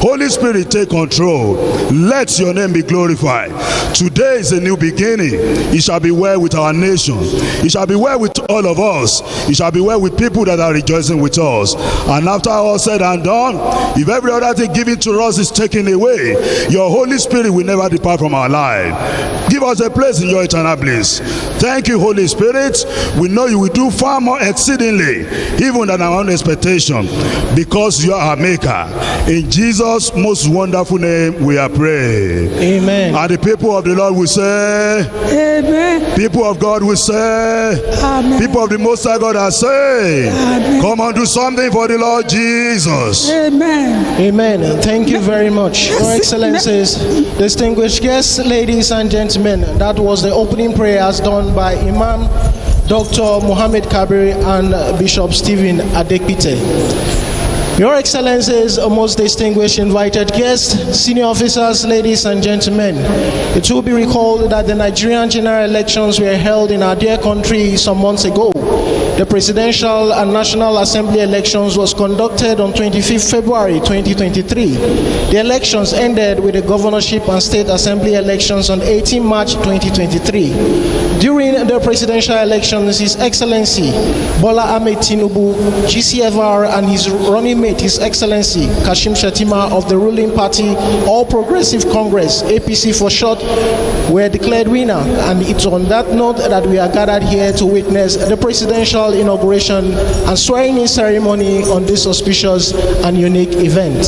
Holy Spirit, take control. Let your name be glorified. Today is a new beginning. It shall be well with our nation. It shall be well with all of us. It shall be well with people that are rejoicing with us. And after all said and done, if every other thing given to us is taken away, your Holy Spirit will never depart from our life. Give us a place in your eternal bliss. Thank you, Holy Spirit. We know you will do far more exceedingly, even than our own expectation, because you are our maker. In Jesus' most wonderful name we are praying. Amen. And the people of the Lord will say, Amen. people of God will say, Amen. people of the Most High God are saying, Amen. come and do something for the Lord Jesus. Amen. Amen. Thank you very much. Your Excellencies, distinguished guests, ladies and gentlemen, that was the opening prayers done by Imam Dr. Muhammad Kabir and Bishop Stephen Adekpite. Your Excellencies, most distinguished invited guests, senior officers, ladies and gentlemen, it will be recalled that the Nigerian general elections were held in our dear country some months ago. The Presidential and National Assembly elections was conducted on 25th February 2023. The elections ended with the governorship and state assembly elections on 18 March 2023. During the presidential elections, His Excellency Bola Ahmed Tinubu, GCFR, and his running mate, His Excellency Kashim Shettima of the ruling party, All Progressive Congress, APC for short, were declared winner. And it's on that note that we are gathered here to witness the presidential inauguration and swearing-in ceremony on this auspicious and unique event.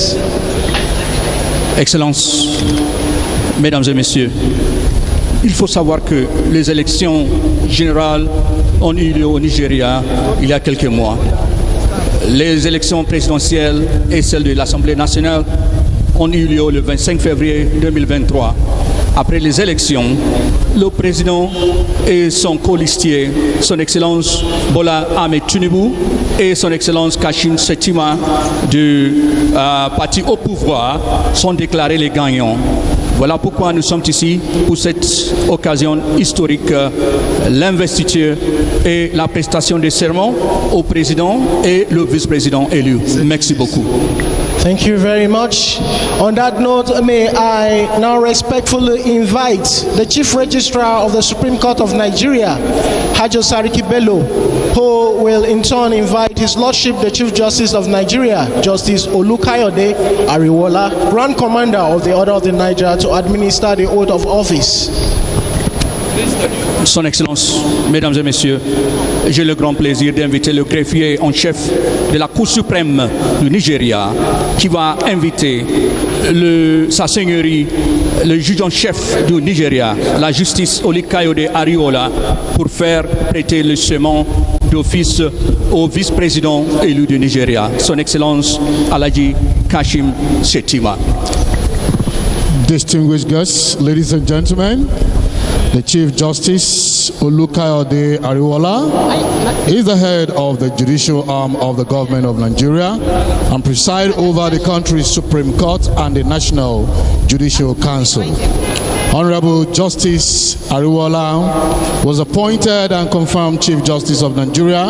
Excellences, Mesdames et Messieurs, il faut savoir que les élections générales ont eu lieu au Nigeria il y a quelques mois. Les élections présidentielles et celles de l'Assemblée nationale ont eu lieu le 25 février 2023. Après les élections, le président et son colistier, son Excellence Bola Ahmed Tinubu et son Excellence Kashim Shettima du parti au pouvoir sont déclarés les gagnants. Voilà pourquoi nous sommes ici pour cette occasion historique, l'investiture et la prestation de serment au président et le vice-président élu. Merci beaucoup. Thank you very much. On that note, may I now respectfully invite the Chief Registrar of the Supreme Court of Nigeria, Hajo Sariki Bello, who will in turn invite His Lordship, the Chief Justice of Nigeria, Justice Olukayode Ariwola, Grand Commander of the Order of the Niger, to administer the oath of office. Son Excellence, Mesdames et Messieurs, j'ai le grand plaisir d'inviter le greffier en chef de la Cour suprême du Nigeria qui va inviter Sa Seigneurie, le juge en chef du Nigeria, la justice Olukayode Ariwola, pour faire prêter le serment d'office au vice-président élu du Nigeria, Son Excellence Alhaji Kashim Shettima. Distinguished guests, ladies and gentlemen, the Chief Justice Olukayode Ariwola is the head of the judicial arm of the government of Nigeria and presides over the country's Supreme Court and the National Judicial Council. Honorable Justice Ariwola was appointed and confirmed Chief Justice of Nigeria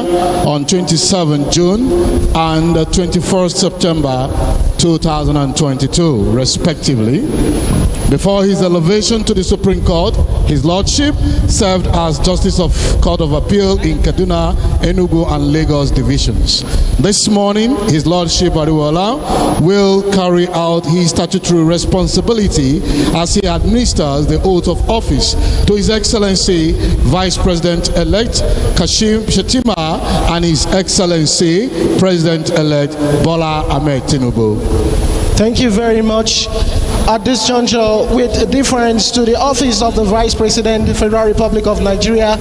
on 27 June and 21st September 2022, respectively. Before his elevation to the Supreme Court, His Lordship served as Justice of Court of Appeal in Kaduna, Enugu, and Lagos divisions. This morning, His Lordship Ariwola will carry out his statutory responsibility as he administers the oath of office to His Excellency Vice President-elect Kashim Shettima and His Excellency President-elect Bola Ahmed Tinubu. Thank you very much. At this juncture, with deference to the office of the Vice President, the Federal Republic of Nigeria,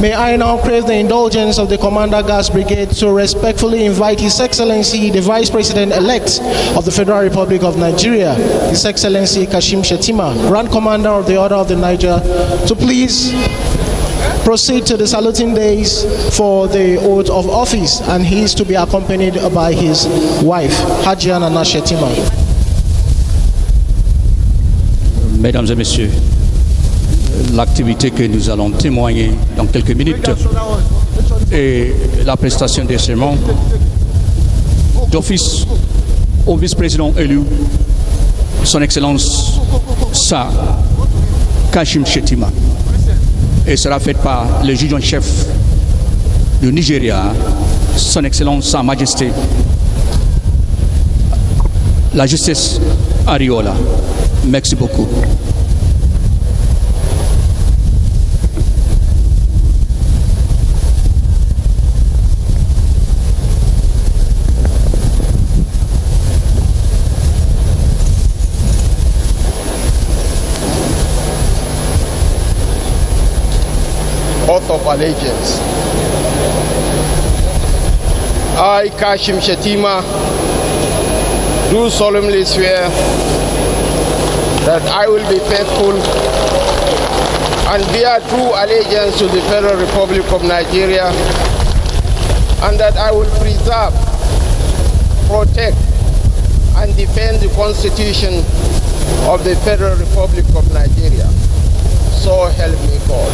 may I now crave the indulgence of the Commander Gas Brigade to respectfully invite His Excellency, the Vice President-elect of the Federal Republic of Nigeria, His Excellency Kashim Shettima, Grand Commander of the Order of the Niger, to please proceed to the saluting days for the oath of office, and he is to be accompanied by his wife, Hajiya Nana Shettima. Mesdames et Messieurs, l'activité que nous allons témoigner dans quelques minutes est la prestation des serments d'office au vice-président élu Son Excellence Sa Kashim Shettima, et sera faite par le juge en chef du Nigeria, Son Excellence Sa Majesté la Justice Ariola. Merci beaucoup. Oath of allegiance. I, Kashim Shettima, do solemnly swear that I will be faithful and bear true allegiance to the Federal Republic of Nigeria, and that I will preserve, protect, and defend the Constitution of the Federal Republic of Nigeria. So help me God.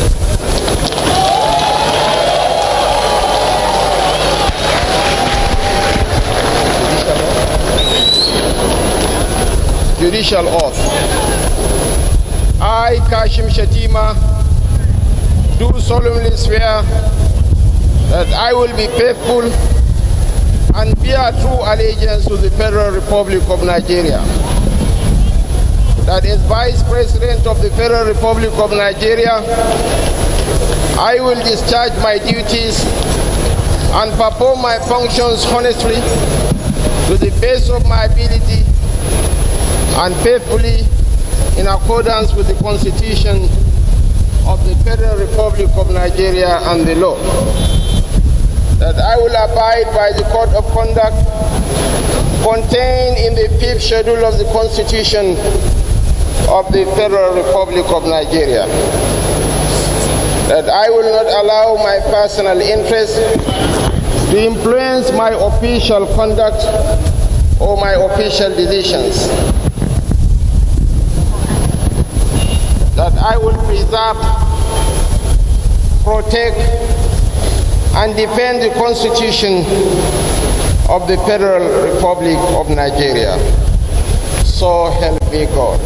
Judicial oath. I, Kashim Shettima, do solemnly swear that I will be faithful and bear true allegiance to the Federal Republic of Nigeria, that as Vice President of the Federal Republic of Nigeria, I will discharge my duties and perform my functions honestly to the best of my ability and faithfully in accordance with the Constitution of the Federal Republic of Nigeria and the law. That I will abide by the code of conduct contained in the 5th schedule of the Constitution of the Federal Republic of Nigeria. That I will not allow my personal interest to influence my official conduct or my official decisions. That I will preserve, protect, and defend the Constitution of the Federal Republic of Nigeria. So help me God.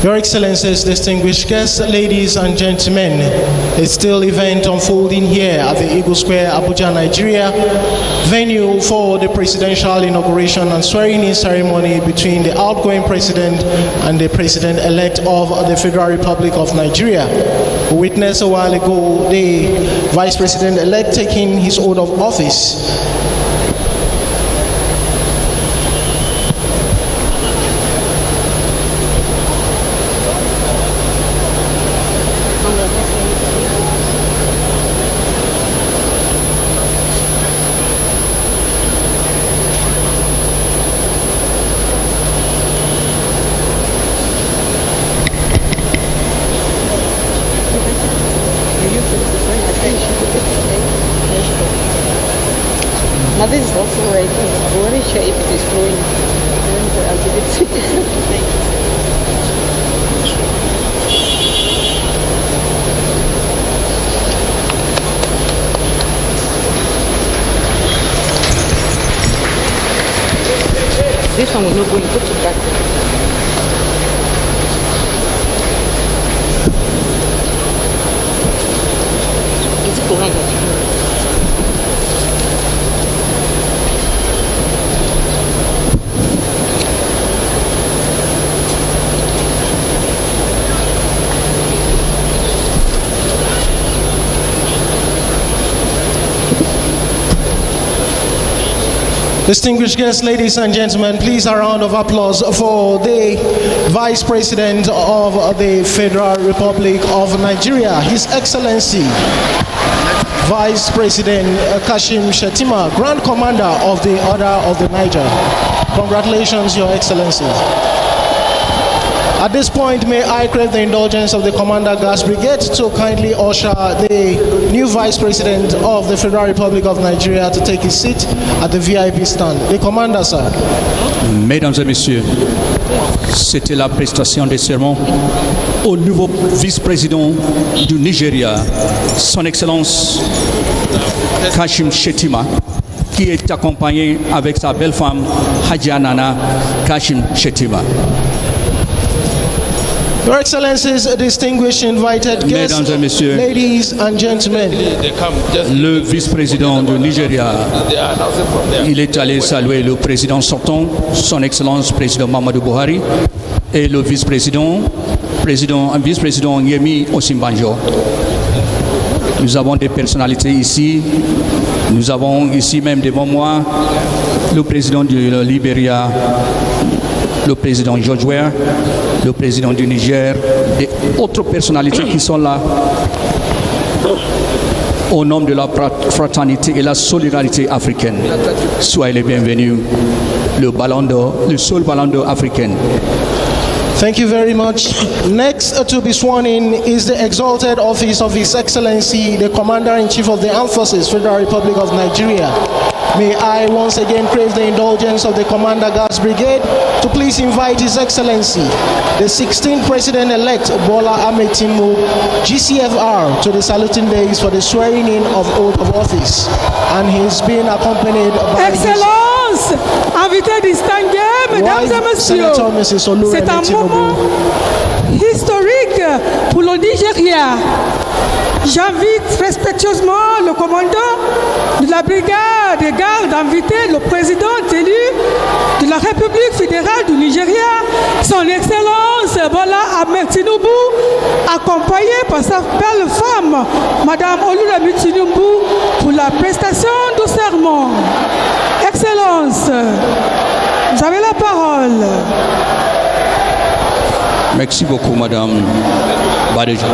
Your Excellencies, distinguished guests, ladies and gentlemen, a still event unfolding here at the Eagle Square, Abuja, Nigeria, venue for the presidential inauguration and swearing-in ceremony between the outgoing president and the president-elect of the Federal Republic of Nigeria. We witnessed a while ago the vice president-elect taking his oath of office. one will not go into that. Is it Quran that you know? Distinguished guests, ladies and gentlemen, please a round of applause for the Vice President of the Federal Republic of Nigeria, His Excellency, Vice President Kashim Shettima, Grand Commander of the Order of the Niger. Congratulations, Your Excellency. At this point, may I crave the indulgence of the Commander Gas Brigade to kindly usher the new Vice President of the Federal Republic of Nigeria to take his seat at the VIP stand. The Commander, sir. Mesdames et messieurs, c'était la prestation des serments au nouveau vice-président du Nigeria, son Excellence Kashim Shettima, qui est accompagné avec sa belle-femme Hadja Nana Kashim Shettima. Your Excellencies, distinguished invited guests, Mesdames et messieurs, ladies and gentlemen, le vice-président du Nigeria, il est allé saluer le président sortant, son Excellence président Mamadou Buhari, et le vice-président, vice-président Yemi Osinbajo. Nous avons des personnalités ici. Nous avons ici même devant moi le président du Libéria, le président George Weah, le président du Niger, et autres personnalités qui sont là au nom de la fraternité et la solidarité africaine. Soyez les bienvenus, le seul ballon d'or africain. thank you very much. Next to be sworn in is the exalted office of His Excellency, the Commander-in-Chief of the Armed Forces, Federal Republic of Nigeria. May I once again crave the indulgence of the Commander Gas Brigade to please invite His Excellency, the 16th President-elect Bola Ahmed Tinubu, GCFR, to the saluting days for the swearing-in of oath of office. And he's been accompanied by Excellence, invité distingué, mesdames et messieurs, c'est un moment historique pour le Nigeria. J'invite respectueusement le commandant de la brigade des gardes d'inviter le président élu de la République fédérale du Nigeria, son Excellence Bola Ahmed Tinubu, accompagné par sa belle femme, Madame Oluremi Tinubu, pour la prestation du serment. Excellence, vous avez la parole. Merci beaucoup, Madame Badeja.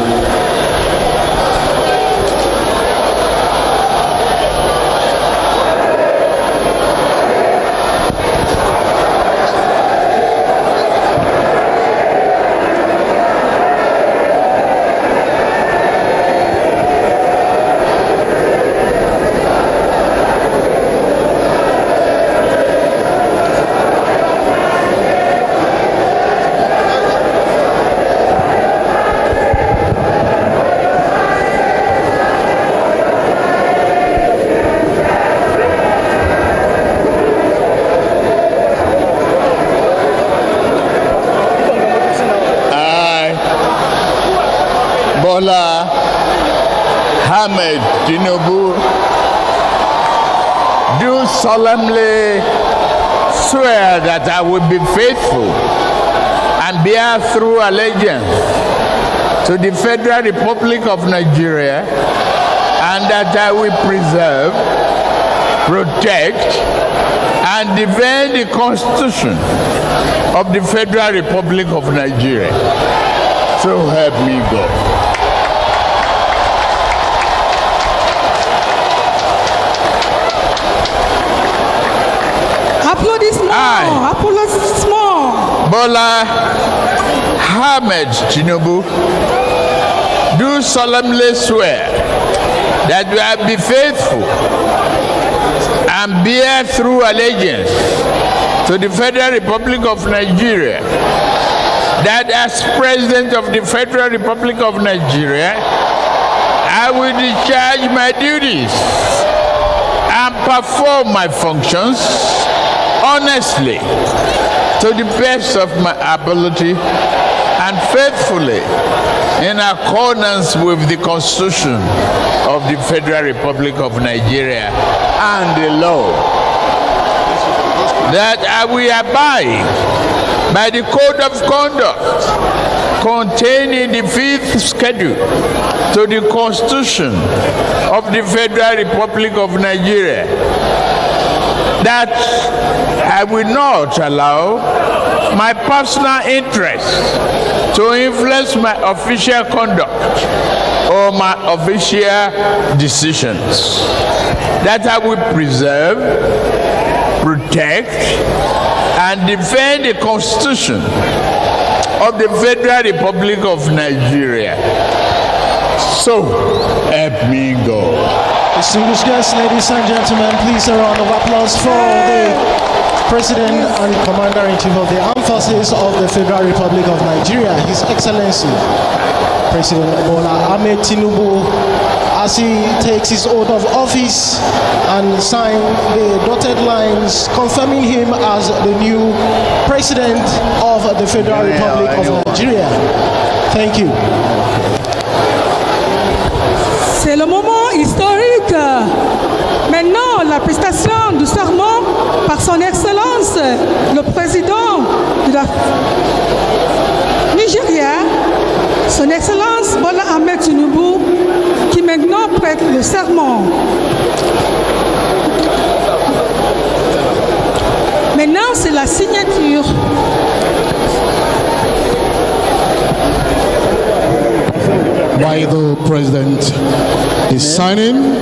Bola Ahmed Tinubu do solemnly swear that I will be faithful and bear true allegiance to the Federal Republic of Nigeria, and that I will preserve, protect, and defend the Constitution of the Federal Republic of Nigeria. So help me God. Applaudissements. Bola Ahmed Tinubu do solemnly swear that I will be faithful and bear true allegiance to the Federal Republic of Nigeria, that as President of the Federal Republic of Nigeria, I will discharge my duties and perform my functions honestly, to the best of my ability, and faithfully, in accordance with the Constitution of the Federal Republic of Nigeria and the law, that I will abide by the Code of Conduct contained in the 5th schedule to the Constitution of the Federal Republic of Nigeria, that I will not allow my personal interest to influence my official conduct or my official decisions, that I will preserve, protect, and defend the Constitution of the Federal Republic of Nigeria. So help me God. Distinguished guests, ladies and gentlemen, please a round of applause for the President and Commander-in-Chief of the Armed Forces of the Federal Republic of Nigeria, His Excellency President Bola Ahmed Tinubu, as he takes his oath of office and sign the dotted lines confirming him as the new President of the Federal Republic of Nigeria. Thank you. C'est le moment historique. Maintenant, la prestation du serment par son Excellence, le Président de la Nigeria, son Excellence Bola Ahmed Tinubu, qui maintenant prête le serment. Maintenant, c'est la signature. While the President is signing,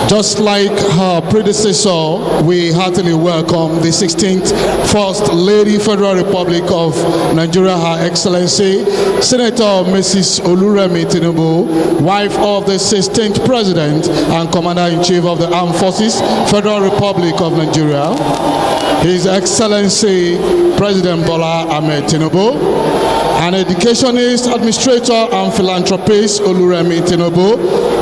just like her predecessor, we heartily welcome the 16th First Lady, Federal Republic of Nigeria, Her Excellency, Senator Mrs. Oluremi Tinubu, wife of the 16th President and Commander-in-Chief of the Armed Forces, Federal Republic of Nigeria, His Excellency President Bola Ahmed Tinubu, an educationist, administrator, and philanthropist, Oluremi Tinubu,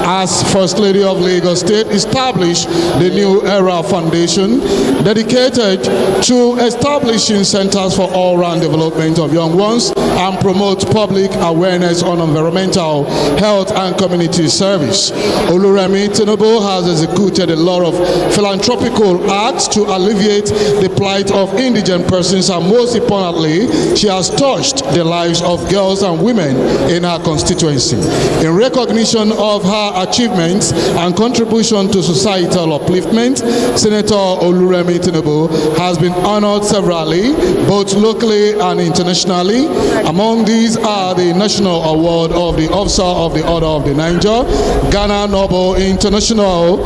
as First Lady of Lagos State, established the New Era Foundation, dedicated to establishing centers for all-round development of young ones and promote public awareness on environmental health and community service. Oluremi Tinubu has executed a lot of philanthropical acts to alleviate the plight of indigent persons, and most importantly, she has touched the lives of girls and women in her constituency. In recognition of her achievements and contribution to societal upliftment, Senator Oluremi Tinubu has been honored severally, both locally and internationally. Among these are the National Award of the Officer of the Order of the Niger, Ghana Noble International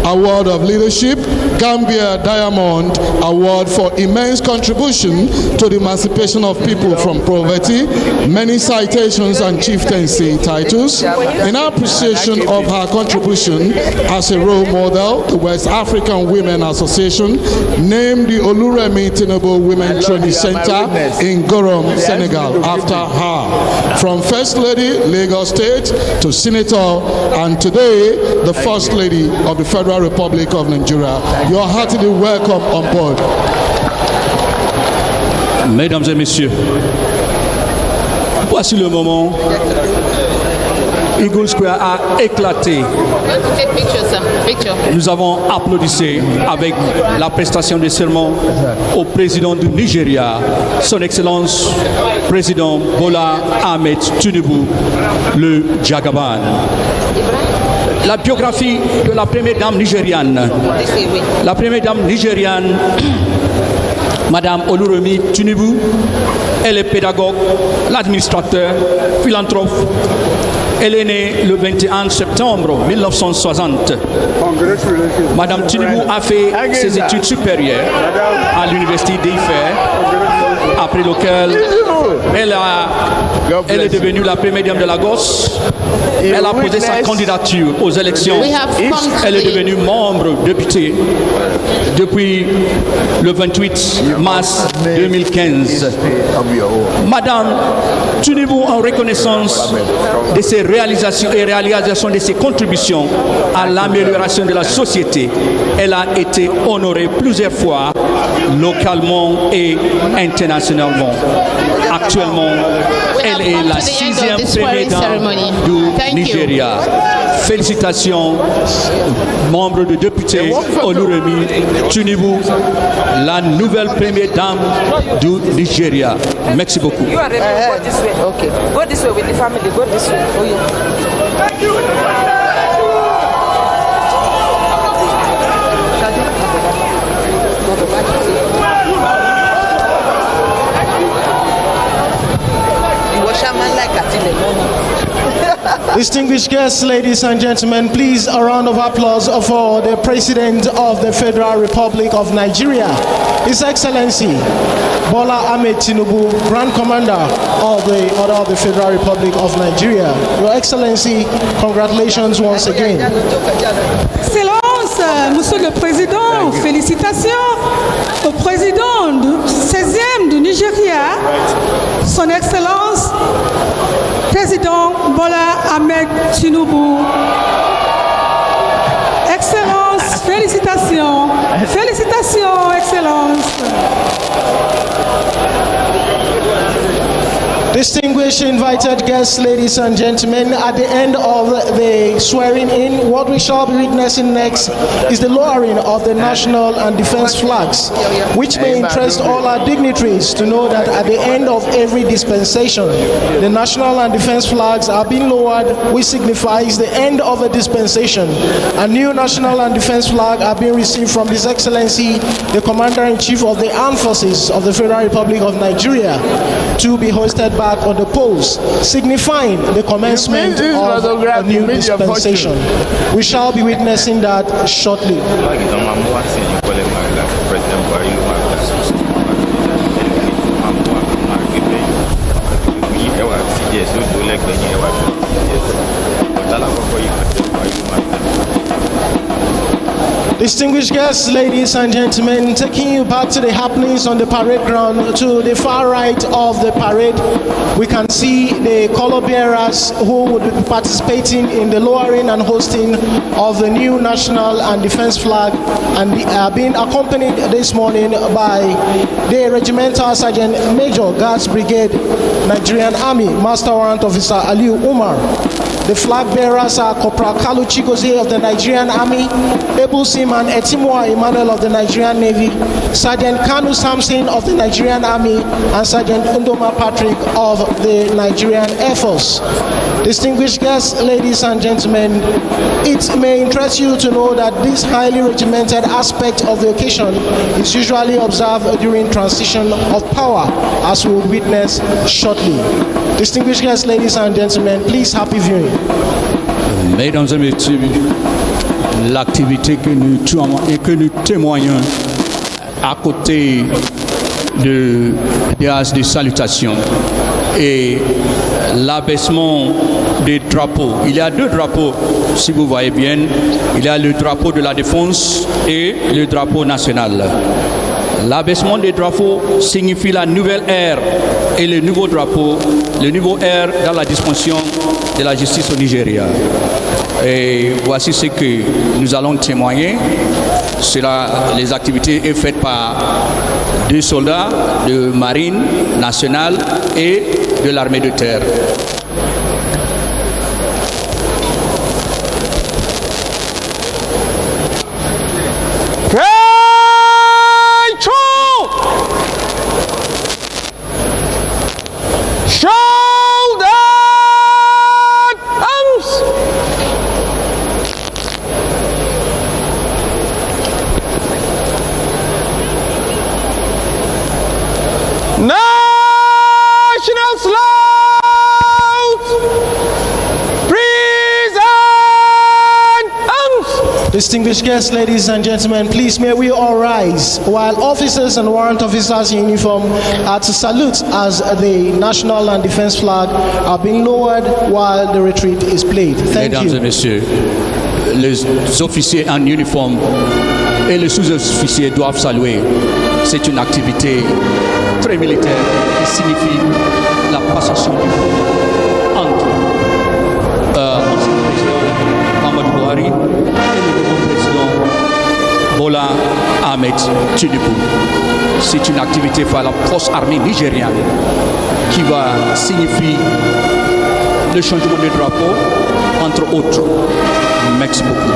Award of Leadership, Gambia Diamond Award for immense contribution to the emancipation of people from poverty, many citations and chieftaincy titles. In appreciation of her contribution as a role model, the West African Women Association named the Oluremi Tinubu Women Training Center in Gorom, Senegal, after her. From First Lady, Lagos State, to Senator, and today, the First Lady of the Federal Republic of Nigeria. You are heartily welcome on board. Mesdames et messieurs, voici le moment. Eagle Square a éclaté. Nous avons applaudi avec la prestation de serment au président du Nigeria, son Excellence Président Bola Ahmed Tinubu, le Jagaban. La biographie de la première dame nigériane. La première dame nigériane, Madame Oluremi Tinubu, elle est pédagogue, l'administrateur, philanthrope. Elle est née le 21 septembre 1960. Madame Tinubu a fait ses études supérieures à l'Université d'Ife après lequel elle est devenue la première dame de Lagos. Elle a posé sa candidature aux élections. Elle est devenue membre députée depuis le 28 mars 2015. Madame, tenez-vous en reconnaissance de ses réalisations et réalisations de ses contributions à l'amélioration de la société. Elle a été honorée plusieurs fois, localement et internationalement. Actuellement, elle est la 6e première dame du Nigeria. Félicitations, membres de députés Oluremi Tinubu, la nouvelle première dame du Nigeria. Merci beaucoup. You are ready. Go this way. Okay. Go this way with the family. Go this way. Oh, yeah. Thank you. Distinguished guests, ladies and gentlemen, please a round of applause for the President of the Federal Republic of Nigeria, His Excellency Bola Ahmed Tinubu, Grand Commander of the Order of the Federal Republic of Nigeria. Your Excellency, congratulations once again. Excellence, Monsieur le Président, félicitations au Président du 16e du Nigeria, Son Excellence, Président Bola Ahmed Tinubu. Excellence, félicitations, félicitations, Excellence. Distinguished invited guests, ladies and gentlemen, at the end of the swearing in, what we shall be witnessing next is the lowering of the national and defense flags, which may interest all our dignitaries to know that at the end of every dispensation, the national and defense flags are being lowered, which signifies the end of a dispensation. A new national and defense flag are being received from His Excellency, the Commander-in-Chief of the Armed Forces of the Federal Republic of Nigeria, to be hoisted back on the poles, signifying the commencement of a new dispensation. We shall be witnessing that shortly. Distinguished guests, ladies and gentlemen, taking you back to the happenings on the parade ground, to the far right of the parade, we can see the color bearers who would be participating in the lowering and hosting of the new national and defense flag, and are being accompanied this morning by the Regimental Sergeant Major Guards Brigade, Nigerian Army, Master Warrant Officer Aliu Umar. The flag bearers are Corporal Kalu Chigozie of the Nigerian Army, Able Seaman Etimwa Emmanuel of the Nigerian Navy, Sergeant Kanu Samson of the Nigerian Army, and Sergeant Undoma Patrick of the Nigerian Air Force. Distinguished guests, ladies and gentlemen, it may interest you to know that this highly regimented aspect of the occasion is usually observed during transition of power, as we will witness shortly. Distinguished guests, ladies and gentlemen, please happy viewing. Mesdames et messieurs, l'activité que nous témoignons à côté des as de salutation et l'abaissement des drapeaux. Il y a deux drapeaux, si vous voyez bien. Il y a le drapeau de la défense et le drapeau national. L'abaissement des drapeaux signifie la nouvelle ère et le nouveau drapeau, le nouveau ère dans la dispensation de la justice au Nigeria. Et voici ce que nous allons témoigner. Les activités sont faites par deux soldats de marine nationale et de l'armée de terre. National flag! Distinguished guests, ladies and gentlemen, please may we all rise while officers and warrant officers in uniform are to salute as the national and defense flag are being lowered while the retreat is played. Thank Mesdames you. et messieurs, les officiers en uniforme et les sous-officiers doivent saluer. C'est une activité très militaire qui signifie la passation du pouvoir entre l'ancien président Muhammadu Buhari et le nouveau président Bola Ahmed Tinubu. C'est une activité par la force armée nigériane qui va signifier le changement de drapeau, entre autres. Merci beaucoup.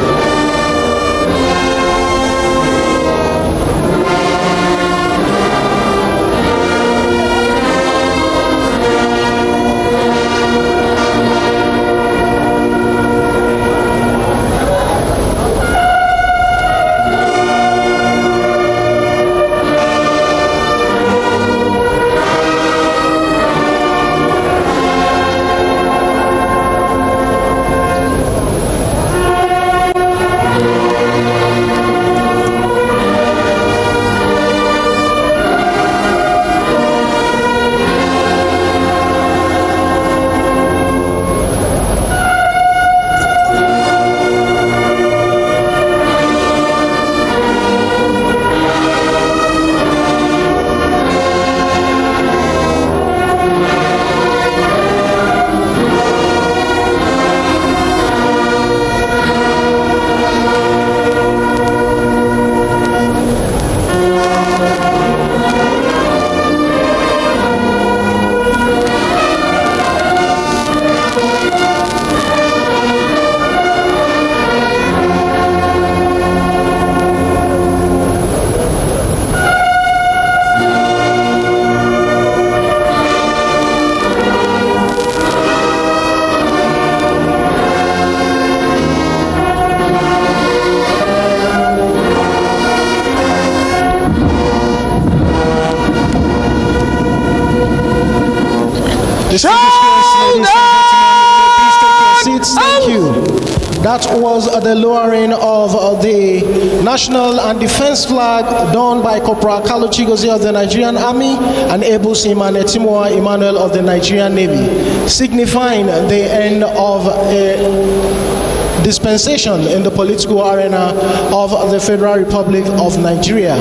That was the lowering of the national and defense flag done by Corporal Kalu Chigozie of the Nigerian Army and Able Seaman Etimoa Emmanuel of the Nigerian Navy, signifying the end of a dispensation in the political arena of the Federal Republic of Nigeria.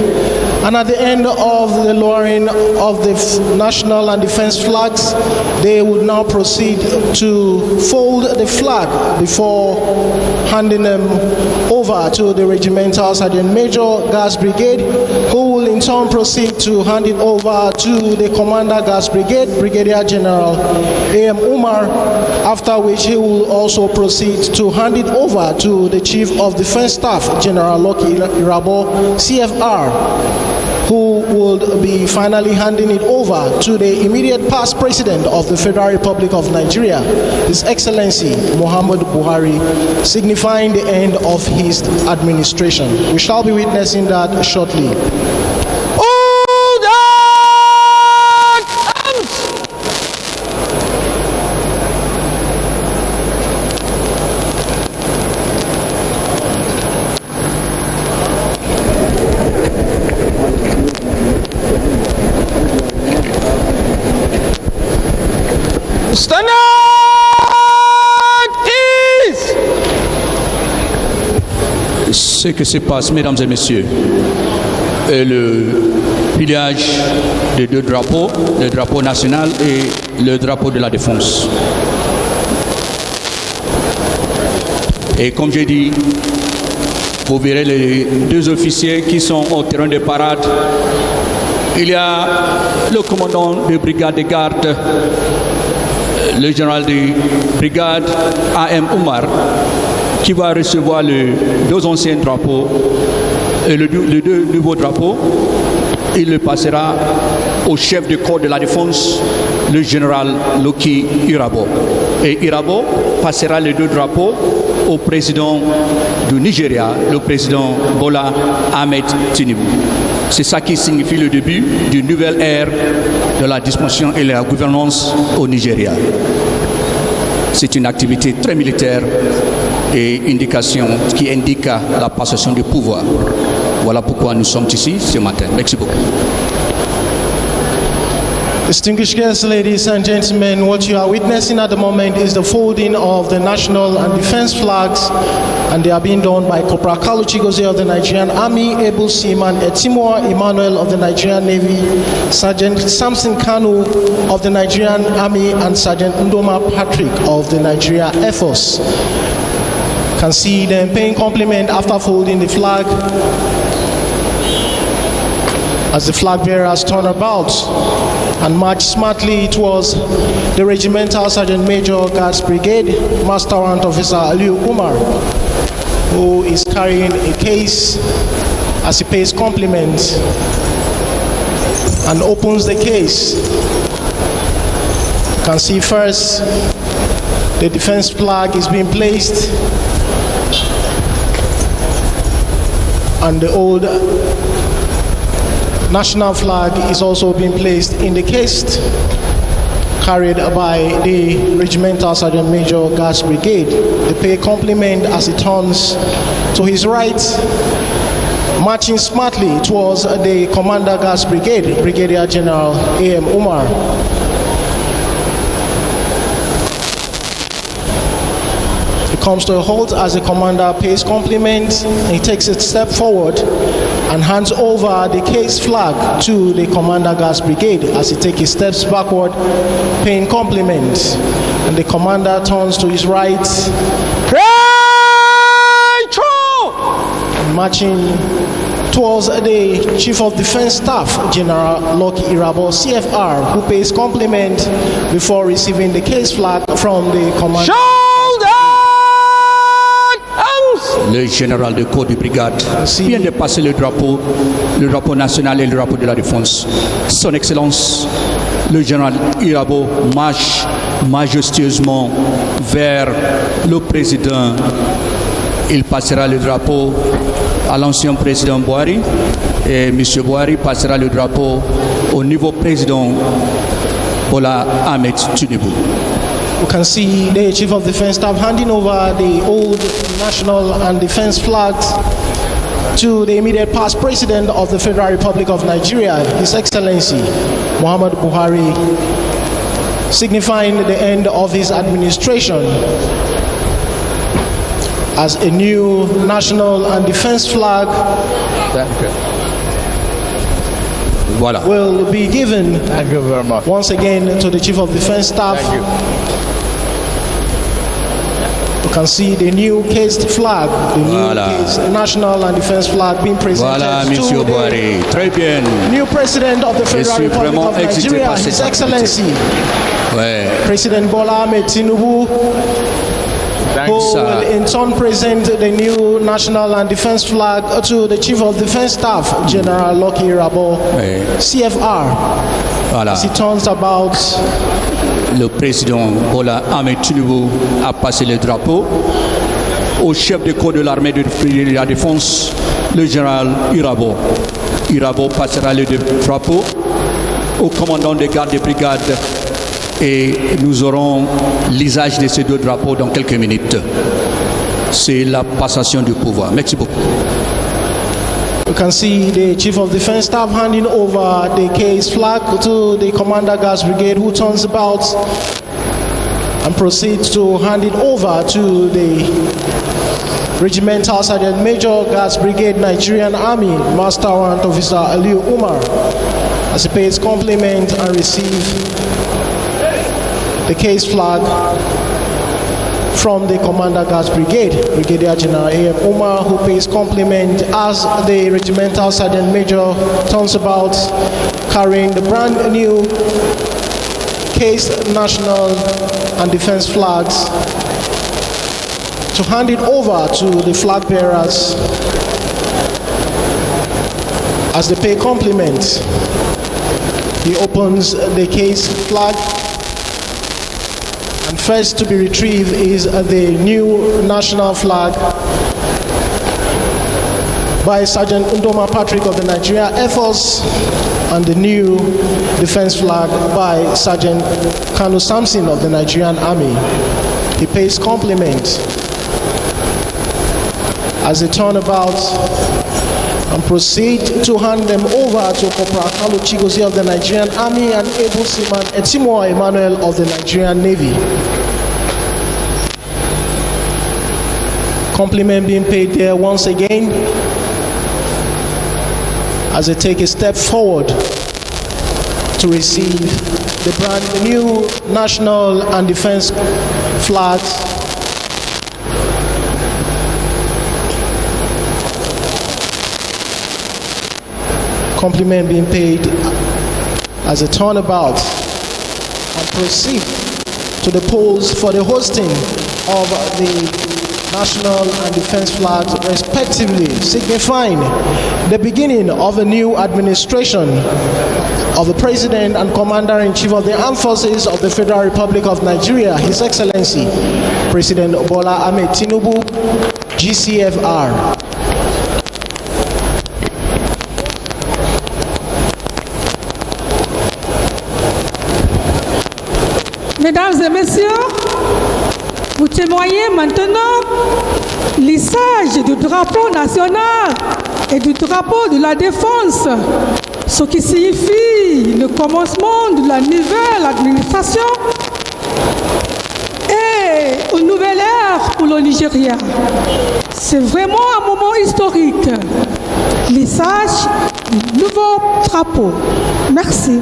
And at the end of the lowering of the national and defense flags, they would now proceed to fold the flag before handing them over to the Regimental Sergeant Major Gas Brigade, who will in turn proceed to hand it over to the Commander Gas Brigade, Brigadier General A.M. Umar, after which he will also proceed to hand it over to the Chief of Defense Staff, General Loki Irabo, CFR, who would be finally handing it over to the immediate past president of the Federal Republic of Nigeria, His Excellency Muhammadu Buhari, signifying the end of his administration. We shall be witnessing that shortly. Ce que se passe, mesdames et messieurs, est le pillage des deux drapeaux, le drapeau national et le drapeau de la défense. Et comme j'ai dit, vous verrez les deux officiers qui sont au terrain de parade. Il y a le commandant de brigade de garde, le général de brigade A.M. Umar, qui va recevoir les deux anciens drapeaux et les deux nouveaux drapeaux. Il le passera au chef de corps de la défense, le général Loki Irabo. Et Irabo passera les deux drapeaux au président du Nigeria, le président Bola Ahmed Tinubu. C'est ça qui signifie le début d'une nouvelle ère de la dispensation et de la gouvernance au Nigeria. C'est une activité très militaire et indication qui indique la passation du pouvoir. Voilà pourquoi nous sommes ici ce matin. Merci beaucoup. Distinguished guests, ladies and gentlemen, what you are witnessing at the moment is the folding of the national and defense flags, and they are being done by Corporal Kalu Chigozie of the Nigerian Army, Able Seaman Etimoa Emmanuel of the Nigerian Navy, Sergeant Samson Kanu of the Nigerian Army, and Sergeant Ndoma Patrick of the Nigeria Air Force. You can see them paying compliment after folding the flag as the flag bearers turn about and march smartly towards the Regimental Sergeant Major Guards Brigade, Master Warrant Officer Aliu Umar, who is carrying a case as he pays compliment and opens the case. You can see first the defense flag is being placed and the old national flag is also being placed in the case, carried by the Regimental Sergeant Major Guards Brigade. They pay compliment as he turns to his right, marching smartly towards the Commander Guards Brigade, Brigadier General A.M. Umar. He comes to a halt as the commander pays compliment. He takes a step forward and hands over the case flag to the Commander Guards Brigade as he takes his steps backward, paying compliments. And the commander turns to his right, marching towards the Chief of Defense Staff, General Lucky Irabo, CFR, who pays compliment before receiving the case flag from the commander. Le général de corps de brigade vient de passer le drapeau national et le drapeau de la défense. Son Excellence, le général Irabo marche majestueusement vers le président. Il passera le drapeau à l'ancien président Bouhari et M. Bouhari passera le drapeau au nouveau président Bola Ahmed Tinubu. You can see the Chief of Defense Staff handing over the old national and defense flags to the immediate past President of the Federal Republic of Nigeria, His Excellency Muhammad Buhari, signifying the end of his administration, as a new national and defense flag will be given once again to the Chief of Defense Staff. You can see the new cased flag, the new cased national and defense flag being presented to the new President of the Federal Republic of Nigeria, His Excellency President Bola Ahmed Tinubu, who will in turn present the new national and defense flag to the Chief of Defense Staff, General Lucky Irabo, CFR, as he turns about. Le président Bola Ahmed Tinubu a passé le drapeau au chef de corps de l'armée de la défense, le général Irabo. Irabo passera le drapeau au commandant des gardes de brigade et nous aurons l'usage de ces deux drapeaux dans quelques minutes. C'est la passation du pouvoir. Merci beaucoup. You can see the Chief of Defense Staff handing over the case flag to the Commander Guards Brigade, who turns about and proceeds to hand it over to the Regimental Sergeant Major Guards Brigade, Nigerian Army, Master Warrant Officer Aliu Umar, as he pays compliment and receives the case flag from the Commander Guards Brigade, Brigadier General A.M. Umar, who pays compliment as the Regimental Sergeant Major turns about carrying the brand new cased national and defense flags to hand it over to the flag bearers as they pay compliment. He opens the case flag, and first to be retrieved is the new national flag by Sergeant Ndoma Patrick of the Nigeria Air Force and the new defense flag by Sergeant Kanu Samson of the Nigerian Army. He pays compliment as they turn about and proceed to hand them over to Corporal Kalu Chigozie of the Nigerian Army and Able Seaman Etimo Emmanuel of the Nigerian Navy. Compliment being paid there once again as they take a step forward to receive the brand new national and defense flags. Compliment being paid as a turnabout and proceed to the polls for the hosting of the national and defense flags respectively, signifying the beginning of a new administration of the President and Commander-in-Chief of the Armed Forces of the Federal Republic of Nigeria, His Excellency President Bola Ahmed Tinubu, GCFR. Mesdames et messieurs, vous témoignez maintenant l'hissage du drapeau national et du drapeau de la défense, ce qui signifie le commencement de la nouvelle administration et une nouvelle ère pour le Nigeria. C'est vraiment un moment historique, l'hissage du nouveau drapeau. Merci.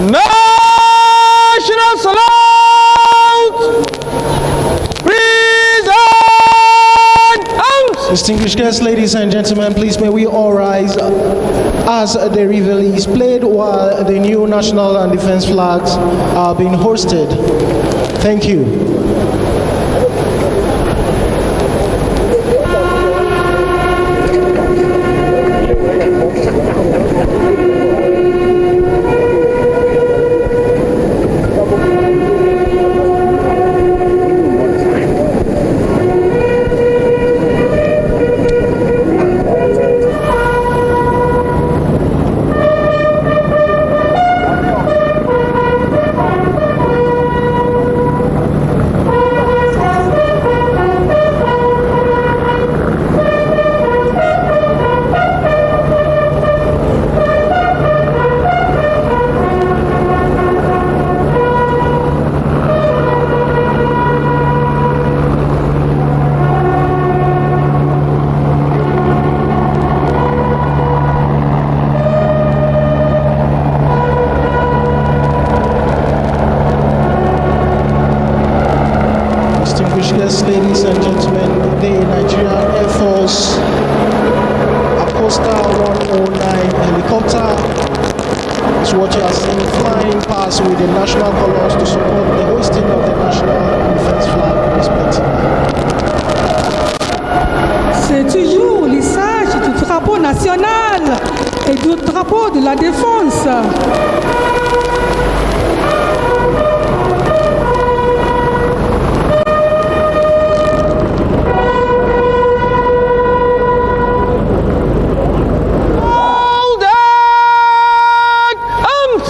National salute! Present arms! Distinguished guests, ladies and gentlemen, please may we all rise as the reveille is played while the new national and defense flags are being hoisted. Thank you. Ladies and gentlemen, the Nigerian Air Force Acosta 109 helicopter is what you are seeing flying past with the national colors to support the hoisting of the national and defense flag respectively. C'est toujours l'hissage du drapeau national et du drapeau de la défense.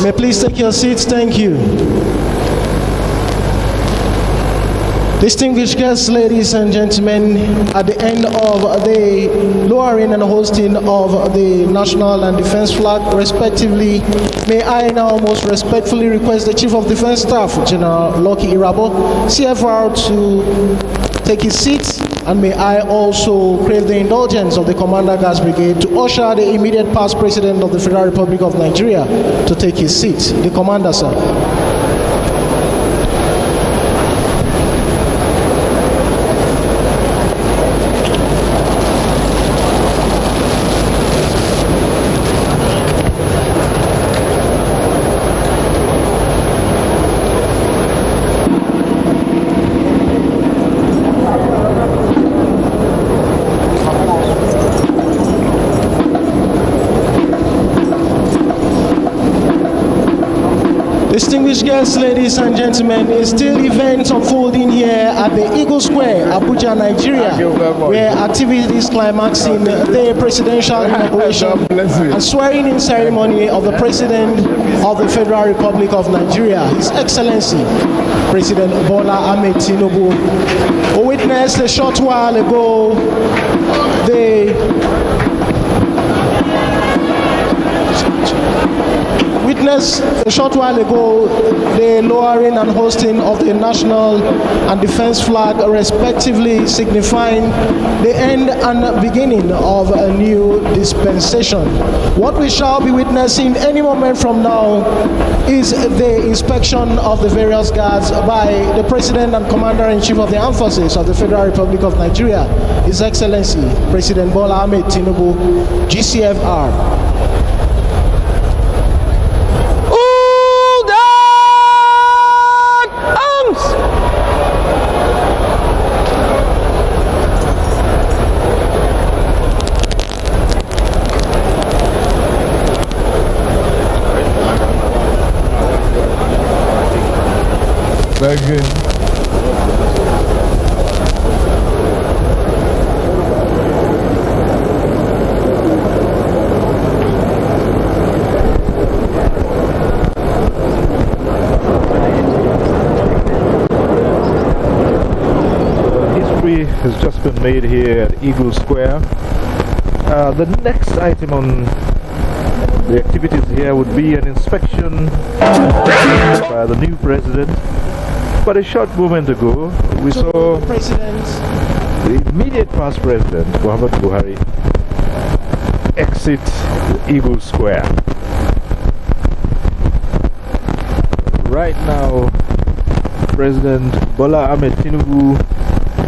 May please take your seats, thank you. Distinguished guests, ladies and gentlemen, at the end of the lowering and hosting of the national and defense flag respectively, may I now most respectfully request the Chief of Defense Staff, General Lucky Irabo, CFR, to take his seat, and may I also crave the indulgence of the Commander Gas Brigade to usher the immediate past President of the Federal Republic of Nigeria to take his seat. The Commander, sir. Distinguished guests, ladies and gentlemen, it's still events unfolding here at the Eagle Square, Abuja, Nigeria, where activities climaxing the presidential inauguration and swearing-in ceremony of the President of the Federal Republic of Nigeria, His Excellency, President Bola Ahmed Tinubu, who witnessed a short while ago the lowering and hosting of the national and defense flag, respectively, signifying the end and beginning of a new dispensation. What we shall be witnessing any moment from now is the inspection of the various guards by the President and Commander-in-Chief of the Armed Forces of the Federal Republic of Nigeria, His Excellency, President Bola Ahmed Tinubu, GCFR. Very good. History has just been made here at Eagle Square. The next item on the activities here would be an inspection by the new president. But a short moment ago, we saw the immediate past president, Muhammad Buhari, exit the Eagle Square. Right now, President Bola Ahmed Tinubu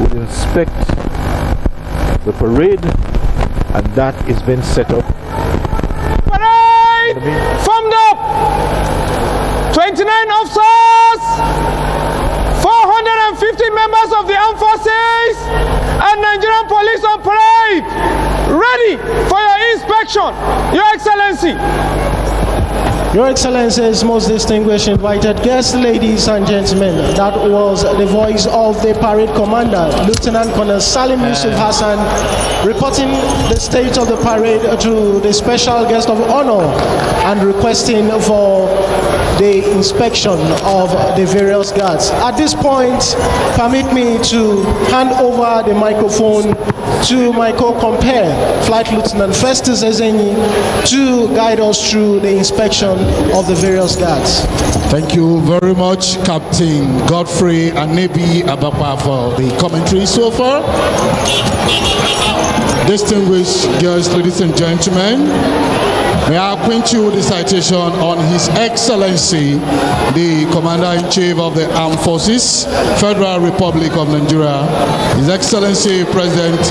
would inspect the parade, and that is being set up. Parade! Formed up! 29 officers! 450 members of the armed forces and Nigerian police on parade, ready for your inspection, Your Excellency. Your Excellencies, most distinguished invited guests, ladies and gentlemen, that was the voice of the parade commander, Lieutenant Colonel Salim Yusuf Hassan, reporting the state of the parade to the special guest of honor and requesting for the inspection of the various guards. At this point, permit me to hand over the microphone to my co-compare, Flight Lieutenant Festus Ezenyi, to guide us through the inspection of the various guards. Thank you very much, Captain Godfrey Anebi Abapa, for the commentary so far. Distinguished guests, ladies and gentlemen, may I acquaint you with the citation on His Excellency, the Commander-in-Chief of the Armed Forces, Federal Republic of Nigeria, His Excellency President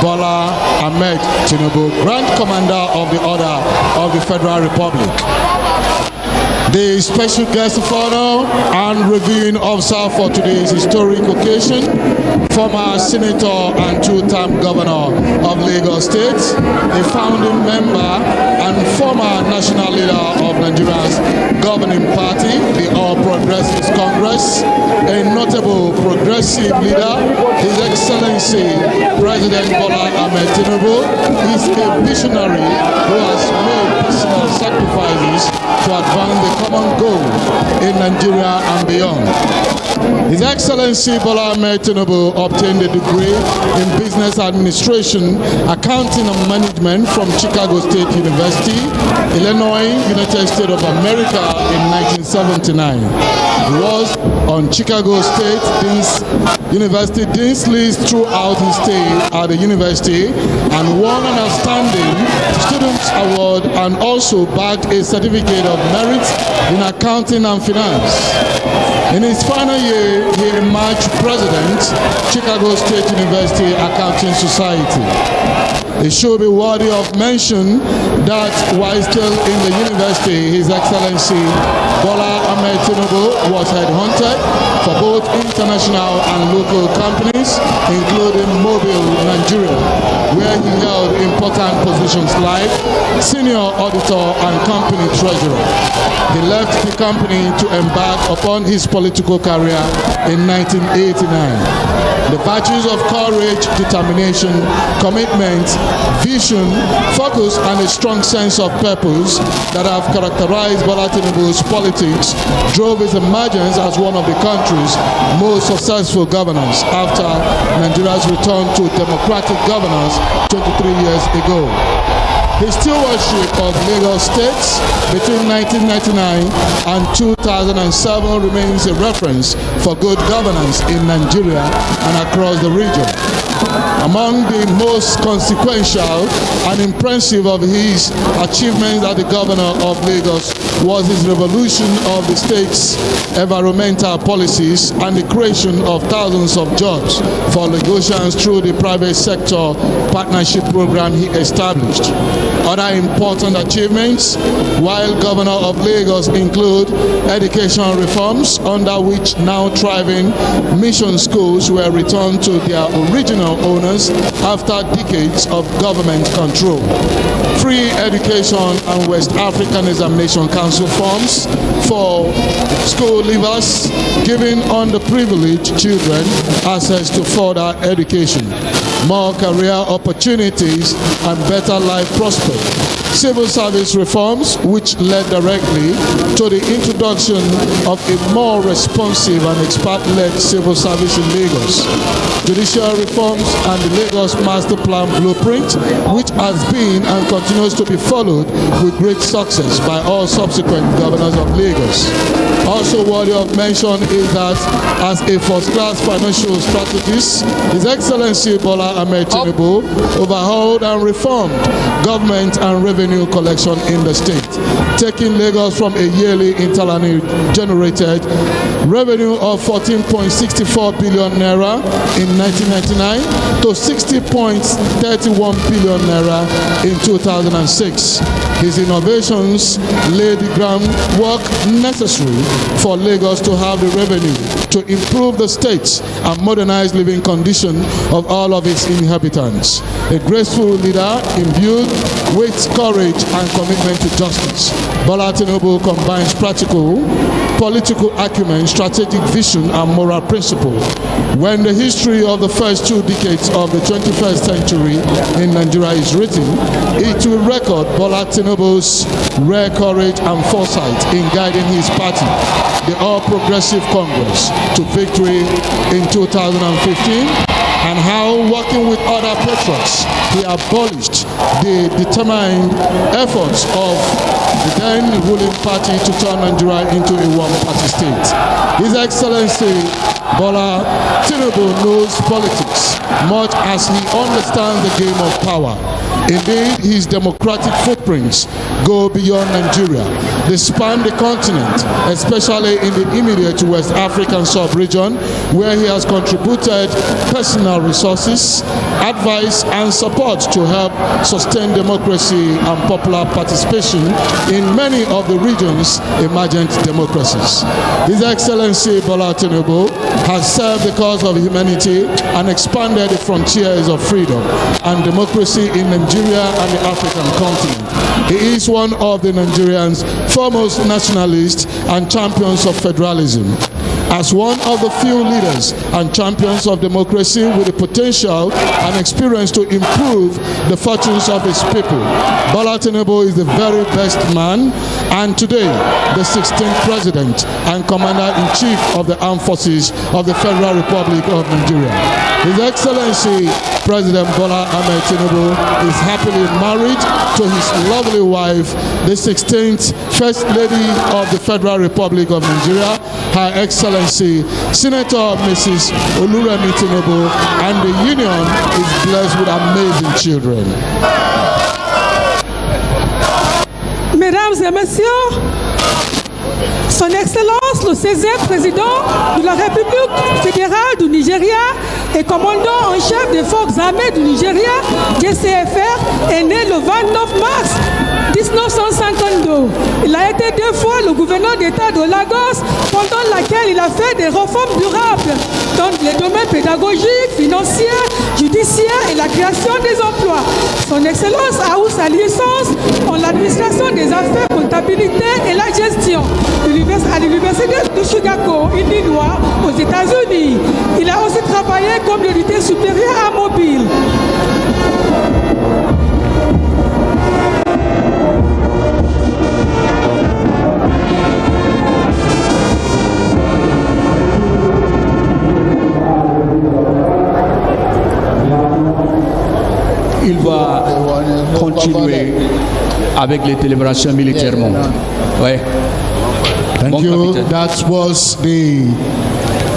Bola Ahmed Tinubu, Grand Commander of the Order of the Federal Republic. The special guest of honor and reviewing officer for today's historic occasion, former senator and two-term governor of Lagos State, a founding member and former national leader of Nigeria's governing party, the All Progressives Congress, a notable progressive leader, His Excellency President Bola Ahmed Tinubu, is a visionary who has made personal sacrifices to advance the common goal in Nigeria and beyond. His Excellency Bola Ahmed Tinubu obtained a degree in Business Administration, Accounting and Management from Chicago State University, Illinois, United States of America in 1979. He was on Chicago State University Dean's List throughout his stay at the university and won an outstanding Students Award and also bagged a Certificate of Merit in Accounting and Finance. In his final year, he emerged President, Chicago State University Accounting Society. It should be worthy of mention that while still in the university, His Excellency Bola Ahmed Tinubu was headhunted for both international and local companies, including Mobile Nigeria, where he held important positions like senior auditor and company treasurer. He left the company to embark upon his political career in 1989. The virtues of courage, determination, commitment, vision, focus, and a strong sense of purpose that have characterized Bola Tinubu's politics drove his emergence as one of the country's most successful governors after Nigeria's return to democratic governance 23 years ago. His stewardship of Lagos State between 1999 and 2007 remains a reference for good governance in Nigeria and across the region. Among the most consequential and impressive of his achievements as the governor of Lagos was his revolution of the state's environmental policies and the creation of thousands of jobs for Lagosians through the private sector partnership program he established. Other important achievements while governor of Lagos include education reforms, under which now thriving mission schools were returned to their original owners after decades of government control. Free education and West African Examination Council forms for school leavers, giving underprivileged children access to further education, more career opportunities, and better life prospects. Civil service reforms, which led directly to the introduction of a more responsive and expert-led civil service in Lagos. Judicial reforms and the Lagos Master Plan blueprint, which has been and continues to be followed with great success by all subsequent governors of Lagos. Also worthy of mention is that as a first-class financial strategist, His Excellency Bola Ahmed Tinubu overhauled and reformed government and revenue collection in the state, taking Lagos from a yearly internally generated revenue of 14.64 billion naira in 1999 to 60.31 billion naira in 2006. His innovations laid the groundwork necessary for Lagos to have the revenue to improve the state and modernize living conditions of all of its inhabitants. A graceful leader imbued with courage and commitment to justice, Bola Tinubu combines practical, political acumen, strategic vision, and moral principle. When the history of the first 2 decades of the 21st century in Nigeria is written, it will record Bola Tinubu's rare courage and foresight in guiding his party, the All Progressive Congress, to victory in 2015, and how, working with other patriots, he abolished the determined efforts of the then ruling party to turn Nigeria into a one-party state. His Excellency Bola Tinubu knows politics much as he understands the game of power. Indeed, his democratic footprints go beyond Nigeria. They span the continent, especially in the immediate West African sub-region, where he has contributed personal resources, advice, and support to help sustain democracy and popular participation in many of the region's emergent democracies. His Excellency Bola Tinubu has served the cause of humanity and expanded the frontiers of freedom and democracy in Nigeria and the African continent. He is one of the Nigerians' foremost nationalists and champions of federalism. As one of the few leaders and champions of democracy with the potential and experience to improve the fortunes of his people, Bola Tinubu is the very best man, and today the 16th President and Commander-in-Chief of the Armed Forces of the Federal Republic of Nigeria. His Excellency President Bola Ahmed Tinubu is happily married to his lovely wife, the 16th First Lady of the Federal Republic of Nigeria, Her Excellency Senator Mrs. Oluremi Tinubu, and the union is blessed with amazing children. Mesdames et messieurs, Son Excellence le 16e président de la République fédérale du Nigeria, et commandant en chef des forces armées du Nigeria, GCFR, est né le 29 mars 1952. Il a été 2 fois le gouverneur d'État de Lagos, pendant laquelle il a fait des réformes durables dans les domaines pédagogiques, financiers, judiciaires et la création des emplois. Son Excellence a eu sa licence en l'administration des affaires, comptabilité et la gestion à l'université de Chicago, Illinois, aux États-Unis. Il a aussi travaillé comme auditeur supérieur à Mobile. Il va continuer avec les célébrations militairement. Ouais. Thank you. That was the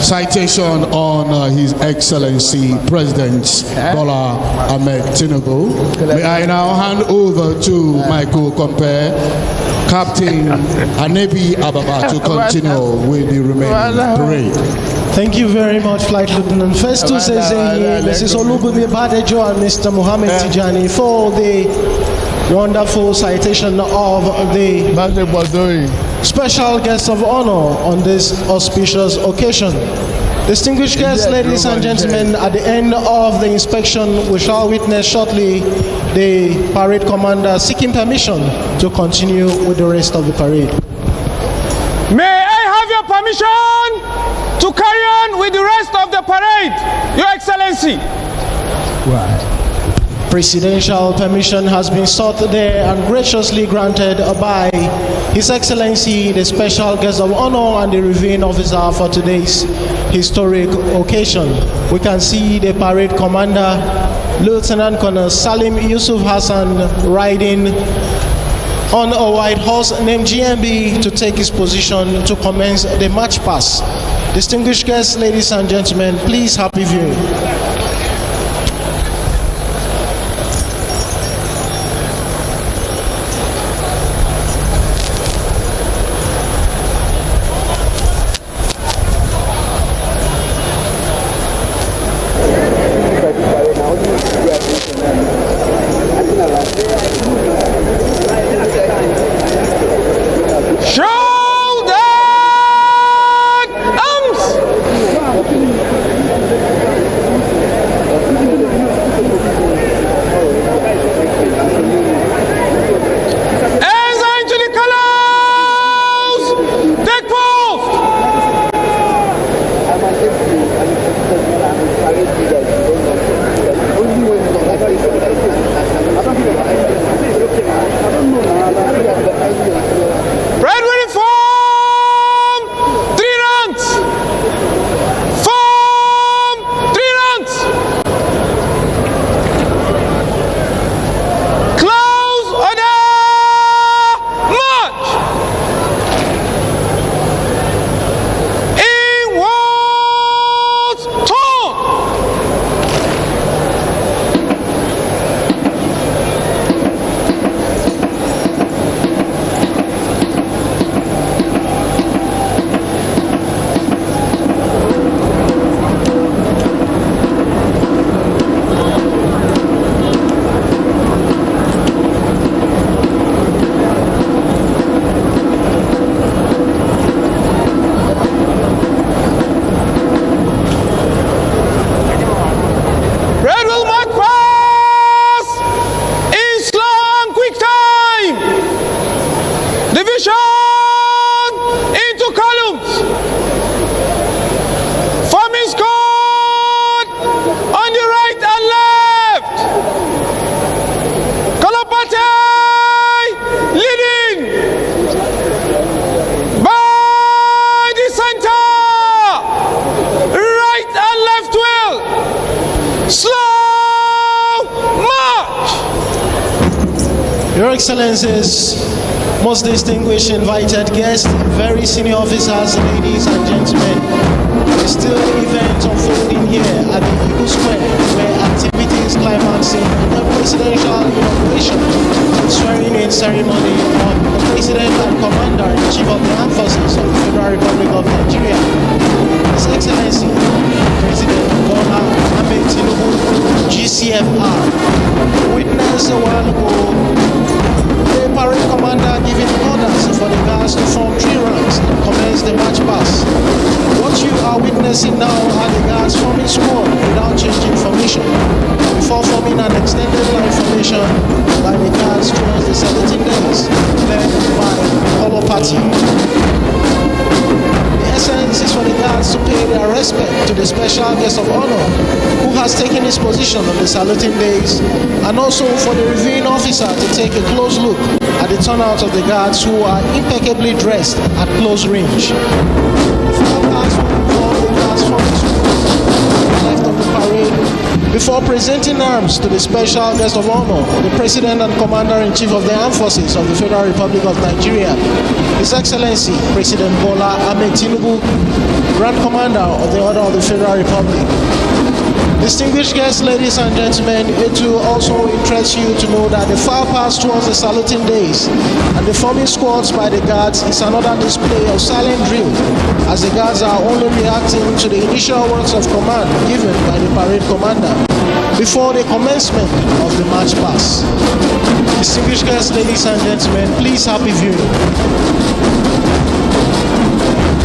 citation on His Excellency President Bola Ahmed Tinubu. May I now hand over to my co-compare, Captain Anebi Ababa, to continue with the remaining parade. Thank you very much, Flight Lieutenant. First to say Mrs. Olubumi Badejo and Mr. Mohammed Tijani for the wonderful citation of the special guest of honor on this auspicious occasion. Distinguished guests, ladies and gentlemen, at the end of the inspection, we shall witness shortly the parade commander seeking permission to continue with the rest of the parade. May I have your permission to carry on with the rest of the parade, Your Excellency? Right. Presidential permission has been sought there and graciously granted by His Excellency, the special guest of honor and the reviewing officer for today's historic occasion. We can see the parade commander, Lieutenant Colonel Salim Yusuf Hassan, riding on a white horse named GMB to take his position to commence the march past. Distinguished guests, ladies and gentlemen, please happy viewing. Your Excellencies, most distinguished invited guests, very senior officers, ladies and gentlemen, there is still an event unfolding here at the Eagle Square where activities climaxing the presidential inauguration and swearing-in ceremony of the President and Commander-in-Chief of the Armed Forces of the Federal Republic of Nigeria, His Excellency President Bola TFR. Witness a while ago the parade commander giving orders for the guards to form 3 ranks and commence the march past. What you are witnessing now are the guards forming squad without changing formation, before forming an extended line formation by the guards towards the 17 days, led by the Color Party. The essence is for the guards to pay their respect to the special guest of honor who has taken his position on the saluting days, and also for the reviewing officer to take a close look at the turnout of the guards who are impeccably dressed at close range. Left of the parade before presenting arms to the special guest of honor, the President and Commander-in-Chief of the Armed Forces of the Federal Republic of Nigeria, His Excellency President Bola Ahmed Tinubu, Grand Commander of the Order of the Federal Republic. Distinguished guests, ladies and gentlemen, it will also interest you to know that the file pass towards the saluting days and the forming squads by the guards is another display of silent drill, as the guards are only reacting to the initial words of command given by the parade commander before the commencement of the march pass. Distinguished guests, ladies and gentlemen, please happy viewing.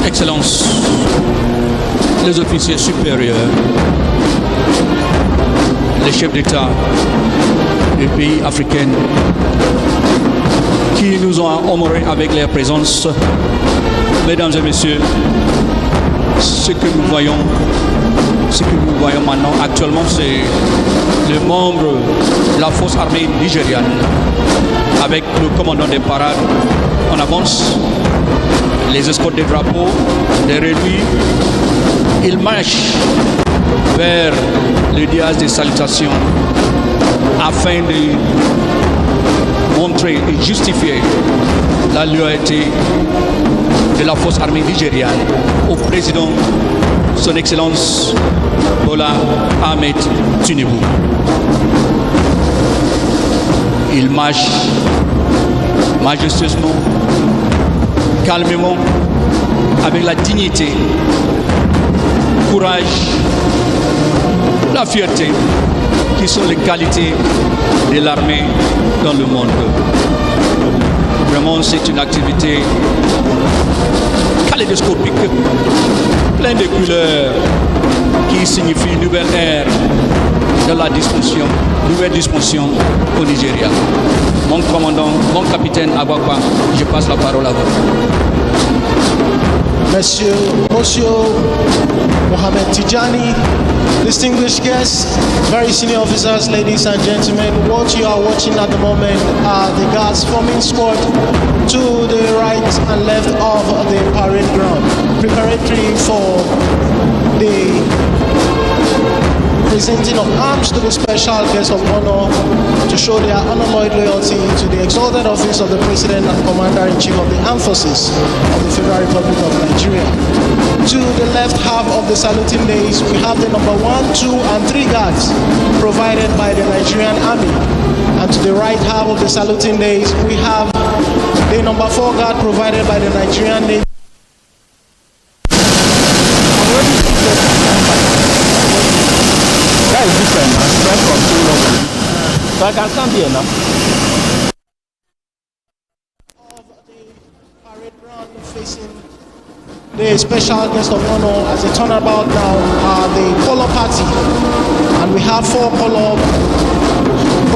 Excellences, les officiers supérieurs, les chefs d'État des pays africains qui nous ont honorés avec leur présence, mesdames et messieurs, ce que nous voyons maintenant actuellement, c'est les membres de la force armée nigériane avec le commandant des parades en avance, les escortes des drapeaux, les réduits. Ils marchent vers le dias des salutations afin de montrer et justifier la loyauté de la force armée nigériane au président, son Excellence Bola Ahmed Tinubu. Il marche majestueusement, calmement, avec la dignité, courage, la fierté, qui sont les qualités de l'armée dans le monde. Vraiment, c'est une activité kaléidoscopique, pleine de couleurs, qui signifie nouvelle ère de la disposition, nouvelle disposition au Nigeria. Mon commandant, mon capitaine Abakwa, je passe la parole à vous. Monsieur Mohamed Tijani, distinguished guests, very senior officers, ladies and gentlemen, what you are watching at the moment are the guards forming squad to the right and left of the parade ground, preparatory for the presenting of arms to the special guest of honor to show their unalloyed loyalty to the exalted office of the President and Commander-in-Chief of the Armed Forces of the Federal Republic of Nigeria. To the left half of the saluting days, we have the number 1, 2, and 3 guards provided by the Nigerian Army. And to the right half of the saluting days, we have the number 4 guard provided by the Nigerian Navy. That is different, man. That's from too long. So I can stand here now. Of the parade ground facing the special guest of honor as they turn about now are the color party, and we have 4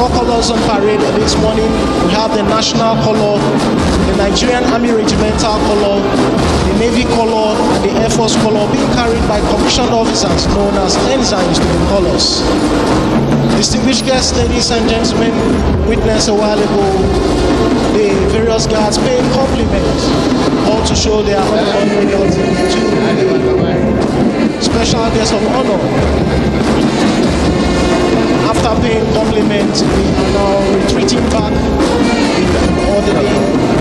colors on parade this morning. We have the national color, the Nigerian Army regimental color, the Navy color, and the Air Force color being carried by commissioned officers known as ensigns to the colors. Distinguished guests, ladies and gentlemen, witnessed a while ago the various guards paying compliments, all to show their unwavering loyalty to the special guest of honor. After paying compliments, we are now retreating back in an orderly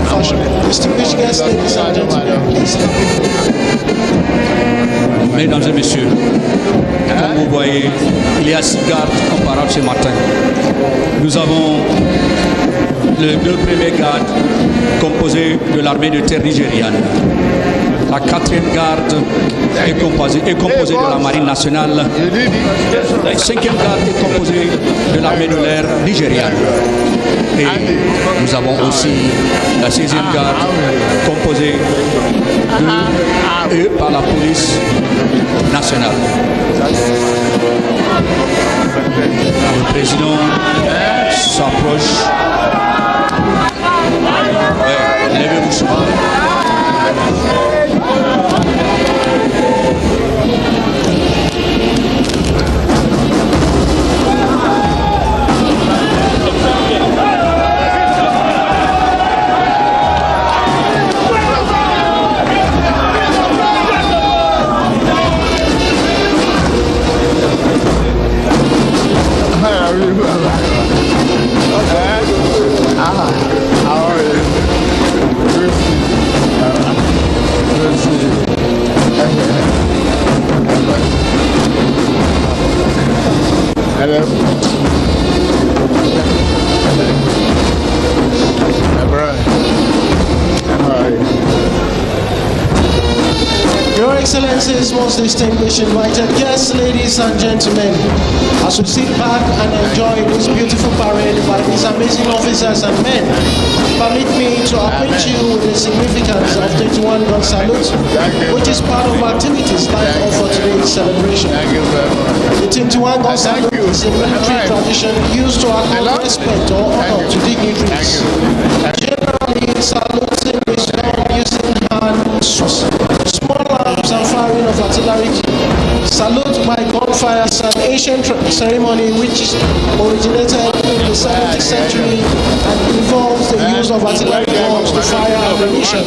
fashion. Distinguished guests, ladies and gentlemen, please Mesdames et messieurs, comme vous voyez, il y a 6 gardes comparables ce matin. Nous avons les 2 premiers gardes composés de l'armée de terre nigériane. La 4e garde est composée de la Marine nationale. La 5e garde est composée de l'armée de l'air nigériane. Et nous avons aussi la 16e garde composée par la police nationale. Le président s'approche. Levez-vous. Your Excellencies, most distinguished invited guests, ladies and gentlemen, as we sit back and enjoy this beautiful parade by these amazing officers and men, permit me to acquaint you with the significance of 21 gun salute, which is part of activities lined up for today's celebration. The 21 gun salute is a military tradition used to accord respect or honor to dignitaries. Generally, saluting is done using hands, small arms and firing of artillery. Salute by gunfire is an ancient ceremony which originated in the 17th century and involves the use of artillery guns to fire ammunition,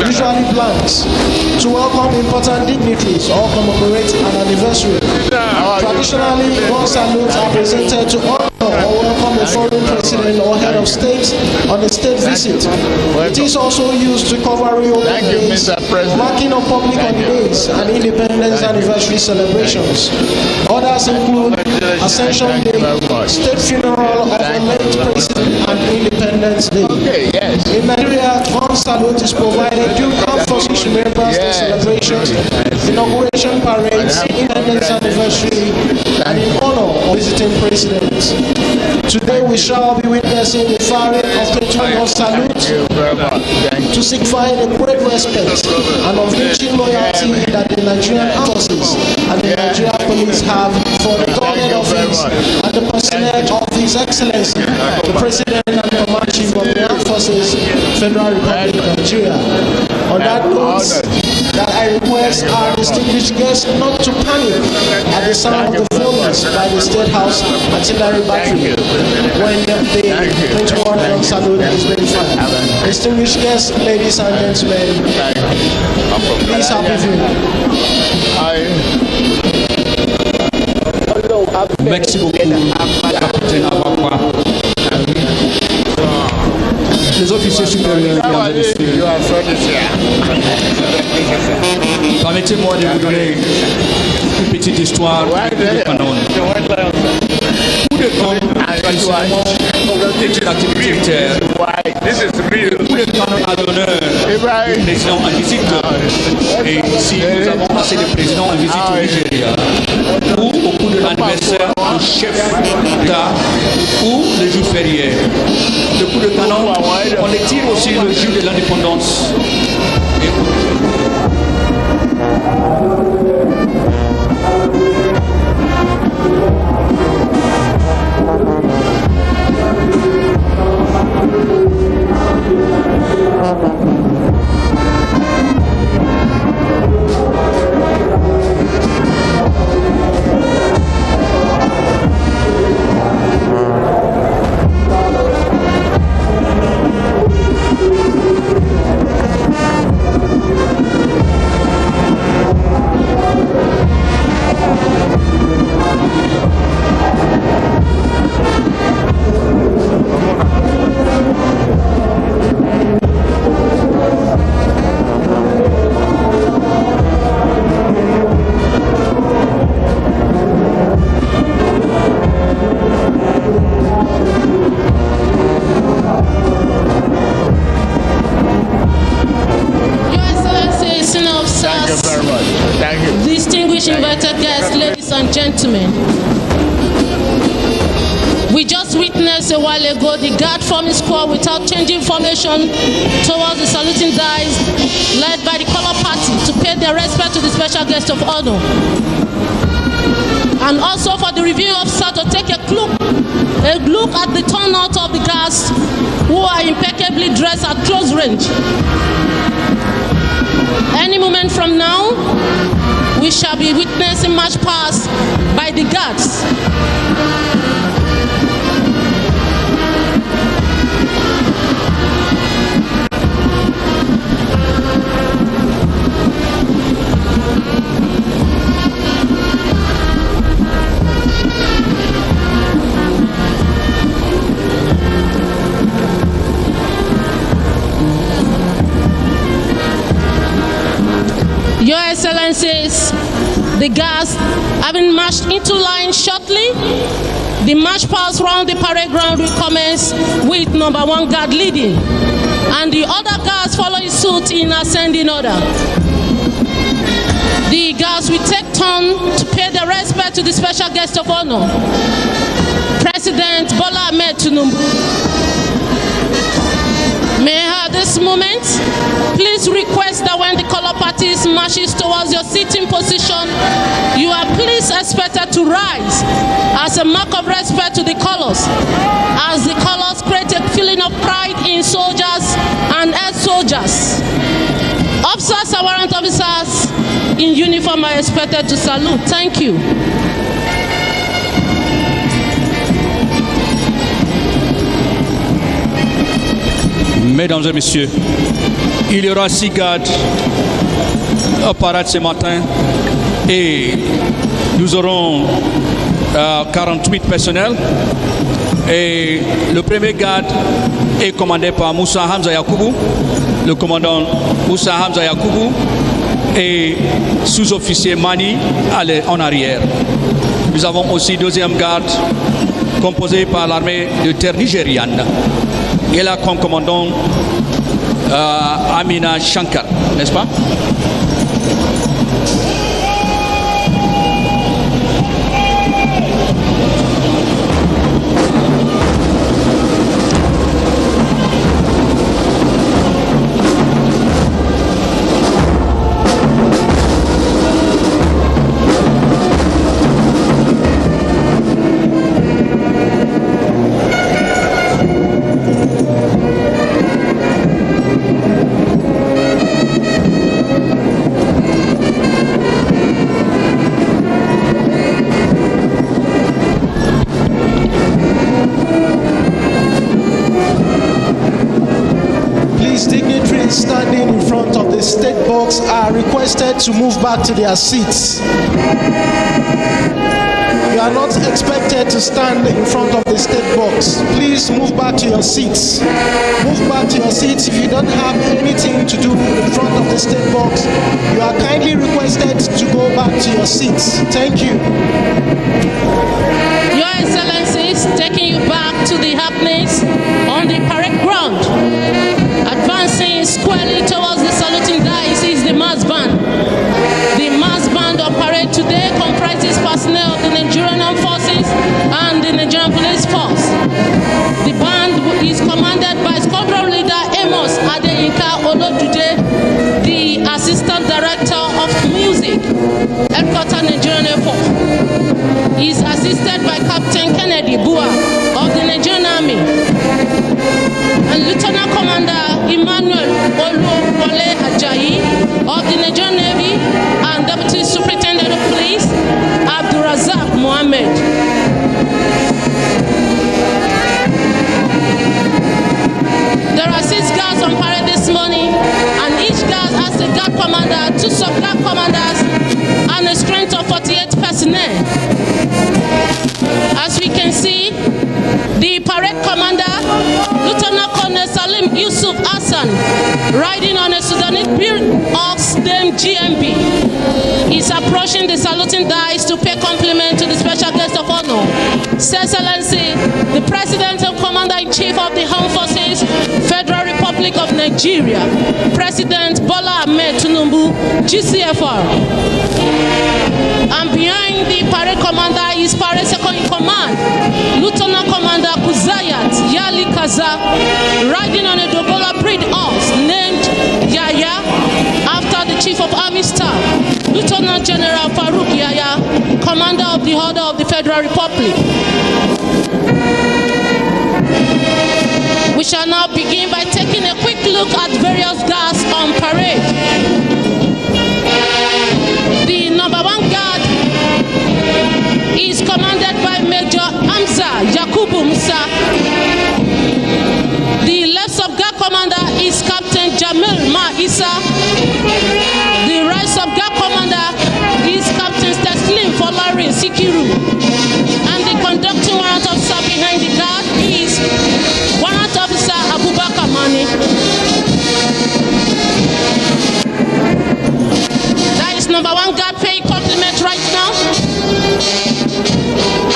usually blanks, to welcome important dignitaries or commemorate an anniversary. Traditionally, gun salutes are presented to honor or welcome a foreign president or head of state on a state visit. It is also used to cover reopening days, marking of public holidays and independence anniversary celebrations. Others include Ascension Day, state funeral of a late president and Independence Day. In Nigeria, gun salute is provided during armed forces Remembrance Day celebrations, inauguration parades, independence anniversary, and in honor of visiting presidents. Today we shall be witnessing the firing of 21 gun salute to signify the great respect and unflinching loyalty that the Nigerian armed forces and the Nigerian police have for the government office and the personage of His Excellency, the President and Commander Chief of the Armed Forces, Federal Republic of Nigeria. On that note, that I request our distinguished guests not to panic at the sound of the volleys by the State House Artillery Battery when the 21 gun salute is being fired. Distinguished guests, ladies and gentlemen, please happy viewing. Merci beaucoup, capitaine Awakwa. Les officiers supérieurs, mesdames et messieurs, permettez-moi de vous donner une petite histoire de canon. Coup de canon, traditionnellement, est une activité militaire. Coup de canon à l'honneur du président en visite. Et si nous avons assez de présidents en visite au Nigeria, ou au cours de l'anniversaire du chef d'État, ou le jour férié, le coup de canon, on les tire aussi le jour de l'indépendance. guests, ladies and gentlemen. We just witnessed a while ago the guard forming squad without changing formation towards the saluting dice led by the color party to pay their respect to the special guest of honor. And also for the review officer to take a look at the turnout of the guards who are impeccably dressed at close range. Any moment from now, we shall be witnessing march past by the guards. Your Excellencies, the guards having marched into line shortly, the march past round the parade ground will commence with number 1 guard leading, and the other guards following suit in ascending order. The guards will take turn to pay their respect to the special guest of honor, President Bola Ahmed Tinubu. May I have this moment please request that when the color parties marches towards your sitting position, you are please expected to rise as a mark of respect to the colors, as the colors create a feeling of pride in soldiers and ex-soldiers. Officers and warrant officers in uniform are expected to salute. Thank you. Mesdames et messieurs, il y aura 6 gardes au parade ce matin et nous aurons 48 personnels. Et le premier garde est commandé par Moussa Hamza Yakoubou, le commandant Moussa Hamza Yakoubou et sous-officier Mani en arrière. Nous avons aussi deuxième garde composé par l'armée de terre nigériane. Et là, comme commandant Amina Shankar, n'est-ce pas? Standing in front of the state box are requested to move back to their seats. You are not expected to stand in front of the state box. Please move back to your seats. Move back to your seats. If you don't have anything to do in front of the state box, you are kindly requested to go back to your seats. Thank you. Your Excellencies, taking you back to the happenings on the parade ground. Advancing squarely towards the saluting dice is the mass band. The mass band on parade today comprises personnel of the Nigerian Armed Forces and the Nigerian Police Force. The band is commanded by Squadron Leader Amos Adeyinka Olodude, the Assistant Director of Music, Headquarters Nigerian Air Force. He is assisted by Captain Kennedy Bua of the Nigerian Army and Lieutenant Commander Emmanuel Oluwole Ajayi of the Nigerian Navy and Deputy Superintendent of Police Abdurazak Mohammed. There are 6 guards on parade this morning, and each guard has a guard commander, 2 sub-guard commanders, and a strength of 48 personnel. As we can see, the parade commander, Lieutenant Colonel Salim Yusuf Hassan, riding on a Sudanese built ox named GMB, is approaching the saluting dice to pay compliment to the special guest of honor, His Excellency, the President and Commander-in-Chief of the Armed Forces, Federal Republic Republic of Nigeria, President Bola Ahmed Tinubu, GCFR. And behind the parade commander is parade second in command, Lieutenant Commander Kuzayat Yali Kaza, riding on a Dogola breed horse named Yaya, after the Chief of Army Staff, Lieutenant General Farouk Yaya, Commander of the Order of the Federal Republic. We shall now begin by taking a quick look at various guards on parade. The number 1 guard is commanded by Major Hamza Yakubu Musa. The left sub-guard commander is Captain Jamil Ma Issa. The right sub-guard commander is Captain Teslim Folarin Sikiru. And the conducting warrant officer behind the guard is Warrant Officer Abubakar Mani. That is number 1 guard paying compliment right now.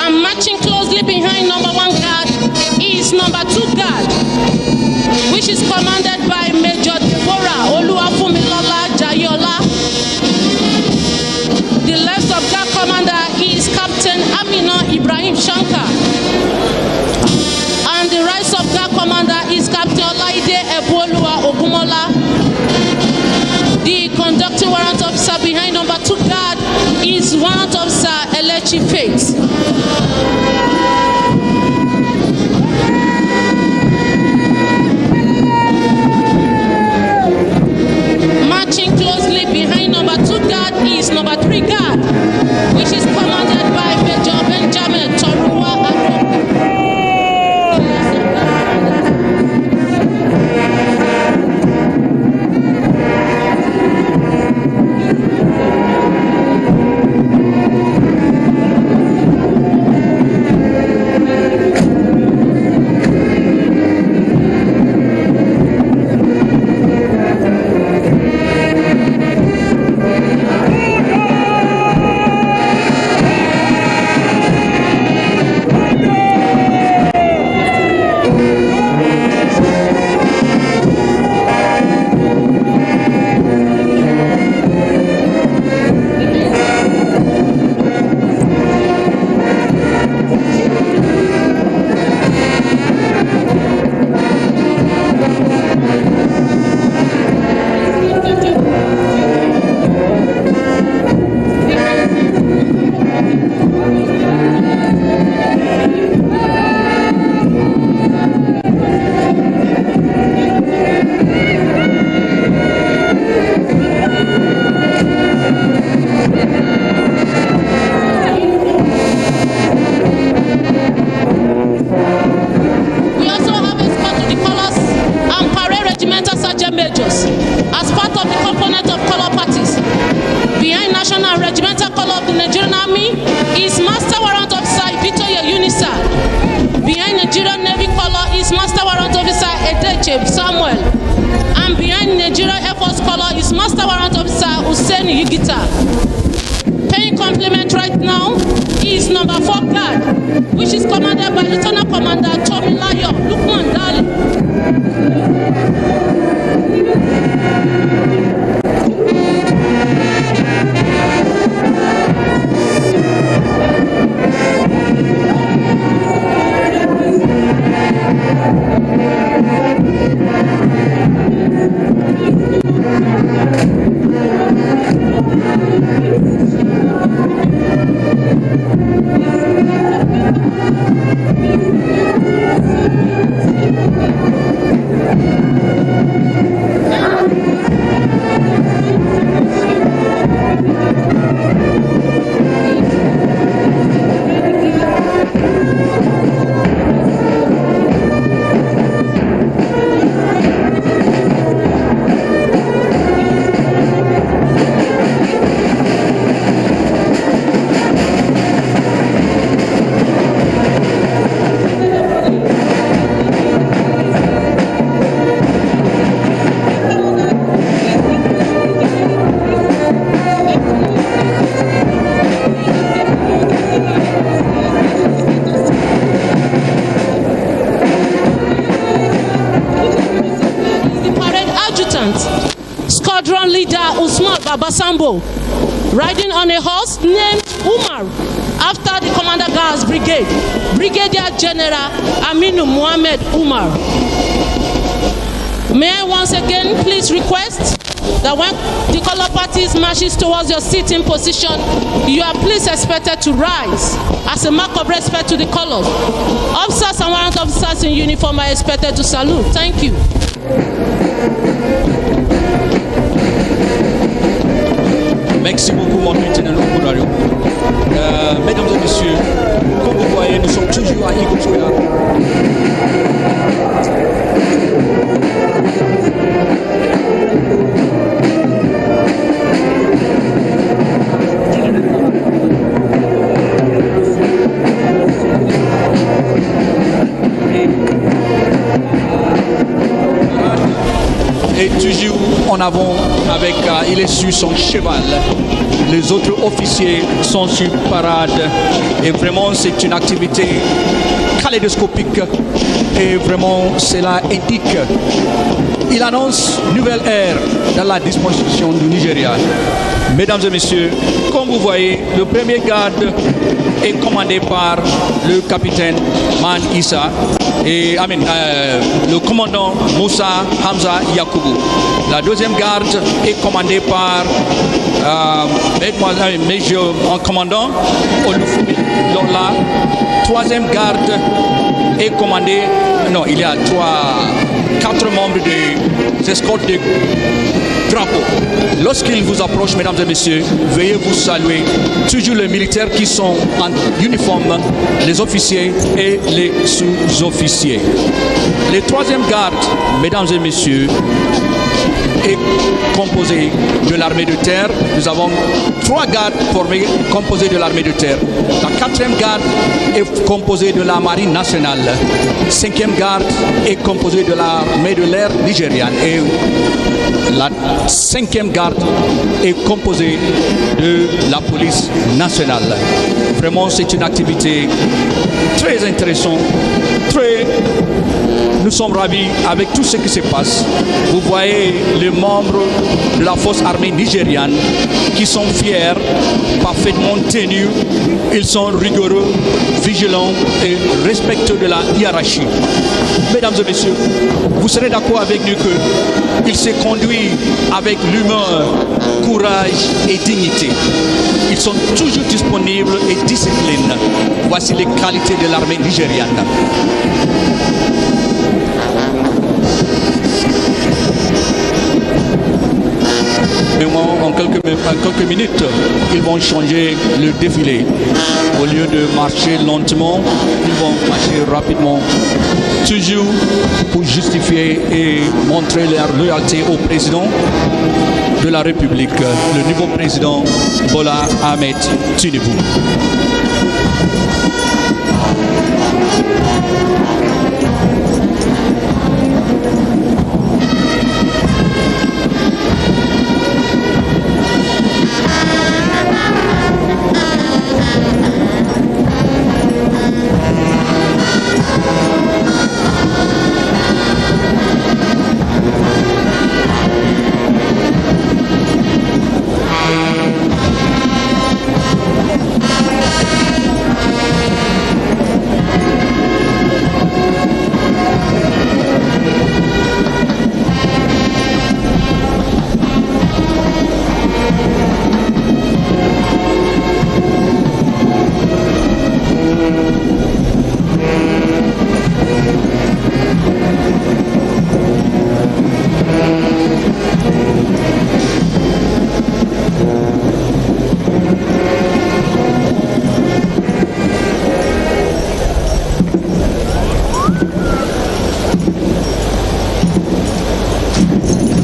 And marching closely behind number 1 guard is number 2 guard, which is commanded by Major Deborah Oluwafumilola Jayola. The left of guard commander is Captain Amina Ibrahim Shankar. And the right of guard commander is Captain Olaide Ebuolua Ogumola. The conducting warrant officer behind number 2 guard is Warrant Officer Elechi Faith. Marching closely behind number 2 guard is number 3 guard, which is commanded by Major Benjamin Toruwa Ado. Samuel, and behind Nigerian Air Force color is Master Warrant Officer Hussein Yigita. Paying compliment right now is number 4 guard, which is commanded by Lieutenant Commander Tomilayo Lukman Dali. Abasambo, riding on a horse named Umar, after the Commander Gas Brigade, Brigadier General Aminu Muhammad Umar. May I once again please request that when the color parties marches towards your sitting position, you are please expected to rise as a mark of respect to the colors. Officers and warrant officers in uniform are expected to salute. Thank you. Merci beaucoup, mon lieutenant Okonario. Mesdames et messieurs, comme vous voyez, nous sommes toujours à Eagle Square. Et toujours en avant avec, il est sur son cheval. Les autres officiers sont sur parade. Et vraiment, c'est une activité kaléidoscopique. Et vraiment, cela indique. Il annonce nouvelle ère dans la disposition du Nigeria. Mesdames et messieurs, comme vous voyez, le premier garde est commandé par le capitaine Man Issa et le commandant Moussa Hamza Yakoubou. La deuxième garde est commandée par Major en commandant Olufumi Lola. Troisième garde est commandée, il y a 4 membres des escortes de drapeau. Lorsqu'ils vous approchent, mesdames et messieurs, veuillez vous saluer. Toujours les militaires qui sont en uniforme, les officiers et les sous-officiers. Les troisième garde, mesdames et messieurs, est composé de l'armée de terre. Nous avons 3 gardes composés de l'armée de terre. La 4e garde est composée de la marine nationale. 5e garde est composée de l'armée de l'air nigériane. Et la 5e garde est composée de la police nationale. Vraiment, c'est une activité très intéressante, nous sommes ravis avec tout ce qui se passe. Vous voyez les membres de la force armée nigériane qui sont fiers, parfaitement tenus. Ils sont rigoureux, vigilants et respectueux de la hiérarchie. Mesdames et messieurs, vous serez d'accord avec nous qu'ils se conduisent avec l'humeur, courage et dignité. Ils sont toujours disponibles et disciplinés. Voici les qualités de l'armée nigériane. En quelques minutes, ils vont changer le défilé. Au lieu de marcher lentement, ils vont marcher rapidement, toujours pour justifier et montrer leur loyauté au président de la République, le nouveau président Bola Ahmed Tinubu.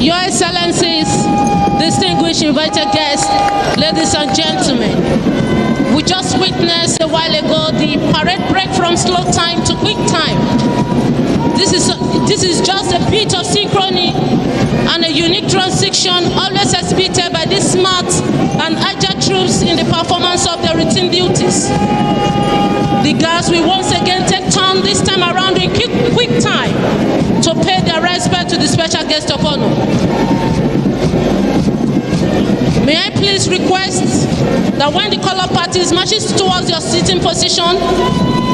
Your Excellencies, distinguished invited guests, ladies and gentlemen, we just witnessed a while ago the parade break from slow time to quick time. This is just a bit of synchrony and a unique transition always exhibited by these smart and agile troops in the performance of their routine duties. The guards will once again take turn this time around in quick time to pay their respect to the special guest of honor. May I please request that when the color parties marches towards your sitting position,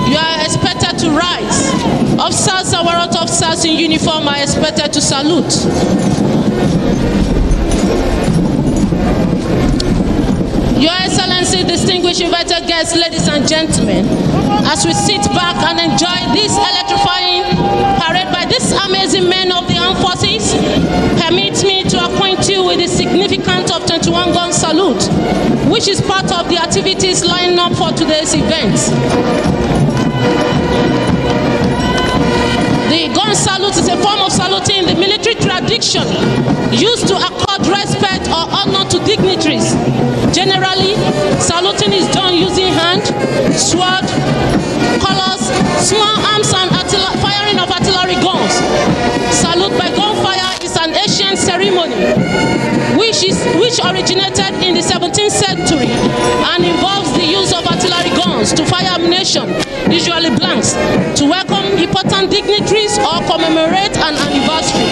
you are expected to rise. Officers and warrant officers in uniform are expected to salute. Your Excellency, distinguished invited guests, ladies and gentlemen, as we sit back and enjoy this electrifying parade by these amazing men of the armed forces, permit me to acquaint you with the significance of 21-gun salute, which is part of the activities lined up for today's event. The gun salute is a form of saluting in the military tradition used to accord respect or honor to dignitaries. Generally, saluting is done using hand, sword, colors, small arms, and firing of artillery guns. Salute by gunfire is an ancient ceremony which originated in the 17th century and involves the use of artillery guns to fire ammunition, usually blanks, to welcome important dignitaries or commemorate an anniversary.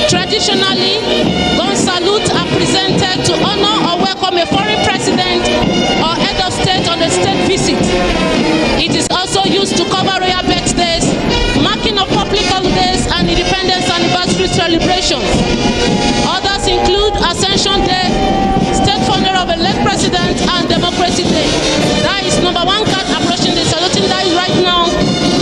Traditionally, gun salutes are presented to honor or welcome a foreign president or head of state on a state visit. It is also used to cover royal birthdays, marking of public holidays, and independence anniversary celebrations. Others include Ascension Day, State Funeral of a late president, and Democracy Day. That is number one card approaching the saluting that is right now,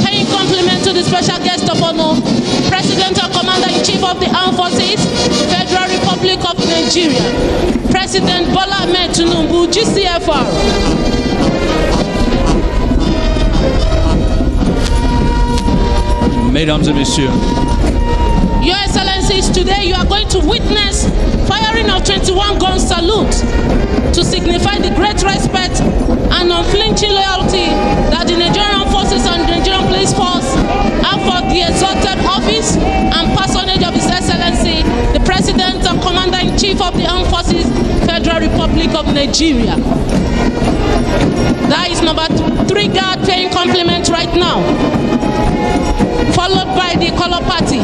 paying compliment to the special guest of honor, President and Commander-in-Chief of the Armed Forces, Federal Republic of Nigeria, President Bola Ahmed Tinubu, GCFR. Mesdames et messieurs, Your Excellencies, today you are going to witness firing of 21-gun salute to signify the great respect and unflinching loyalty that the Nigerian Forces and the Nigerian Police Force have for the exalted office and patronage of His Excellency, the President and Commander-in-Chief of the Armed Forces, Federal Republic of Nigeria. That is number 3 guard paying compliment right now, followed by the color party.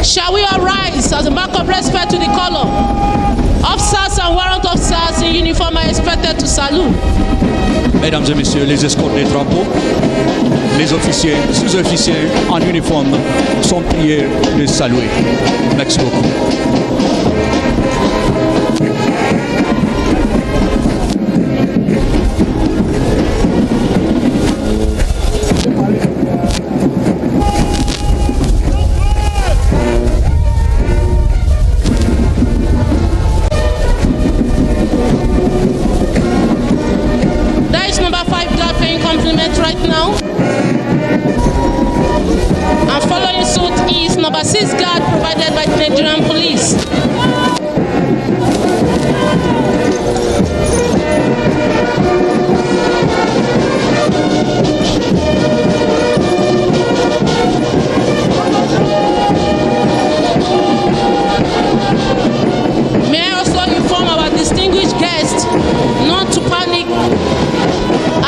Shall we all rise as a mark of respect to the color? Officers and warrant officers in uniform are expected to salute. Mesdames et messieurs, les escortes des drapeaux, les officiers, sous-officiers en uniforme sont priés de saluer. Merci beaucoup. Right now, and following suit is number 6 guard provided by the Nigerian Police. May I also inform our distinguished guests not to panic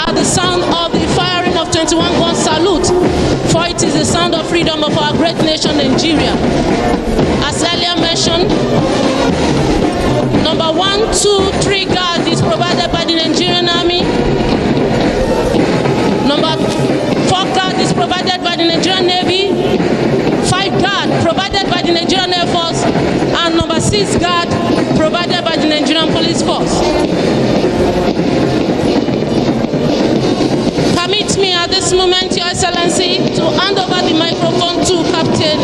at the sound of the firing of 21-gun salute, for it is the sound of freedom of our great nation, Nigeria. As earlier mentioned, number 1, 2, 3 guard is provided by the Nigerian Army. Number 4 guard is provided by the Nigerian Navy. 5 guard provided by the Nigerian Air Force, and number 6 guard provided by the Nigerian Police Force. Permit me at this moment, Your Excellency, to hand over the microphone to Captain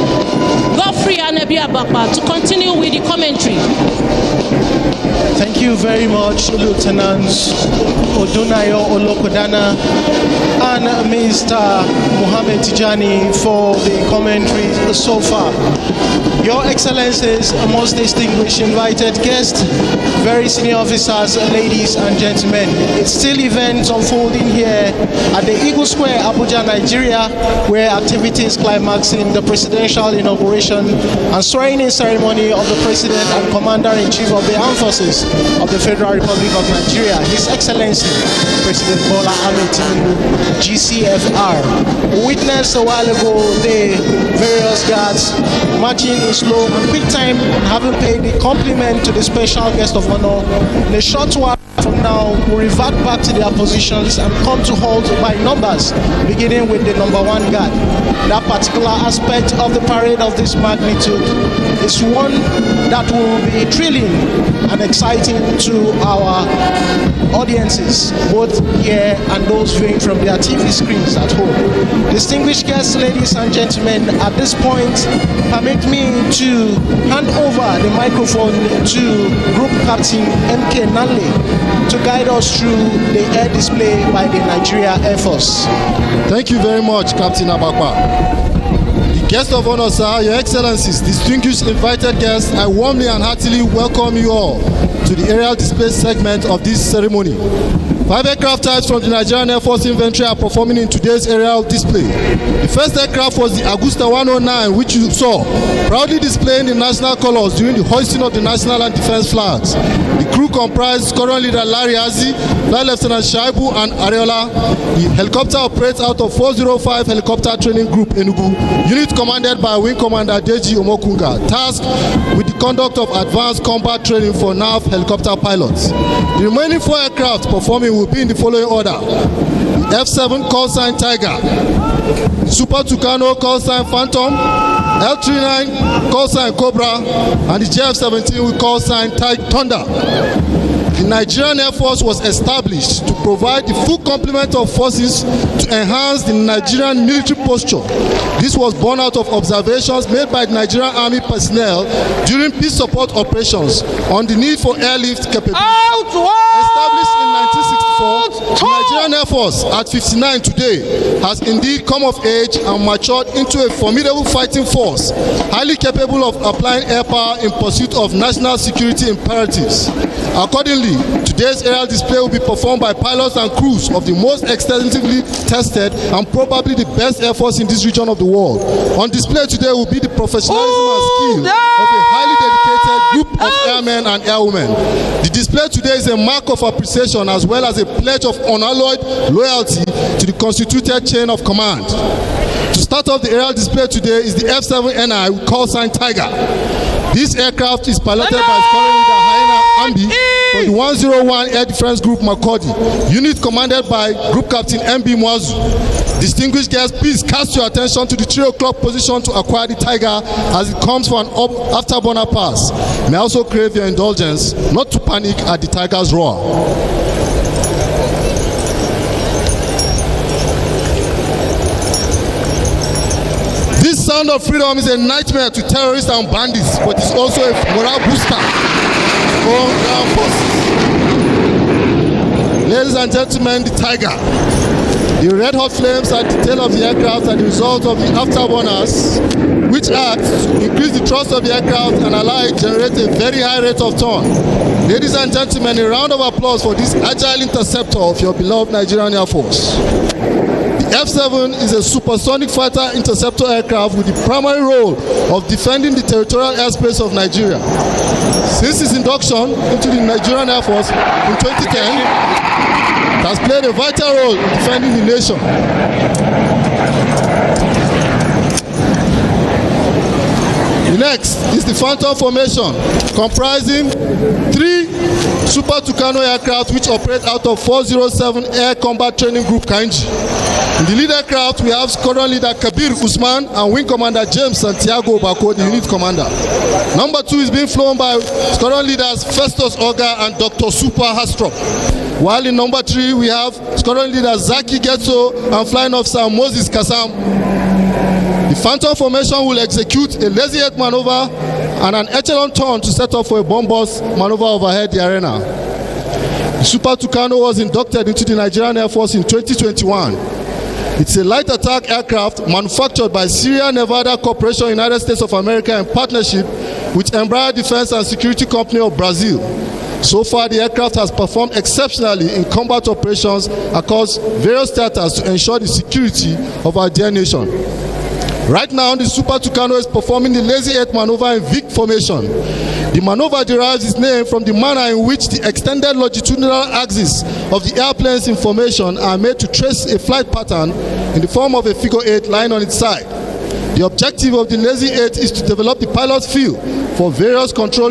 Godfrey Anebiabapa to continue with the commentary. Thank you very much, Lieutenant Odunayo Olokodana and Mr. Mohammed Tijani for the commentary so far. Your Excellencies, most distinguished invited guests, very senior officers, ladies and gentlemen. It's still events unfolding here at the Eagle Square, Abuja, Nigeria, where activities climaxing the presidential inauguration and swearing-in ceremony of the President and Commander-in-Chief of the Armed Forces of the Federal Republic of Nigeria, His Excellency President Bola Ahmed Tinubu, GCFR. We witnessed a while ago the various guards marching in slow and quick time, having paid the compliment to the special guest of honor. In a short while from now, we'll revert back to their positions and come to halt by numbers, beginning with the number one guard. That particular aspect of the parade of this magnitude is one that will be thrilling and exciting to our audiences, both here and those viewing from their TV screens at home. Distinguished guests, ladies and gentlemen, at this point, permit me to hand over the microphone to Group Captain MK Nanle to guide us through the air display by the Nigeria Air Force. Thank you very much, Captain Abakwa. The guest of honor, sir, Your Excellencies, distinguished invited guests, I warmly and heartily welcome you all to the aerial display segment of this ceremony. 5 aircraft types from the Nigerian Air Force inventory are performing in today's aerial display. The first aircraft was the Augusta 109, which you saw, proudly displaying the national colors during the hoisting of the national and defense flags. The crew comprised Squadron Leader Larry Azi, Flight Lieutenant Shaibu and Areola. The helicopter operates out of 405 Helicopter Training Group Enugu, unit commanded by Wing Commander Deji Omokunga, tasked with the conduct of advanced combat training for NAV helicopter pilots. The remaining 4 aircraft performing will be in the following order: the F7 call sign Tiger, Super Tucano call sign Phantom, L39 call sign Cobra, and the JF-17 with call sign Thunder. The Nigerian Air Force was established to provide the full complement of forces to enhance the Nigerian military posture. This was born out of observations made by the Nigerian Army personnel during peace support operations on the need for airlift capability. Established in 1964, the Nigerian Air Force at 59 today has indeed come of age and matured into a formidable fighting force, highly capable of applying air power in pursuit of national security imperatives. Accordingly, today's aerial display will be performed by pilots and crews of the most extensively tested and probably the best air force in this region of the world. On display today will be the professionalism and skill of a highly dedicated group of airmen and airwomen. The display today is a mark of appreciation as well as a pledge of unalloyed loyalty to the constituted chain of command. To start off the aerial display today is the F7NI with call sign Tiger. This aircraft is piloted by Squadron Leader Haina Ambi from the 101 Air Defense Group Makurdi, unit commanded by Group Captain MB Mwazu. Distinguished guests, please cast your attention to the 3 o'clock position to acquire the Tiger as it comes for an afterburner pass. May I also crave your indulgence not to panic at the Tiger's roar. This sound of freedom is a nightmare to terrorists and bandits, but it's also a morale booster for ground forces. Ladies and gentlemen, the Tiger. The red-hot flames at the tail of the aircraft are the result of the afterburners, which act to increase the thrust of the aircraft and allow it to generate a very high rate of turn. Ladies and gentlemen, a round of applause for this agile interceptor of your beloved Nigerian Air Force. The F7 is a supersonic fighter interceptor aircraft with the primary role of defending the territorial airspace of Nigeria. Since its induction into the Nigerian Air Force in 2010, it has played a vital role in defending the nation. The next is the Phantom formation, comprising 3 Super Tucano aircraft which operate out of 407 Air Combat Training Group Kainji. In the lead aircraft, we have Squadron Leader Kabir Usman and Wing Commander James Santiago Bako, the unit commander. Number 2 is being flown by Squadron Leaders Festus Oga and Dr. Super Hastrop. While in number 3, we have Squadron Leader Zaki Getso and Flying Officer Moses Kassam. The Phantom formation will execute a lazy head maneuver and an echelon turn to set up for a bomb burst maneuver overhead the arena. The Super Tucano was inducted into the Nigerian Air Force in 2021. It's a light attack aircraft manufactured by Sierra Nevada Corporation, United States of America, in partnership with Embraer Defense and Security Company of Brazil. So far, the aircraft has performed exceptionally in combat operations across various theaters to ensure the security of our dear nation. Right now, the Super Tucano is performing the Lazy 8 maneuver in Vic formation. The maneuver derives its name from the manner in which the extended longitudinal axis of the airplane's information are made to trace a flight pattern in the form of a figure 8 lying on its side. The objective of the Lazy 8 is to develop the pilot's feel for various control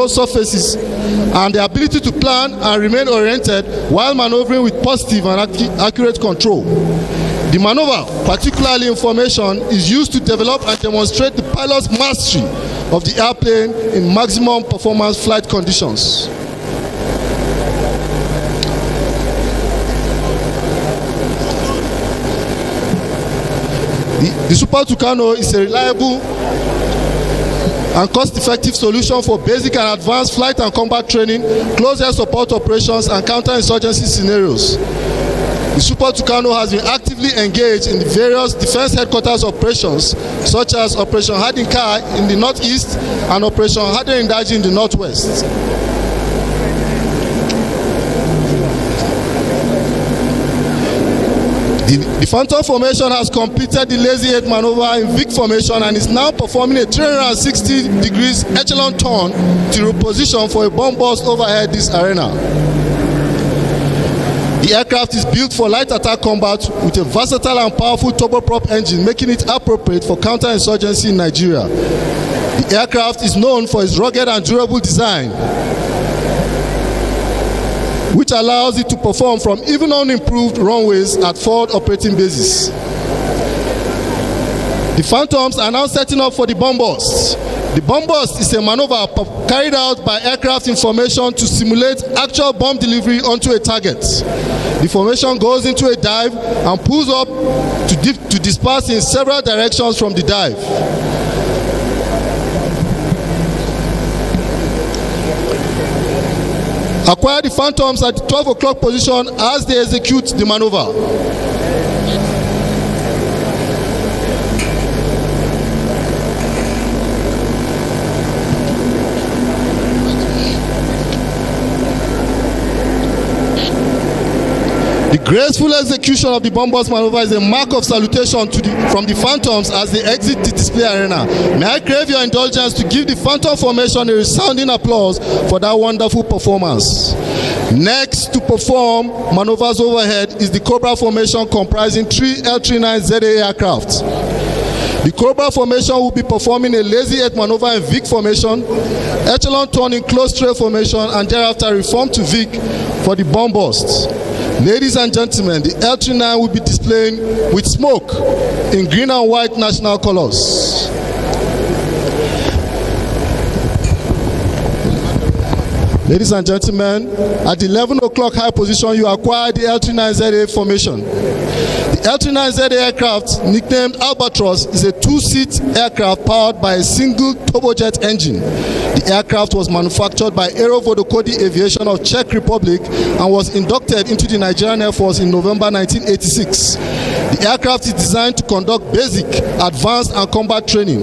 surfaces and the ability to plan and remain oriented while maneuvering with positive and accurate control. The maneuver, particularly in formation, is used to develop and demonstrate the pilot's mastery of the airplane in maximum performance flight conditions. The Super Tucano is a reliable and cost-effective solution for basic and advanced flight and combat training, close air support operations, and counterinsurgency scenarios. The Super Tucano has been actively engaged in the various defense headquarters operations, such as Operation Hadinka in the northeast and Operation Haderindaji in the northwest. The Phantom formation has completed the Lazy 8 maneuver in Vic formation and is now performing a 360 degrees echelon turn to reposition for a bomb burst overhead this arena. The aircraft is built for light attack combat with a versatile and powerful turboprop engine, making it appropriate for counterinsurgency in Nigeria. The aircraft is known for its rugged and durable design, which allows it to perform from even unimproved runways at forward operating bases. The Phantoms are now setting up for the bomb burst. The bomb burst is a maneuver carried out by aircraft in formation to simulate actual bomb delivery onto a target. The formation goes into a dive and pulls up to disperse in several directions from the dive. Acquire the Phantoms at the 12 o'clock position as they execute the maneuver. The graceful execution of the bomb burst maneuver is a mark of salutation from the Phantoms as they exit the display arena. May I crave your indulgence to give the Phantom formation a resounding applause for that wonderful performance. Next to perform maneuvers overhead is the Cobra formation comprising 3 L-39ZA aircraft. The Cobra formation will be performing a Lazy 8 maneuver in Vic formation, echelon turn in close trail formation, and thereafter reform to Vic for the bomb burst. Ladies and gentlemen, the L-39 will be displaying with smoke in green and white national colors. Ladies and gentlemen, at the 11 o'clock high position, you acquire the L-39ZA formation. The L-39ZA aircraft, nicknamed Albatross, is a 2-seat aircraft powered by a single turbojet engine. The aircraft was manufactured by Aero Vodokody Aviation of Czech Republic and was inducted into the Nigerian Air Force in November 1986. The aircraft is designed to conduct basic, advanced, and combat training.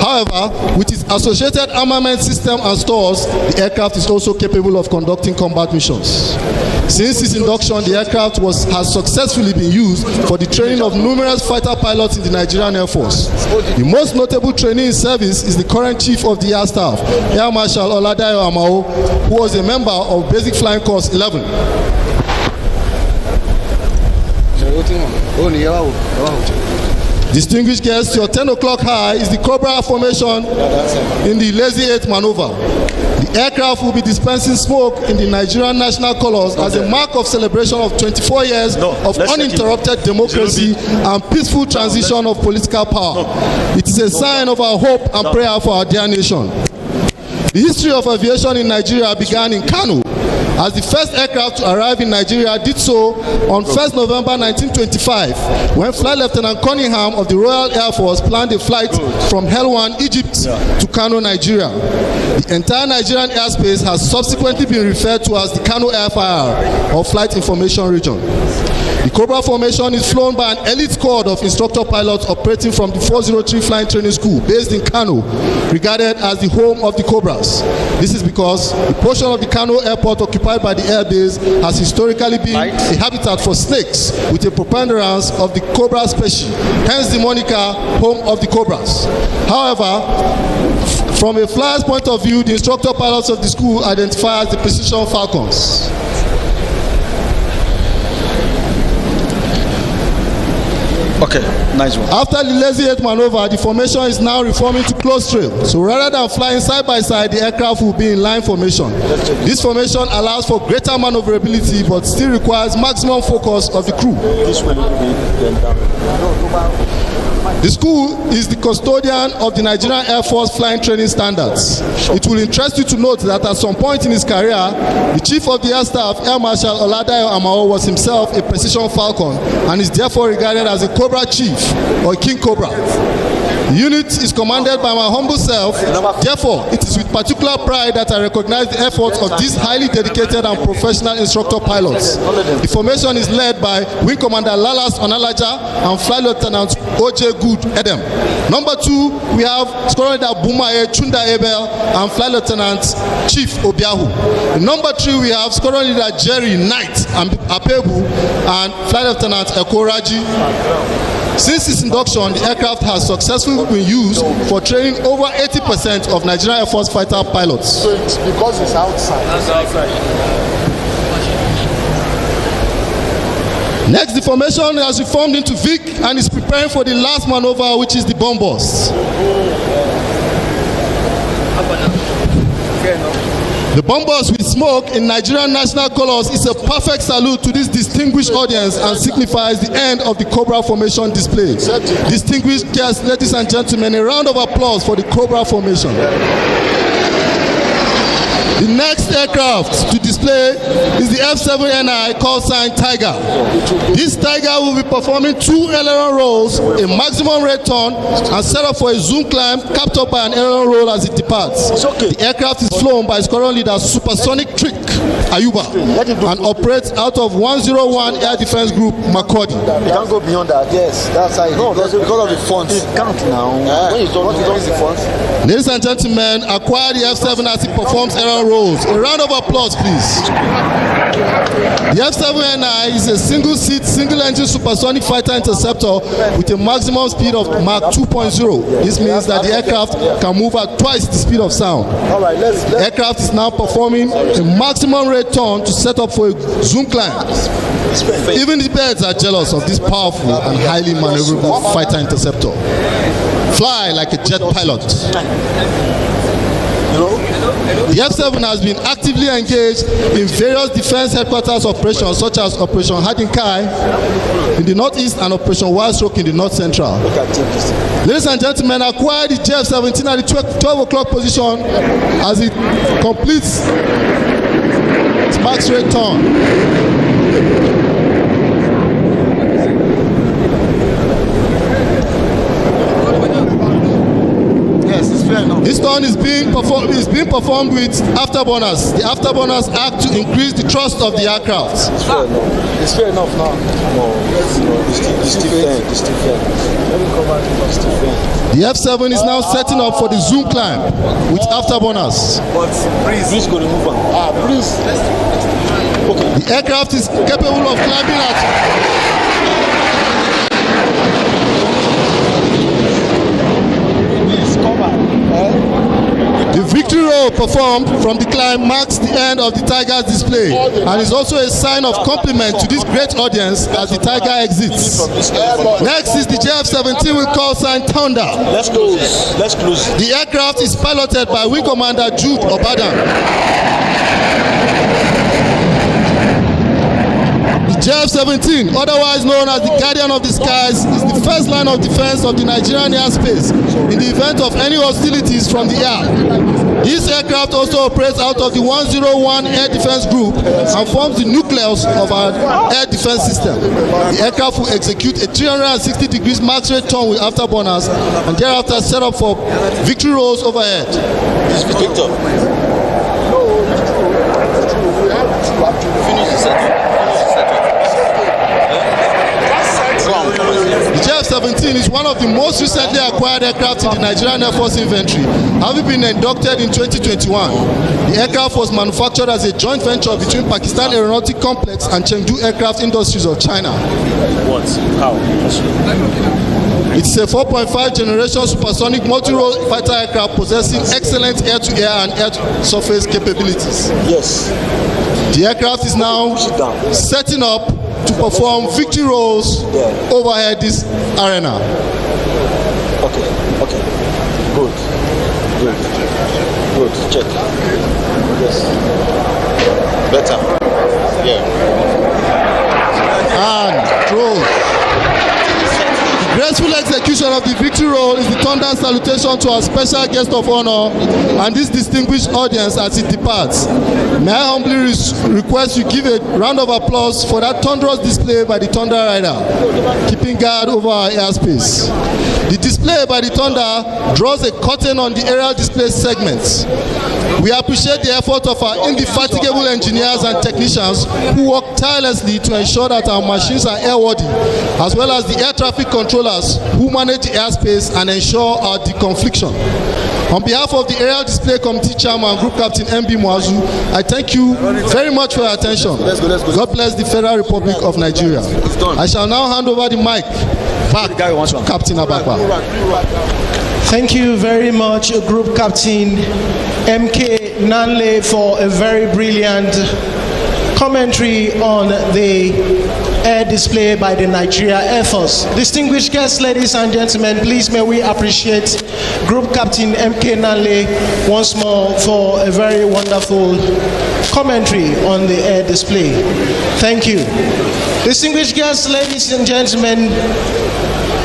However, with its associated armament system and stores, the aircraft is also capable of conducting combat missions. Since its induction, the aircraft has successfully been used for the training of numerous fighter pilots in the Nigerian Air Force. The most notable trainee in service is the current Chief of the Air Staff, Air Marshal Oladayo Amao, who was a member of Basic Flying Course 11. Distinguished guests, your 10 o'clock high is the Cobra formation in the Lazy 8 maneuver. The aircraft will be dispensing smoke in the Nigerian national colors as a mark of celebration of 24 years of uninterrupted democracy and peaceful transition of political power. It is a sign of our hope and prayer for our dear nation. The history of aviation in Nigeria began in Kano, as the first aircraft to arrive in Nigeria did so on 1st November 1925, when Flight Lieutenant Cunningham of the Royal Air Force planned a flight from Helwan, Egypt to Kano, Nigeria. The entire Nigerian airspace has subsequently been referred to as the Kano FIR, or Flight Information Region. The Cobra formation is flown by an elite squad of instructor pilots operating from the 403 Flying Training School based in Kano, regarded as the home of the Cobras. This is because the portion of the Kano airport occupied by the air base has historically been a habitat for snakes with a preponderance of the Cobra species, hence the moniker home of the Cobras. However, from a flyer's point of view, the instructor pilots of the school identify as the Precision Falcons. Okay, nice one. After the lazy 8 maneuver, the formation is now reforming to close trail. So rather than flying side by side, the aircraft will be in line formation. This formation allows for greater maneuverability but still requires maximum focus of the crew. This will be then down. The school is the custodian of the Nigerian Air Force flying training standards. It will interest you to note that at some point in his career, the Chief of the Air Staff, Air Marshal Oladayo Amao, was himself a Precision Falcon and is therefore regarded as a Cobra Chief or King Cobra. The unit is commanded by my humble self. Therefore, it is with particular pride that I recognize the efforts of these highly dedicated and professional instructor pilots. The formation is led by Wing Commander Lalas Onalaja and Flight Lieutenant O.J. Good Edem. Number 2, we have Squadron Leader Bumaye Chunda Ebel and Flight Lieutenant Chief Obiahu. Number 3, we have Squadron Leader Jerry Knight Apebu and Flight Lieutenant Ekoraji. Since its induction, the aircraft has successfully been used for training over 80% of Nigerian Air Force fighter pilots. So it's because it's outside. That's outside. Next, the formation has reformed into Vic and is preparing for the last maneuver, which is the bomb bust. The bomb bust with smoke in Nigerian national colors is a perfect salute to this distinguished audience and signifies the end of the Cobra formation display. Distinguished guests, ladies and gentlemen, a round of applause for the Cobra formation. The next aircraft to display is the F7NI call sign Tiger. This Tiger will be performing 2 aileron rolls, a maximum rate turn, and set up for a zoom climb capped up by an aileron roll as it departs. The aircraft is flown by Squadron Leader Supersonic Trick Ayuba and operates out of 101 Air Defense Group Makurdi. You can't go beyond that. Yes, that's how no, because of the funds. It can't now. When you don't the funds. Ladies and gentlemen, acquire the F7 as it performs aileron rolls. A round of applause, please. The F7NI is a single-seat, single-engine supersonic fighter interceptor with a maximum speed of Mach 2.0. This means that the aircraft can move at twice the speed of sound. The aircraft is now performing a maximum rate turn to set up for a zoom climb. Even the birds are jealous of this powerful and highly maneuverable fighter interceptor. Fly like a jet pilot. The F7 has been actively engaged in various defense headquarters operations such as Operation Hadinkai in the northeast and Operation Wild Stroke in the north central. Ladies and gentlemen, acquire the JF-17 at the 12 o'clock position as it completes its max rate turn. This turn is being performed with afterburners. The afterburners act to increase the thrust of the aircraft. It's fair enough now. No, it's still fair. The F7 is now setting up for the zoom climb with afterburners. But breeze going to move on. Breeze. Okay. The aircraft is capable of climbing at the victory roll performed from the climb marks the end of the Tiger's display and is also a sign of compliment to this great audience as the Tiger exits. Next is the JF-17 with call sign Thunder. Let's close. The aircraft is piloted by Wing Commander Jude Obadan. The JF-17, otherwise known as the Guardian of the Skies, is the first line of defense of the Nigerian airspace in the event of any hostilities from the air. This aircraft also operates out of the 101 Air Defense Group and forms the nucleus of our air defense system. The aircraft will execute a 360 degrees max rate turn with afterburners and thereafter set up for victory rolls overhead. The JF-17 is one of the most recently acquired aircraft in the Nigerian Air Force inventory, having been inducted in 2021. The aircraft was manufactured as a joint venture between Pakistan Aeronautic Complex and Chengdu Aircraft Industries of China. What? How? It's a 4.5 generation supersonic multi-role fighter aircraft possessing excellent air-to-air and air-to-surface capabilities. Yes. The aircraft is now setting up to perform victory rolls overhead this arena. Okay. Good. Check. Yes. Better. Yeah. And roll. The graceful execution of the victory roll is the thunder salutation to our special guest of honor and this distinguished audience as it departs. May I humbly request you give a round of applause for that thunderous display by the Thunder Rider, keeping guard over our airspace. The display by the Thunder draws a curtain on the aerial display segments. We appreciate the effort of our indefatigable engineers and technicians who work tirelessly to ensure that our machines are airworthy, as well as the air traffic controllers who manage the airspace and ensure our deconfliction. On behalf of the Aerial Display Committee Chairman, Group Captain MB Mwazu, I thank you very much for your attention. God bless the Federal Republic of Nigeria. I shall now hand over the mic back to Captain Abakwa. Thank you very much, Group Captain MK Nanle, for a very brilliant commentary on the air display by the Nigeria Air Force. Distinguished guests, ladies and gentlemen, please may we appreciate Group Captain MK Nanle once more for a very wonderful commentary on the air display. Thank you. Distinguished guests, ladies and gentlemen,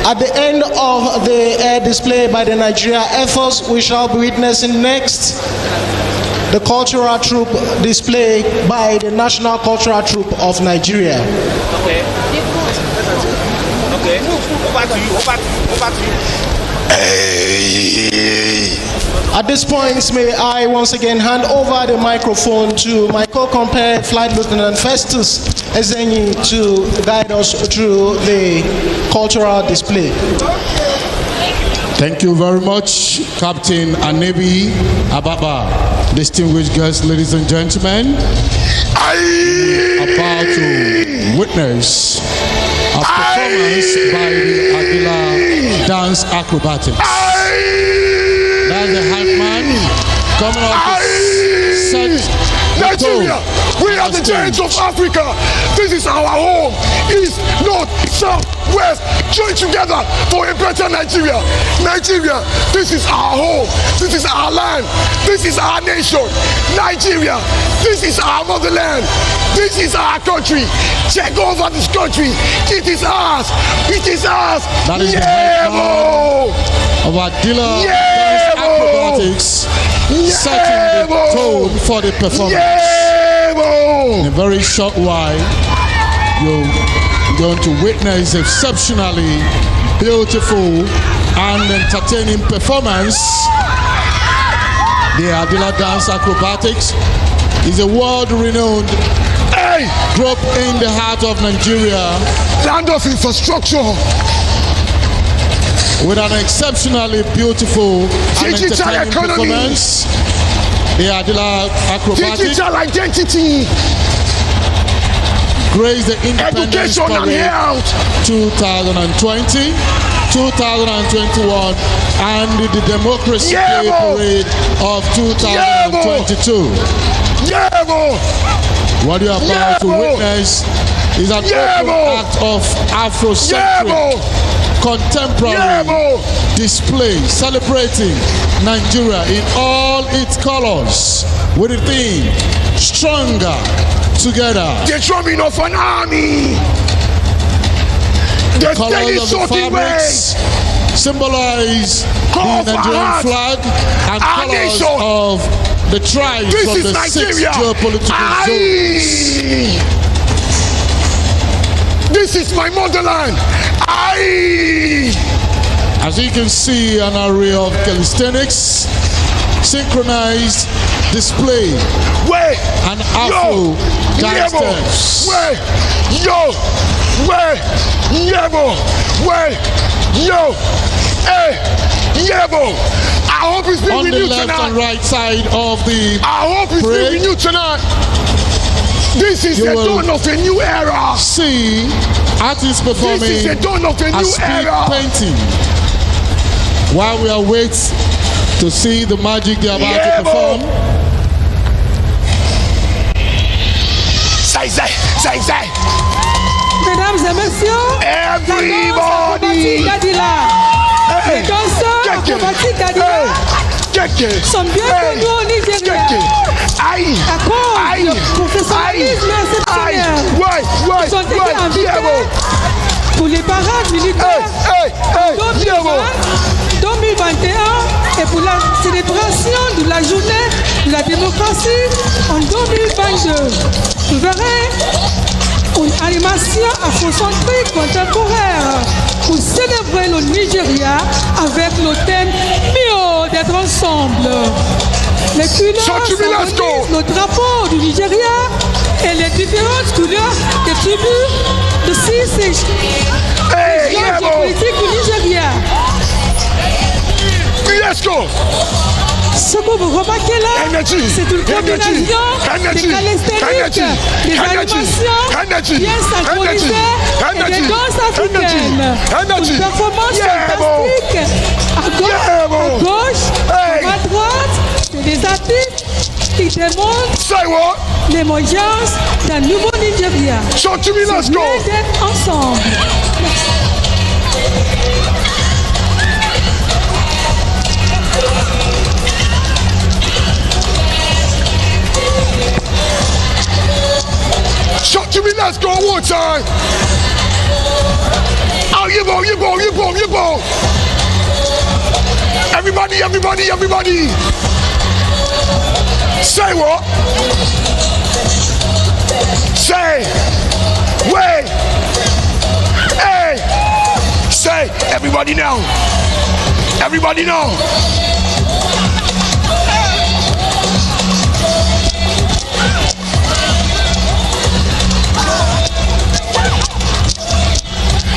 at the end of the air display by the Nigeria Air Force, we shall be witnessing next the cultural troop display by the National Cultural Troop of Nigeria. Okay. Over to you. At this point, may I once again hand over the microphone to my co-compare Flight Lieutenant Festus Ezenyi to guide us through the cultural display. Thank you very much, Captain Anebi Ababa. Distinguished guests, ladies and gentlemen, about to witness a performance by the Adila Dance Acrobatics. That's the Hackman coming up to set Nigeria, we are the giants of Africa. This is our home. East, North, South, West, join together for a better Nigeria. Nigeria, this is our home. This is our land. This is our nation. Nigeria, this is our motherland. This is our country. Check over this country. It is ours. It is ours. That is the Hackman of Adila Dance Acrobatics, setting the tone for the performance. In a very short while, you're going to witness exceptionally beautiful and entertaining performance. The Adila Dance Acrobatics is a world-renowned group in the heart of Nigeria. Land of infrastructure. With an exceptionally beautiful and entertaining performance, the Adila Acrobatics digital identity graced the Independence Parade 2020, 2021, and the Democracy Day Parade of 2022. What you are about to witness is an open act of Afrocentric contemporary display celebrating Nigeria in all its colors with the theme stronger, together. The drumming of an army. The colors of the fabrics symbolize the Nigerian flag and colors of the tribes from the 6 geopolitical zones. This is my motherland. As you can see, an array of calisthenics, synchronized display, and Afro dance steps. I hope it's been on with the you left tonight. and right side of the I hope it's been with you tonight. This is the dawn of a new era. See artists performing This is the dawn of a new era. painting. While we await to see the magic they're about to perform. Mesdames et messieurs, everybody, les danseurs acrobatiques d'Adila sont bien connus au Nigeria à cause du professionnalisme exceptionnel. Ils sont été invités pour les parades militaires 2021 et pour la célébration de la journée de la démocratie en 2022. Vous verrez une animation afrocentrique contemporaine pour célébrer le Nigeria avec le thème Mieux d'être ensemble. Les couleurs symbolisent le drapeau du Nigeria et les différentes couleurs des tribus de 6 régions géopolitiques du Nigeria. Ce que vous remarquez là, c'est une combinaison des calistheniques, des animations bien synchronisées et des danses africaines. Une performance fantastique à gauche, à droite, c'est des artistes qui démontrent l'émergence d'un nouveau Nigeria. C'est bien d'être ensemble. Shut to me, let's go one time. Oh, you go. Everybody. Say what? Say, wait, hey, say, everybody now.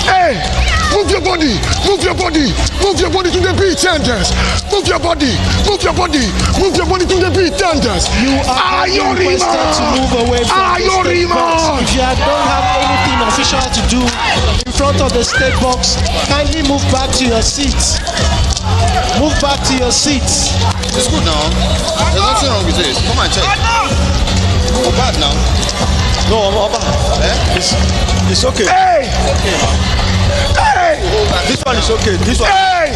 Hey, move your body to the beat, tenders. Move your body to the beat, tenders. You are requested to move away from the state box. If you don't have anything official to do in front of the state box, kindly move back to your seats. It's good now. There's nothing wrong with it. Come and check. Go back now. No, I'm back. It's okay. Hey! It's okay, man. Hey! This one is okay. This one. Hey!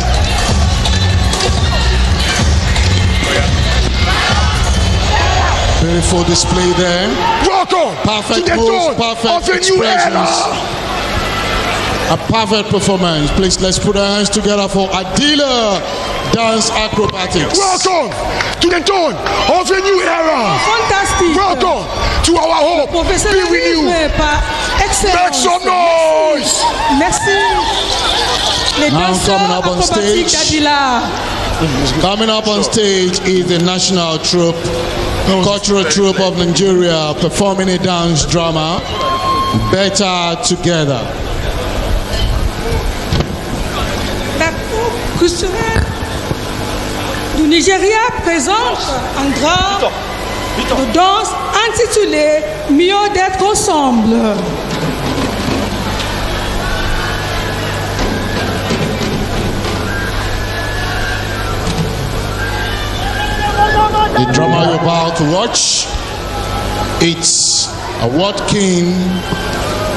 Beautiful display there. Welcome perfect to the moves, dawn perfect of a new expressions. A perfect performance. Please, let's put our hands together for Adila Dance Acrobatics. Welcome to the dawn of a new era. Fantastic. Welcome to our home. Be with you. Make some noise. Merci. Les Now coming up on acrobatiques stage. d'Adila. Coming up on stage is the national troupe, cultural troupe of Nigeria, performing a dance drama, Better Together. La troupe culturelle du Nigeria présente un grand de danse intitulé Mieux d'être ensemble. The drama you're about to watch, it's a word king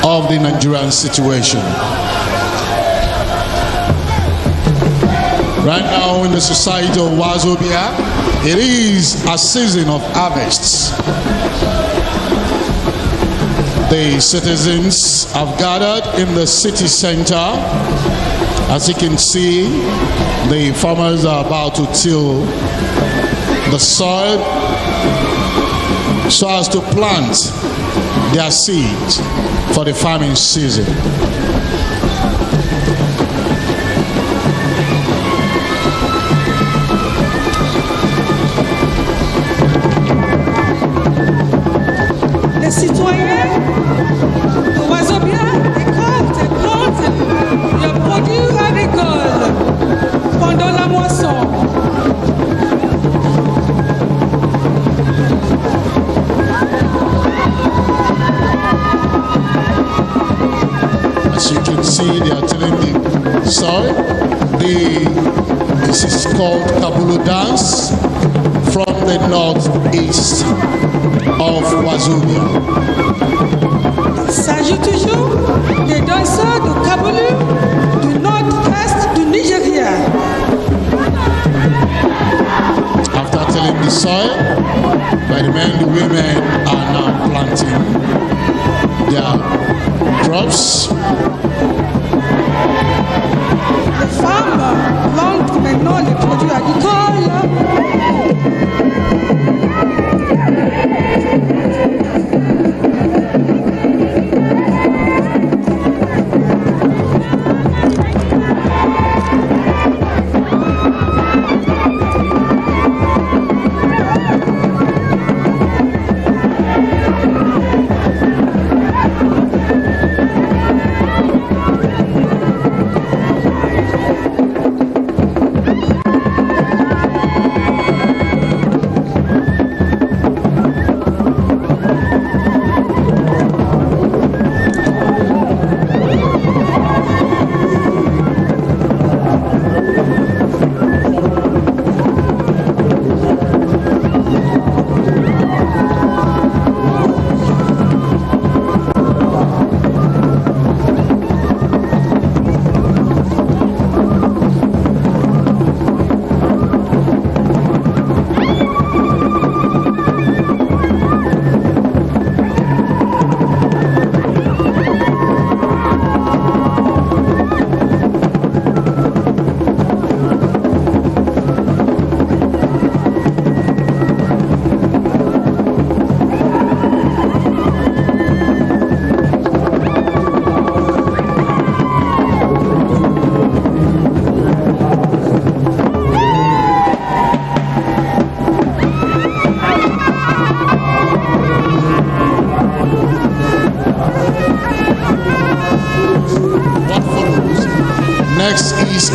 of the Nigerian situation. Right now in the society of Wazobia, it is a season of harvests. The citizens have gathered in the city center. As you can see, the farmers are about to till the soil so as to plant their seed for the farming season. Les citoyens de Wazobia récoltent et plantent leurs produits agricoles pendant la moisson. As you can see, they are tilling the soil. This is called Kabulu dance from the northeast of Wazobia. Il s'agit toujours des danseurs de Kabulu du nord-est du Nigeria. After tilling the soil, by the men, the women are now planting their crops. Les femmes plantent maintenant les produits agricoles.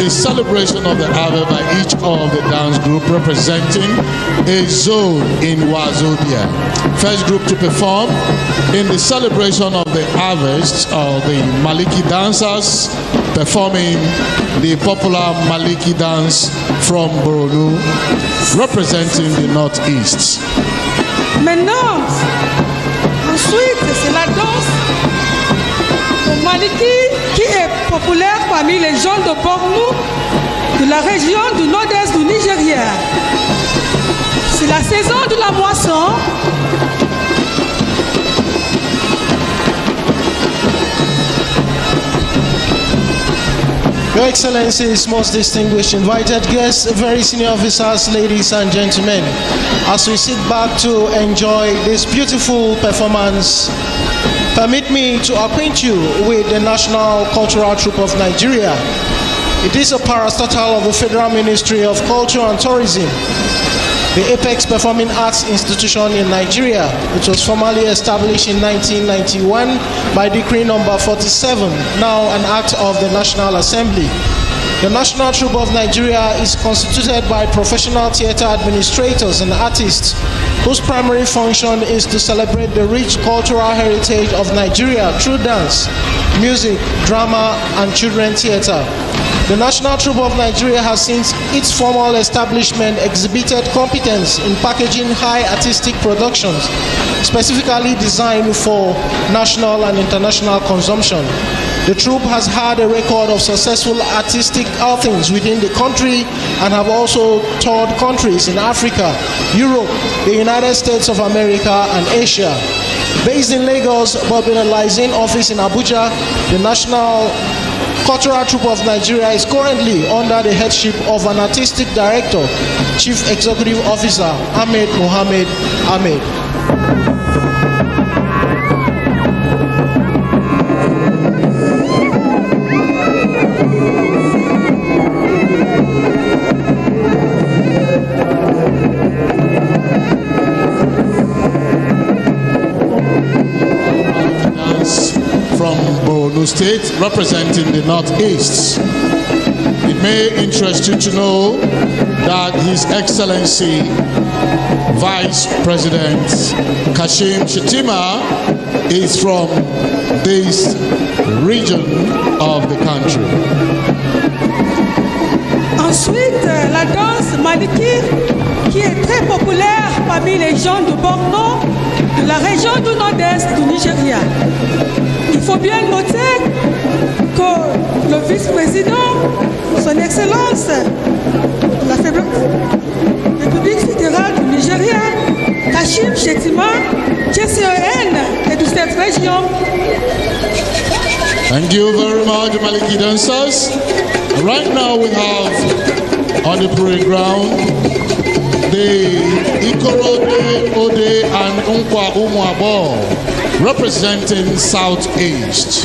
A celebration of the harvest by each of the dance group representing a zone in Wazobia. First group to perform in the celebration of the harvest are the Maliki dancers performing the popular Maliki dance from Borno representing the northeast. Maintenant, ensuite, c'est la danse de Maliki qui est populaire parmi les gens de Borno, de la région du nord-est du Nigeria. C'est la saison de la moisson. Your Excellencies, most distinguished invited guests, very senior officers, ladies and gentlemen, as we sit back to enjoy this beautiful performance, permit me to acquaint you with the National Cultural Troupe of Nigeria. It is a parastatal of the Federal Ministry of Culture and Tourism, the apex performing arts institution in Nigeria, which was formally established in 1991 by Decree number 47, now an act of the National Assembly. The National Troupe of Nigeria is constituted by professional theater administrators and artists whose primary function is to celebrate the rich cultural heritage of Nigeria through dance, music, drama, and children's theater. The National Troupe of Nigeria has since its formal establishment exhibited competence in packaging high artistic productions, specifically designed for national and international consumption. The troupe has had a record of successful artistic outings within the country and have also toured countries in Africa, Europe, the United States of America, and Asia. Based in Lagos, but with a liaison office in Abuja, the National Cultural Troupe of Nigeria is currently under the headship of an artistic director, Chief Executive Officer Ahmed Mohamed Ahmed. State representing the Northeast. It may interest you to know that His Excellency Vice President Kashim Shettima is from this region of the country. Ensuite, la danse Maliki, qui est très populaire parmi les gens de Borno, de la région du nord-est du Nigeria. Il faut bien noter que le vice-président, son Excellence, la République fédérale du Nigeria, Kashim Shettima, JCON, est de cette région. Thank you very much, Maliki dancers. Right now we have on the parade ground the Ikorode, Ode, and Unkwa Umuabo, representing Southeast.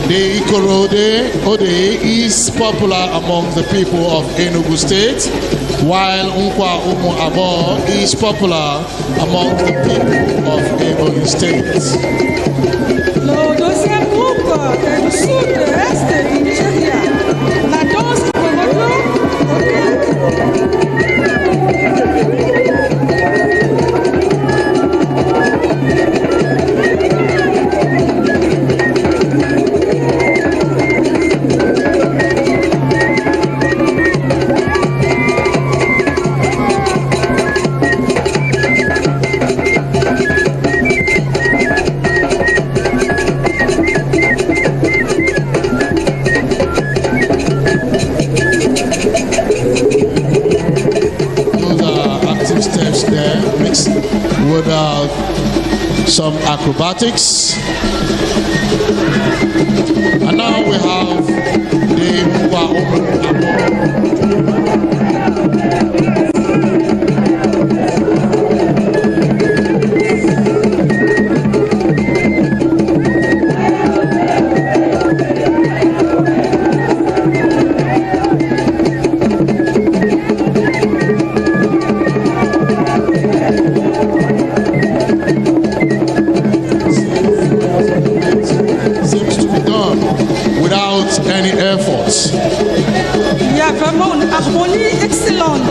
The Ikorode, Ode is popular among the people of Enugu State, while Unkwa Umuabo is popular among the people of Ebonyi State. Le deuxième groupe est du sud-est du Nigeria. La danse Ikorode, with some acrobatics. And now we have the il y a vraiment une harmonie excellente.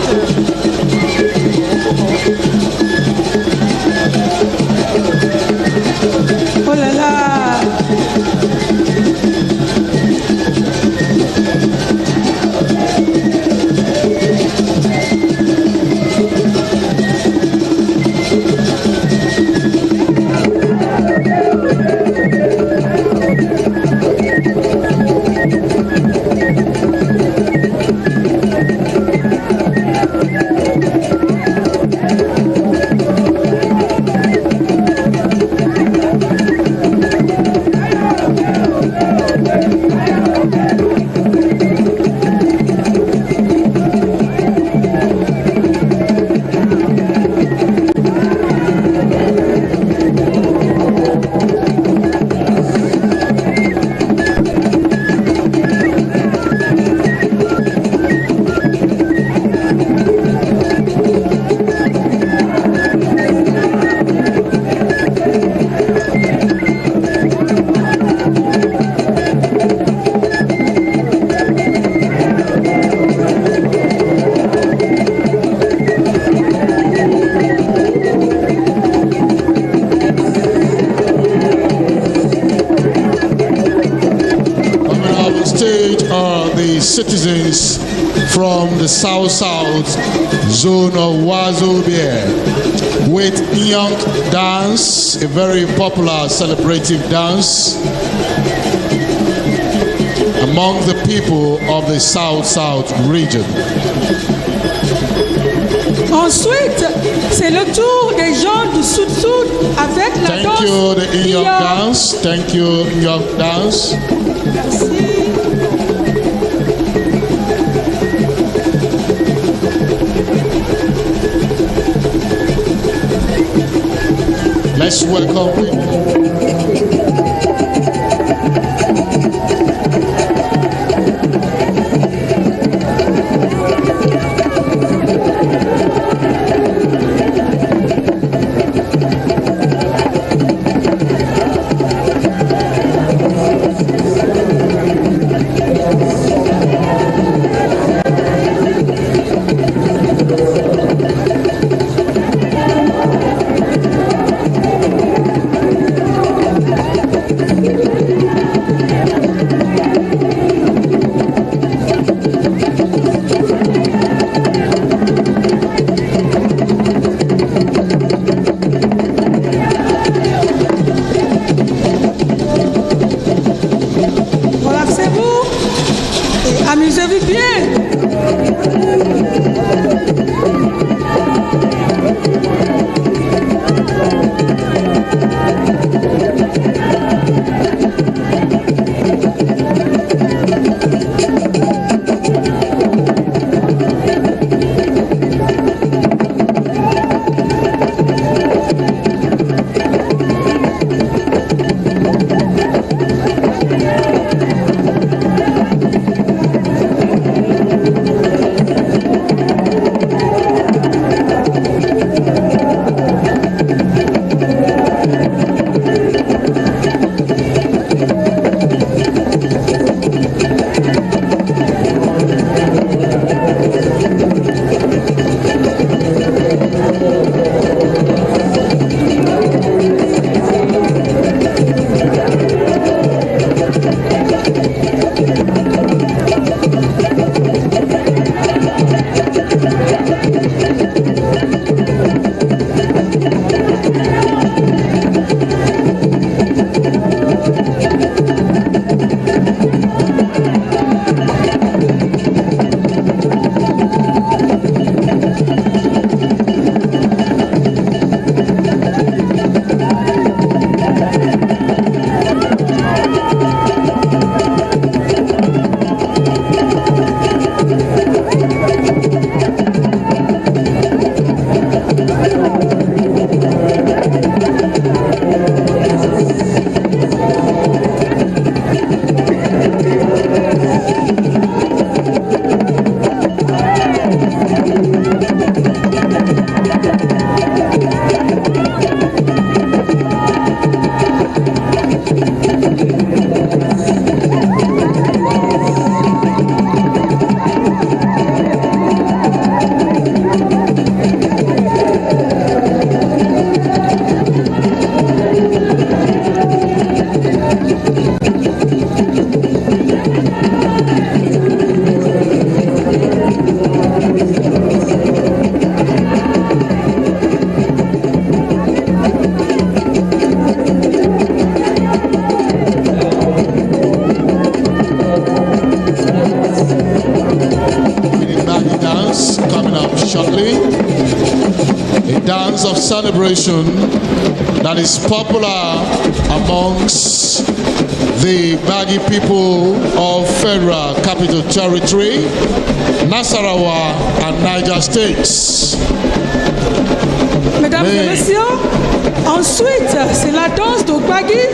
Oh là là! Citizens from the south-south zone of Wazobia with young dance, a very popular celebrative dance. among the people of the South-South region. Ensuite, c'est le tour des gens du Sud-Sud avec la danse. Thank you, the Inyok dance. Thank you, Inyok dance. Merci. Let's welcome. Amusez-vous bien. Of celebration that is popular amongst the Baggy people of Federal Capital Territory, Nasarawa and Niger States. Mesdames et messieurs, ensuite, c'est la danse de Baggy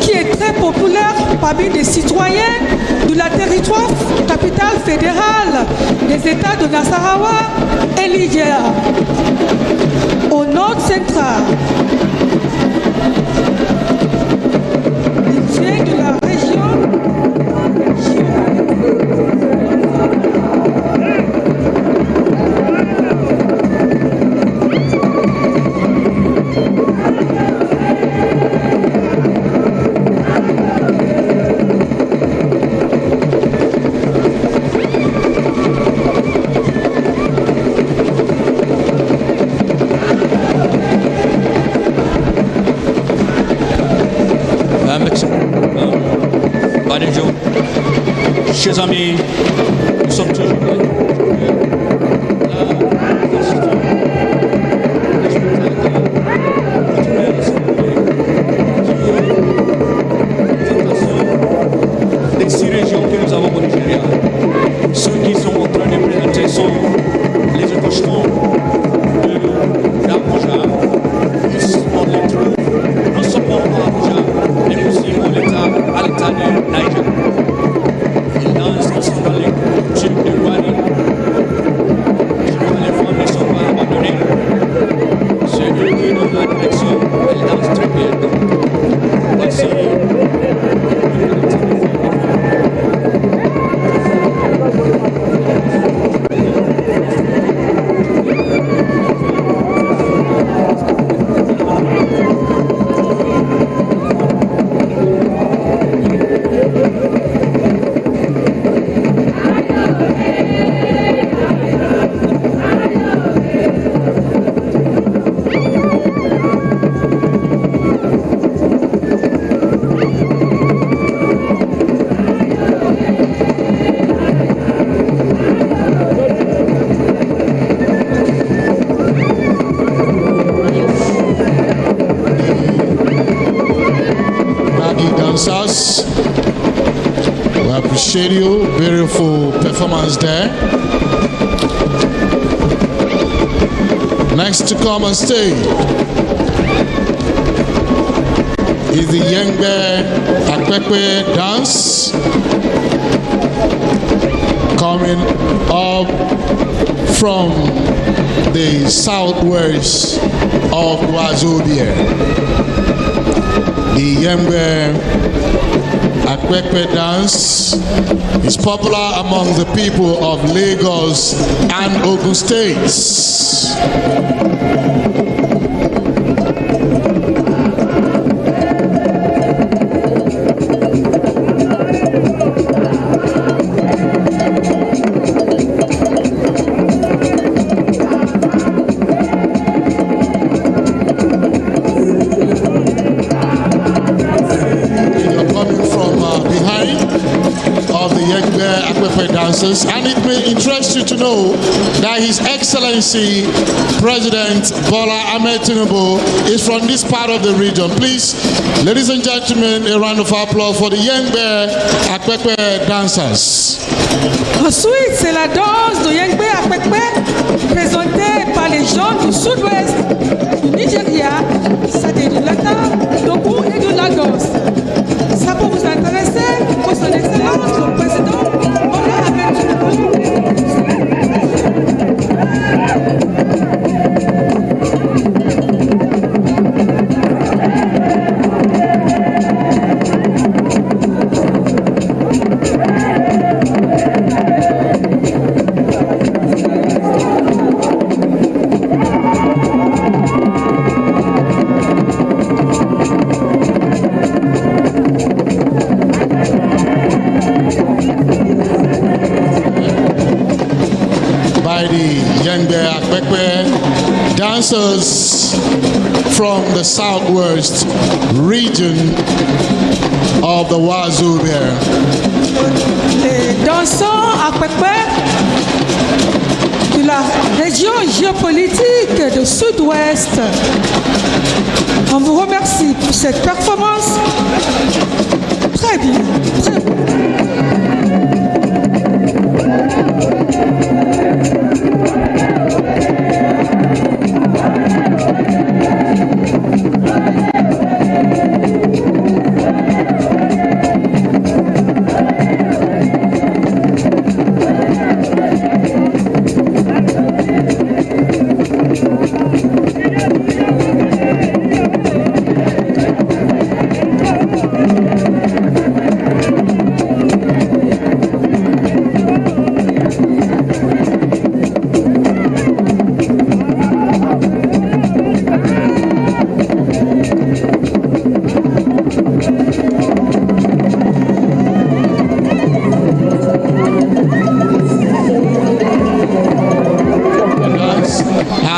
qui est très populaire parmi les citoyens de la territoire capitale fédérale des États de Nasarawa et Niger. Au nord central. Il vient de la région. Chers amis, nous sommes toujours des 6 régions que nous avons au Nigeria. Ceux qui sont en train de présenter sont les attachements d'Abuja. On les trouve non seulement à Abuja, mais aussi à l'État du Niger. Ils dansent ensemble dans les tubes de Wadi. Je crois que les femmes ne sont pas abandonnées. C'est eux qui donnent la direction. Elles dansent très bien. Voici dancers. We appreciate you. Beautiful performance there. Next to come on stage is the Yengbe Akwekwe dance, coming up from the southwest of Wazobia. The Yengbe Akwekwe dance is popular among the people of Lagos and Ogun states. And it may interest you to know that His Excellency President Bola Ahmed Tinubu is from this part of the region. Please, ladies and gentlemen, a round of applause for the Yengbe Akwekwe dancers. Ensuite, c'est la danse de Yengbe Akwekwe présentée par les gens du sud-ouest du Nigeria, c'est-à-dire du Latin, Togo et du Lagos. Ça peut vous intéresser pour son excellence, le président Bola Ahmed Tinubu. Dancers from the southwest region of the Wazobia. Les dansants Akwekwe de la région géopolitique du sud-ouest. On vous remercie pour cette performance. Très bien, très bien.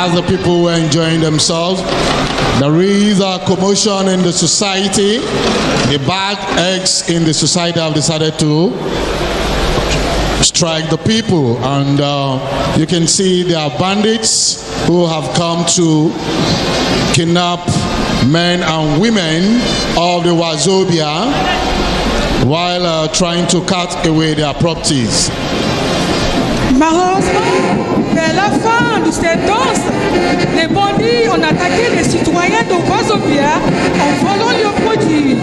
As the people were enjoying themselves, there is a commotion in the society. The bad eggs in the society have decided to strike the people. And you can see there are bandits who have come to kidnap men and women of the Wazobia while trying to cut away their properties. Malheureusement, vers la fin de cette danse, les bandits ont attaqué les citoyens de Wazobia en volant leurs produits.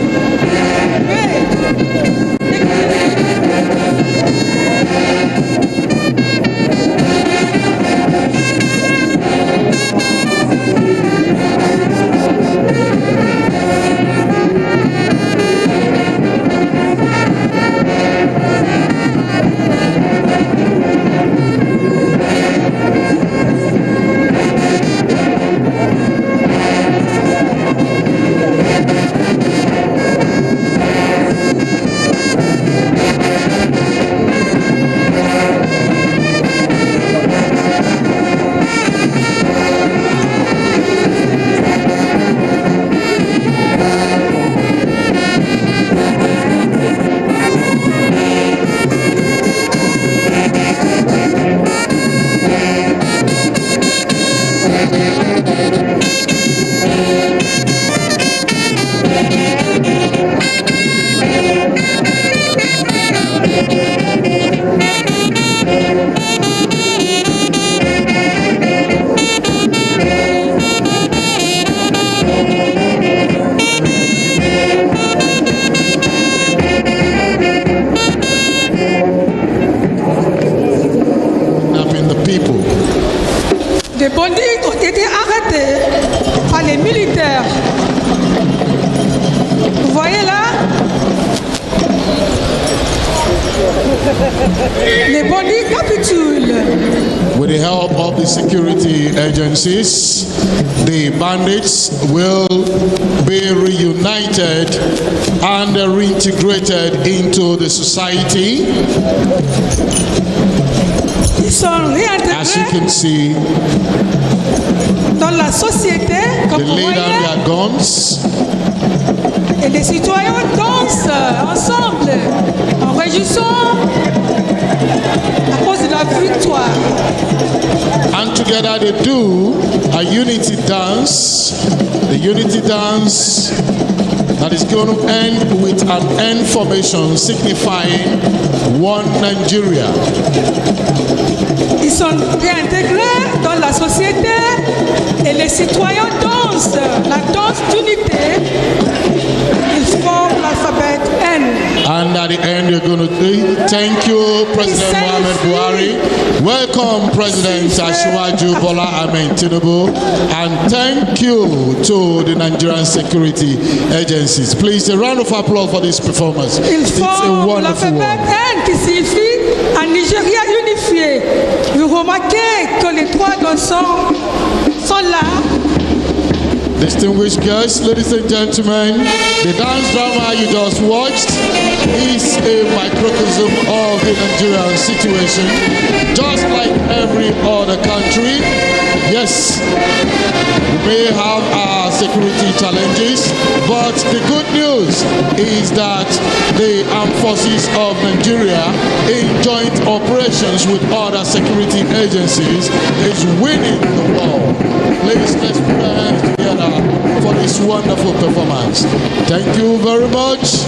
Des bandits ont été arrêtés par les militaires. Vous voyez là? Les bandits capitulent. With the help of the security agencies, the bandits will be reunited and reintegrated into the society. Ils sont réintégrés. As you can see, dans la société, comme vous voyez, their guns. Et les citoyens dansent ensemble en réjouissant à cause de la victoire. And together they do a unity dance, the unity dance that is going to end with an N formation signifying one Nigeria. Ils sont réintégrés dans la société et les citoyens dansent la danse d'unité. Ils forment l'alphabet N. And at the end, you're going to do, thank you, President Mohamed Buhari. Welcome, President Asiwaju Bola Ahmed Tinubu. And thank you to the Nigerian security agencies. Please, a round of applause for this performance. It's a wonderful one. N qui signifie un Nigeria unifié. Vous remarquez que les trois dansants sont là. Distinguished guests, ladies and gentlemen, the dance drama you just watched is a microcosm of the Nigerian situation, just like every other country. Yes, we may have our security challenges, but the good news is that the armed forces of Nigeria, in joint operations with other security agencies, is winning the war. Please, let's put our hands together for this wonderful performance. Thank you very much.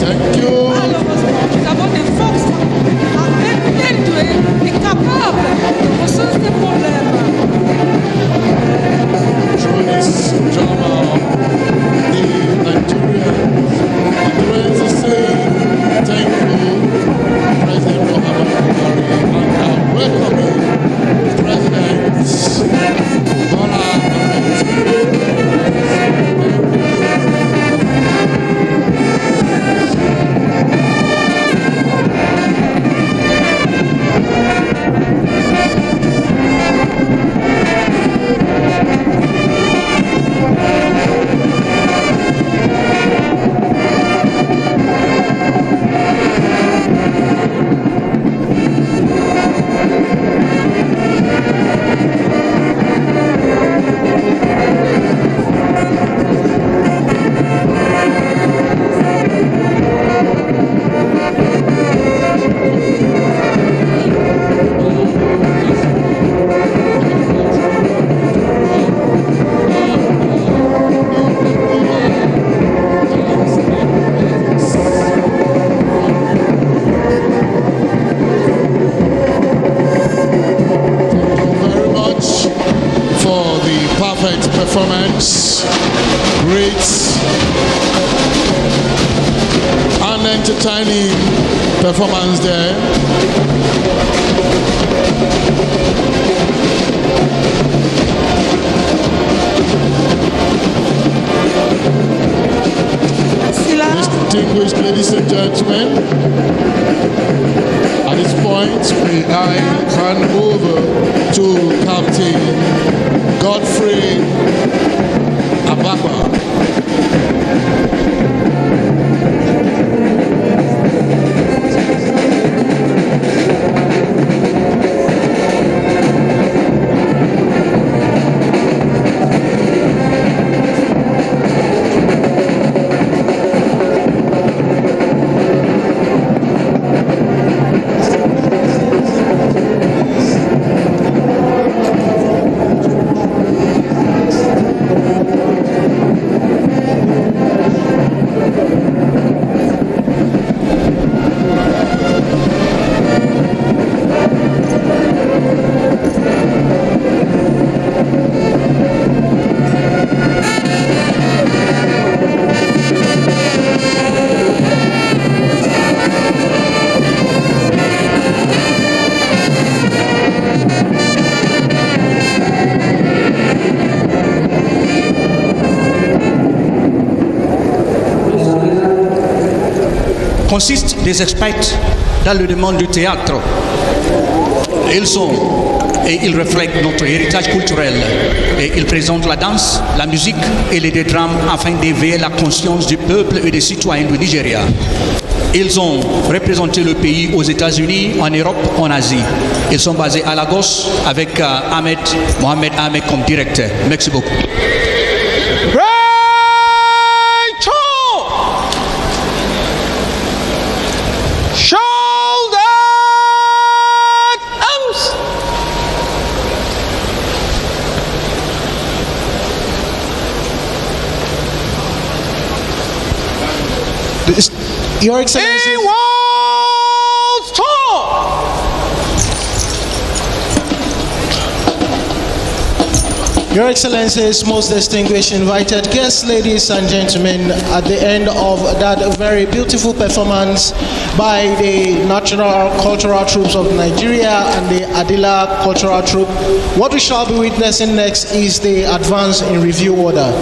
Thank you. Nous avons des forces bien douées et capables de résoudre ces problèmes. tiny performance there. Distinguished ladies and gentlemen, at this point, may I hand over to Captain Godfrey Abakwa. Consistent des experts dans le domaine du théâtre. Ils reflètent notre héritage culturel et ils présentent la danse, la musique et les drames afin d'éveiller la conscience du peuple et des citoyens du Nigeria. Ils ont représenté le pays aux États-Unis, en Europe, en Asie. Ils sont basés à Lagos avec Mohamed Ahmed comme directeur. Merci beaucoup. Your Excellency. Your Excellencies, most distinguished invited guests, ladies and gentlemen, at the end of that very beautiful performance by the National Cultural Troops of Nigeria and the Adila Cultural Troop, what we shall be witnessing next is the advance in review order.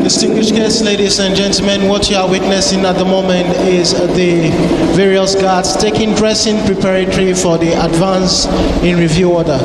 Distinguished guests, ladies and gentlemen, what you are witnessing at the moment is the various guards taking dressing preparatory for the advance in review order.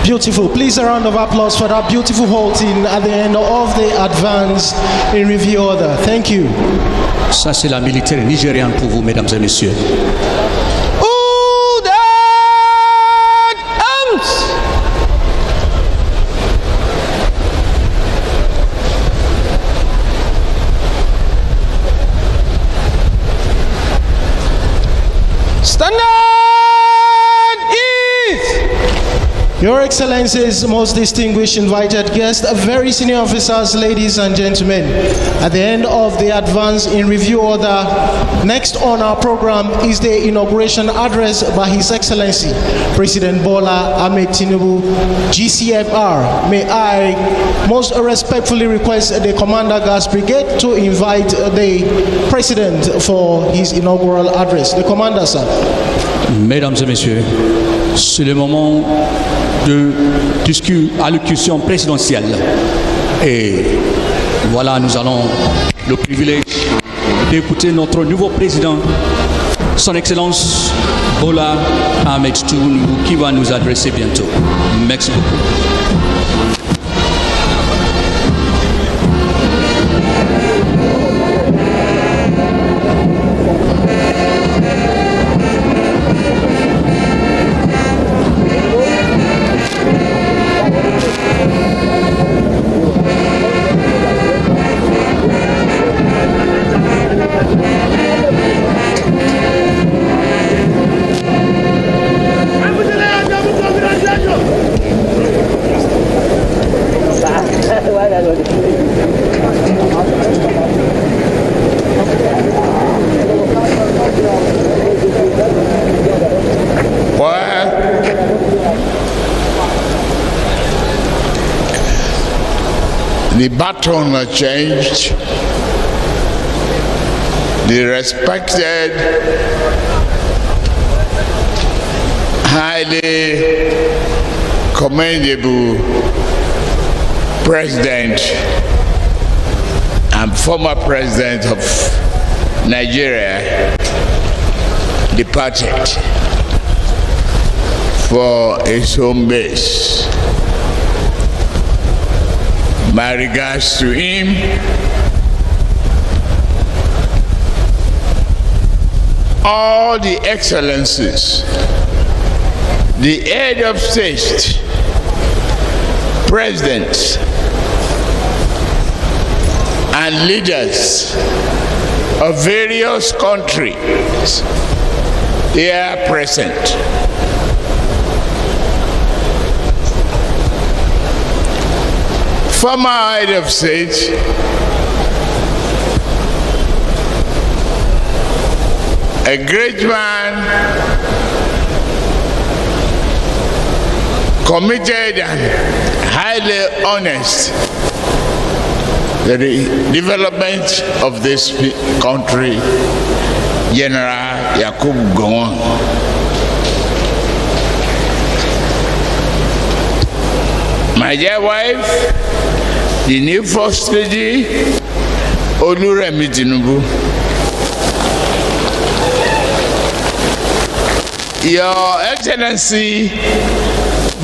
Beautiful. Please a round of applause for that beautiful halting at the end of the advance in review order. Thank you. Ça, c'est la militaire nigériane pour vous, mesdames et messieurs. Your Excellencies, most distinguished invited guests, very senior officers, ladies and gentlemen, at the end of the advance in review order, next on our program is the inauguration address by His Excellency, President Bola Ahmed Tinubu, GCFR. May I most respectfully request the Commander Gas Brigade to invite the President for his inaugural address. The Commander, sir. Mesdames et messieurs, c'est le moment de allocution présidentielle. Et voilà, nous allons le privilège d'écouter notre nouveau président, son Excellence Bola Ahmed Tinubu, qui va nous adresser bientôt. Merci beaucoup. The baton has changed. The respected, highly commendable President and former President of Nigeria departed for his home base. My regards to him. All the excellencies, the head of state, presidents, and leaders of various countries here present. Former head of state, a great man, committed and highly honest to the development of this country, General Yakubu Gowon. My dear wife, the new First Lady, Oluremi Tinubu. Your Excellency,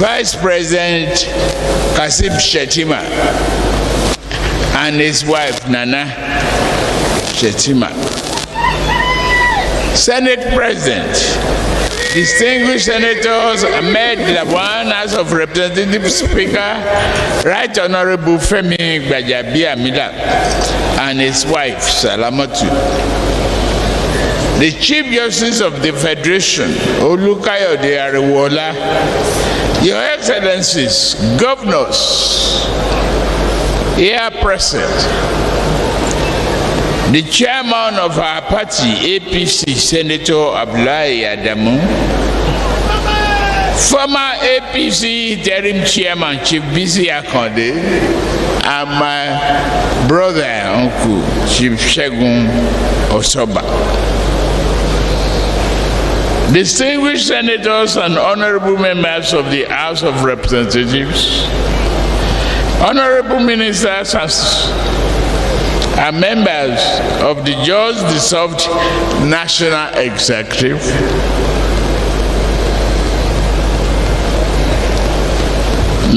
Vice President Kassim Shettima and his wife Nana Shettima. Senate President, distinguished Senators Ahmed Lawan, House of Representatives Speaker, Right Honorable Femi Gbajabiamila and his wife Salamatu. The Chief Justice of the Federation, Olukayode Ariwola, Your Excellencies, Governors, here present, the Chairman of our party, APC, Senator Abdullahi Adamu, former APC Interim Chairman, Chief Bisi Akande, and my brother and uncle, Chief Segun Osoba. Distinguished Senators and Honorable Members of the House of Representatives, Honorable Ministers and members of the just dissolved National Executive,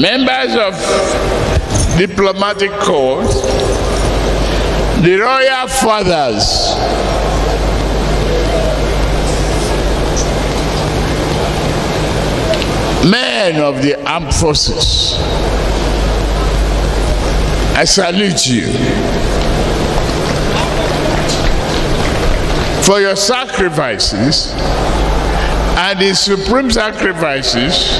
members of diplomatic corps, the royal fathers, men of the armed forces, I salute you for your sacrifices and the supreme sacrifices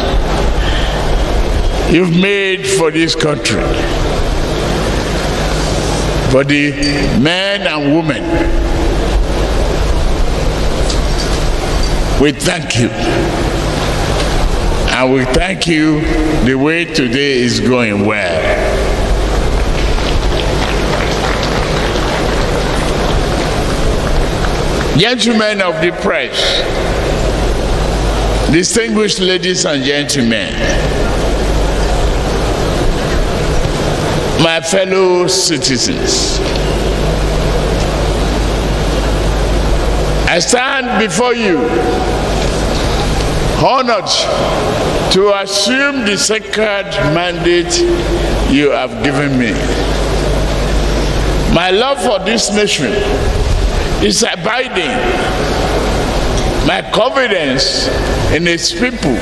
you've made for this country, for the men and women. We thank you. And we thank you the way today is going well. Gentlemen of the press, distinguished ladies and gentlemen, my fellow citizens, I stand before you honored to assume the sacred mandate you have given me. My love for this nation is abiding. My confidence in its people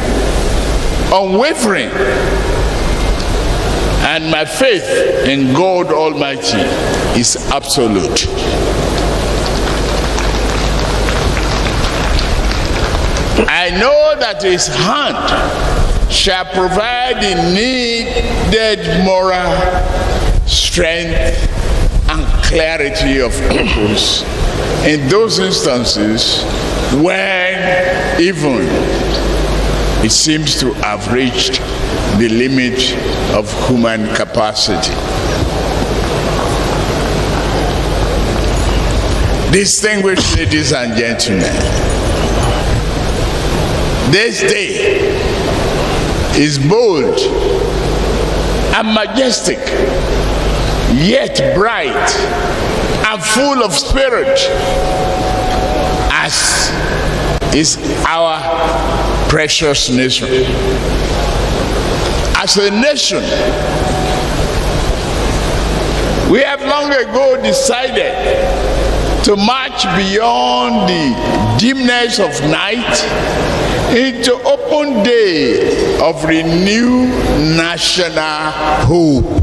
unwavering, and my faith in God Almighty is absolute. I know that His hand shall provide the needed moral strength and clarity of purpose in those instances when even it seems to have reached the limit of human capacity. Distinguished ladies and gentlemen, this day is bold and majestic, yet bright and full of spirit, as is our precious nation. As a nation, we have long ago decided to march beyond the dimness of night into open day of renewed national hope.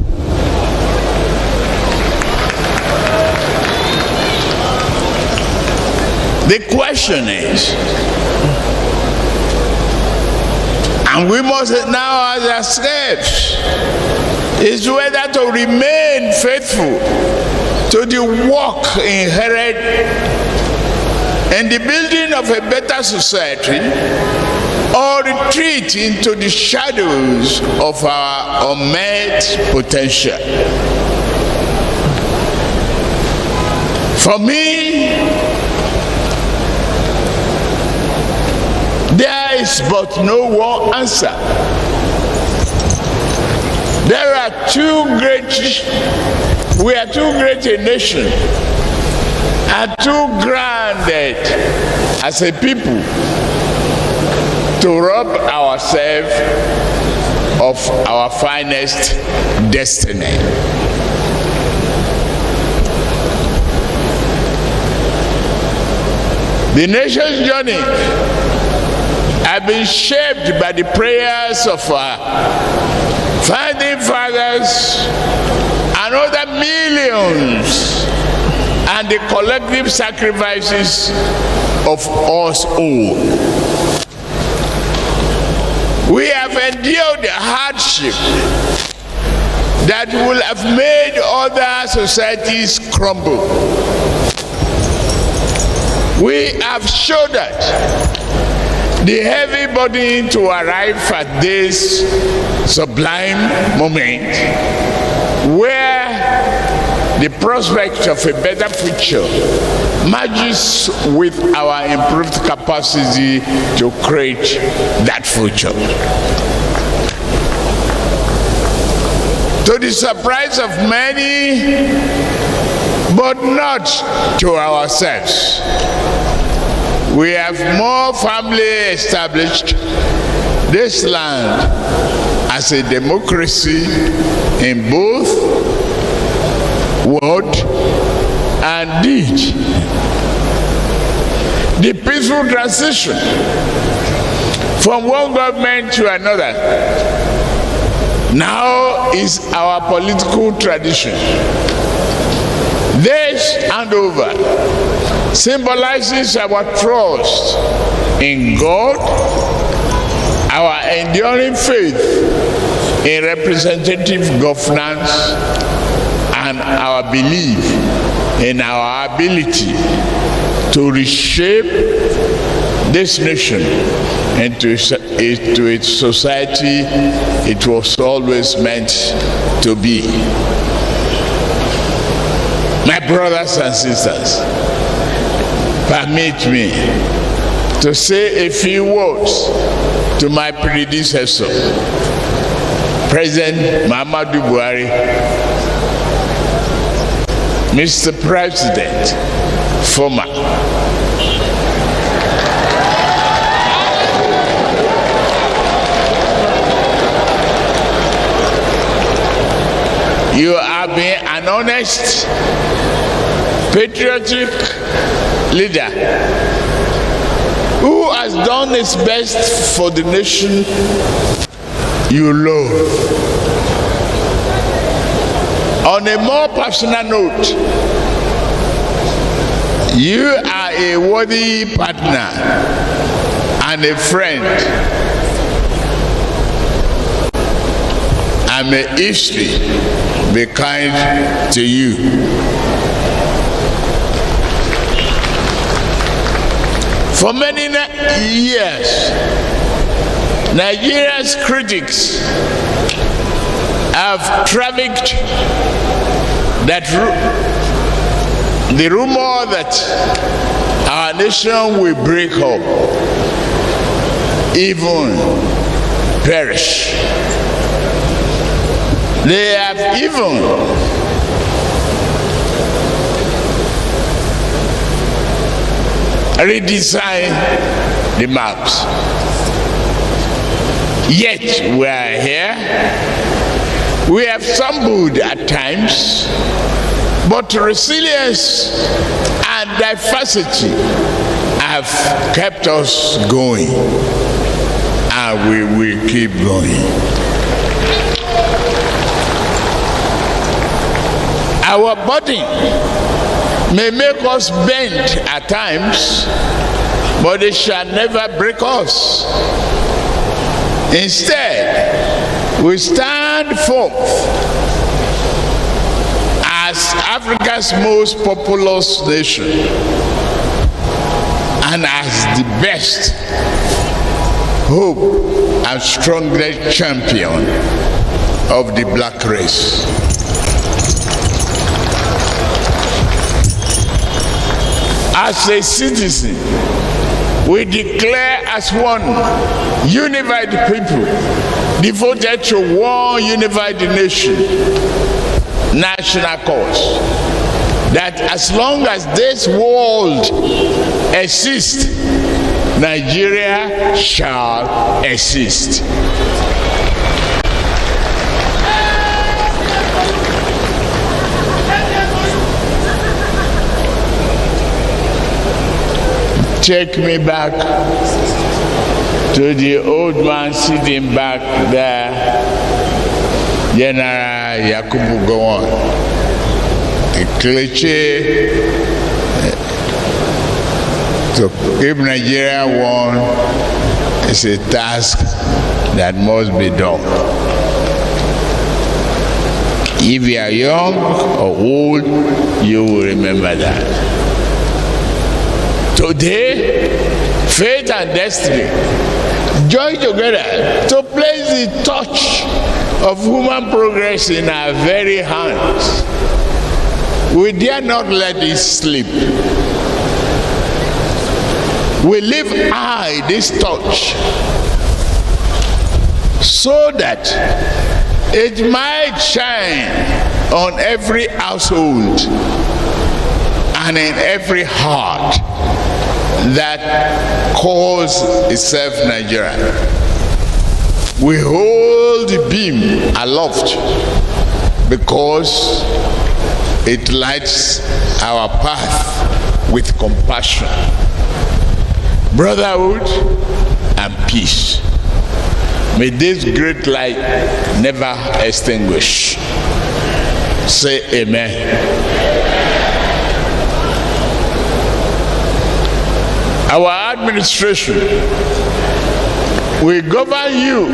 The question is, and we must now ask ourselves, is whether to remain faithful to the work inherent in the building of a better society, or retreat into the shadows of our unmet potential. For me, there is but no one answer. There are we are too great a nation and too grounded as a people to rob ourselves of our finest destiny. The nation's journey has been shaped by the prayers of our founding fathers and other millions, and the collective sacrifices of us all. We have endured the hardship that will have made other societies crumble. We have shouldered the heavy burden to arrive at this sublime moment where the prospect of a better future merges with our improved capacity to create that future. To the surprise of many, but not to ourselves, we have more firmly established this land as a democracy in both word and deed. The peaceful transition from one government to another now is our political tradition. This handover symbolizes our trust in God, our enduring faith in representative governance and our belief in our ability to reshape this nation into its society it was always meant to be. My brothers and sisters, permit me to say a few words to my predecessor, President Muhammadu Buhari. Mr. President, former. You have been an honest, patriotic leader who has done his best for the nation you love. On a more personal note, you are a worthy partner and a friend, and may history be kind to you. For many years, Nigeria's critics have trafficked that the rumor that our nation will break up, even perish. They have even redesigned the maps. Yet we are here. We have stumbled at times, but resilience and diversity have kept us going, and we will keep going. Our body may make us bend at times, but it shall never break us. Instead, we stand forth as Africa's most populous nation and as the best, hope, and strongest champion of the black race. As a citizen, we declare as one unified people, devoted to one unified nation, national cause, that as long as this world exists, Nigeria shall exist. Take me back to the old man sitting back there, General Yakubu Gowon. The cliche to keep Nigeria one is a task that must be done. If you are young or old, you will remember that. Today, faith and destiny join together to place the touch of human progress in our very hands. We dare not let it slip. We lift high this touch so that it might shine on every household and in every heart that calls itself Nigeria. We hold the beam aloft because it lights our path with compassion, brotherhood, and peace. May this great light never extinguish. Say amen. Our administration will govern you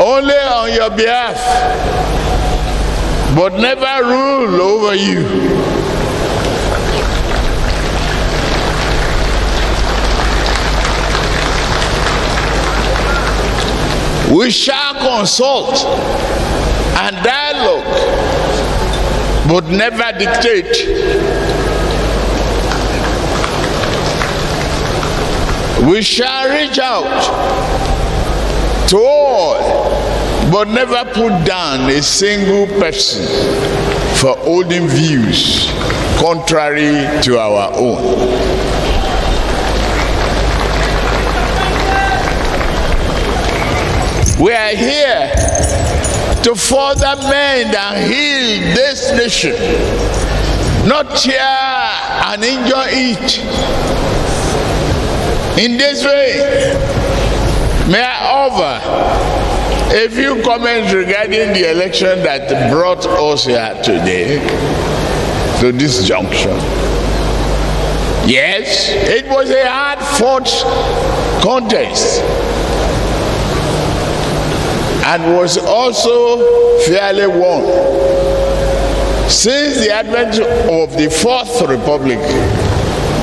only on your behalf, but never rule over you. We shall consult and dialogue, but never dictate. We shall reach out to all, but never put down a single person for holding views contrary to our own. We are here to further mend and heal this nation, not tear and injure it. In this way, may I offer a few comments regarding the election that brought us here today to this junction. Yes, it was a hard-fought contest and was also fairly won. Since the advent of the Fourth Republic,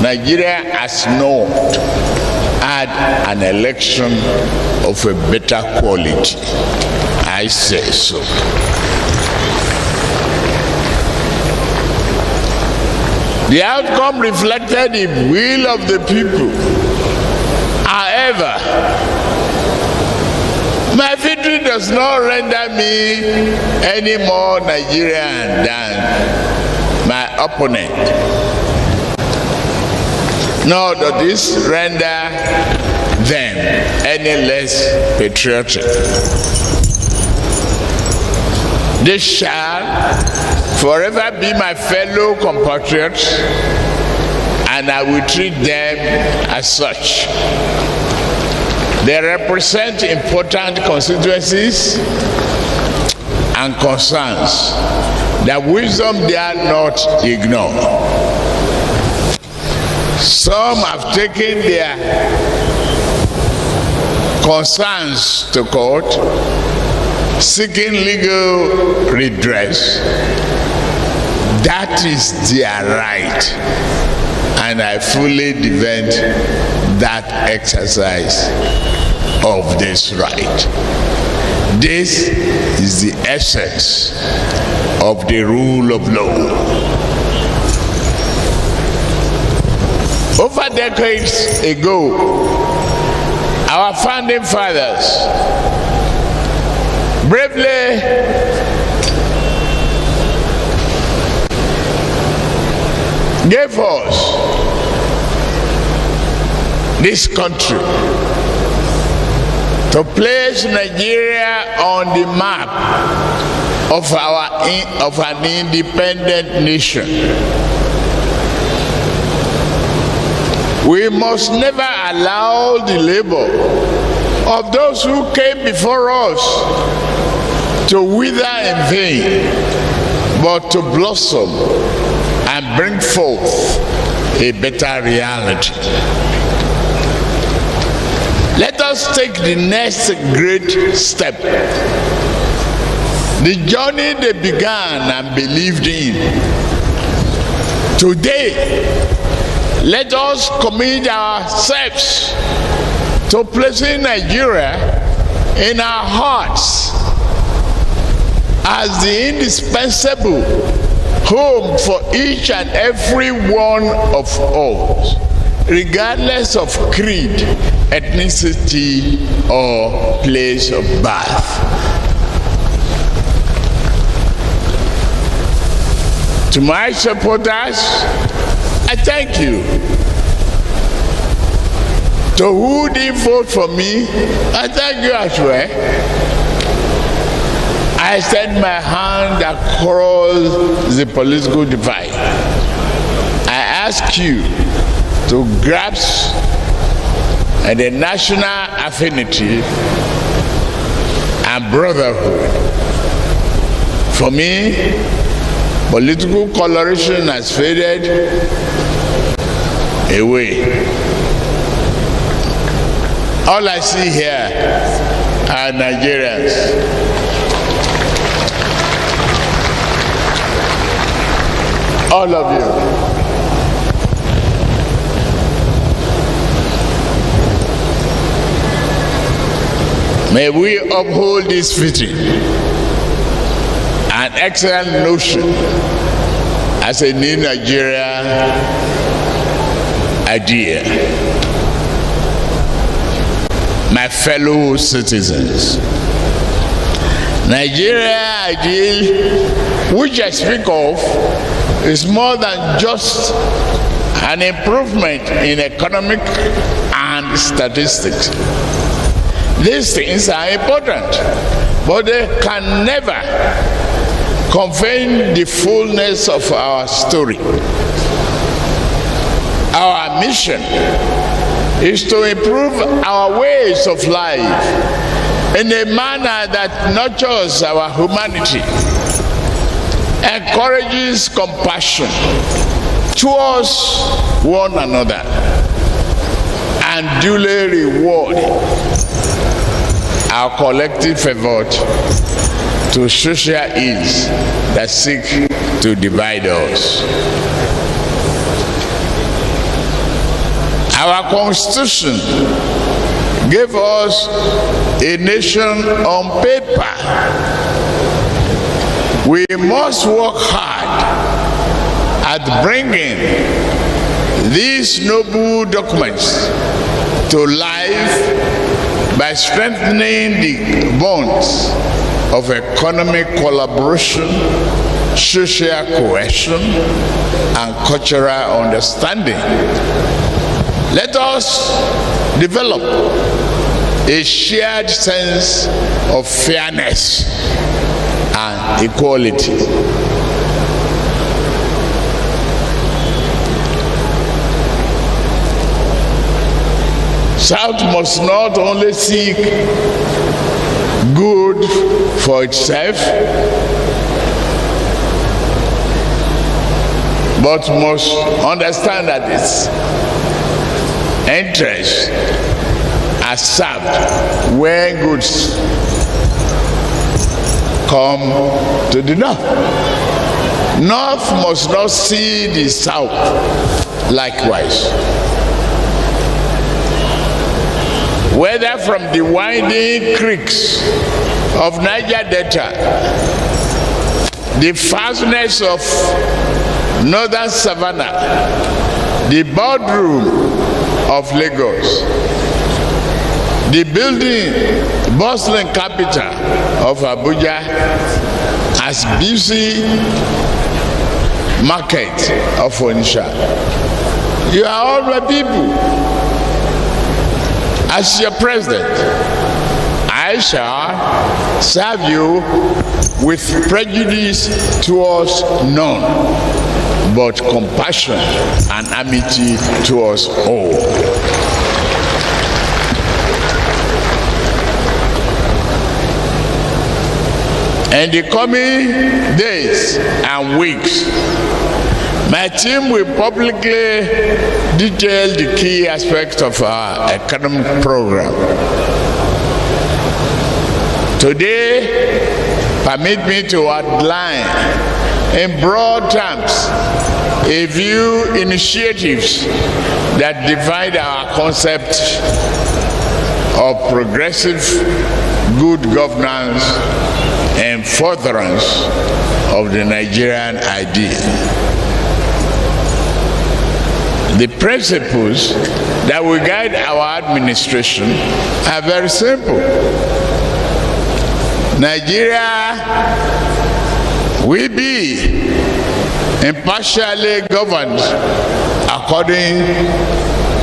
Nigeria has not had an election of a better quality. I say so. The outcome reflected the will of the people. However, my victory does not render me any more Nigerian than my opponent, nor does this render them any less patriotic. They shall forever be my fellow compatriots, and I will treat them as such. They represent important constituencies and concerns that wisdom dare not ignore. Some have taken their concerns to court, seeking legal redress. That is their right, and I fully defend that exercise of this right. This is the essence of the rule of law. Over decades ago, our founding fathers bravely gave us this country to place Nigeria on the map of an independent nation. We must never allow the labor of those who came before us to wither in vain, but to blossom and bring forth a better reality. Let us take the next great step. The journey they began and believed in. Today, let us commit ourselves to placing Nigeria in our hearts as the indispensable home for each and every one of us, regardless of creed, ethnicity, or place of birth. To my supporters, I thank you. To who did vote for me, I thank you as well. I extend my hand across the political divide. I ask you to grasp the national affinity and brotherhood. For me, political coloration has faded away. All I see here are Nigerians. All of you. May we uphold this fitting and excellent notion as a new Nigeria idea. My fellow citizens, Nigeria ideal, which I speak of, is more than just an improvement in economic and statistics. These things are important, but they can never convey the fullness of our story. Our mission is to improve our ways of life in a manner that nurtures our humanity, encourages compassion towards one another, and duly reward our collective effort to social ills that seek to divide us. Our Constitution gave us a nation on paper. We must work hard at bringing these noble documents to life by strengthening the bonds of economic collaboration, social cohesion, and cultural understanding. Let us develop a shared sense of fairness and equality. South must not only seek good for itself, but must understand that its interests are served when goods come to the north. North must not see the south likewise. Whether from the winding creeks of Niger Delta, the fastness of northern savannah, the boardroom of Lagos, the building bustling capital of Abuja, as busy market of Onitsha. You are all my people. As your president, I shall serve you with prejudice towards none, but compassion and amity towards all. In the coming days and weeks, my team will publicly detail the key aspects of our economic program. Today, permit me to outline in broad terms a few initiatives that divide our concept of progressive good governance and furtherance of the Nigerian ideal. The principles that will guide our administration are very simple. Nigeria will be impartially governed according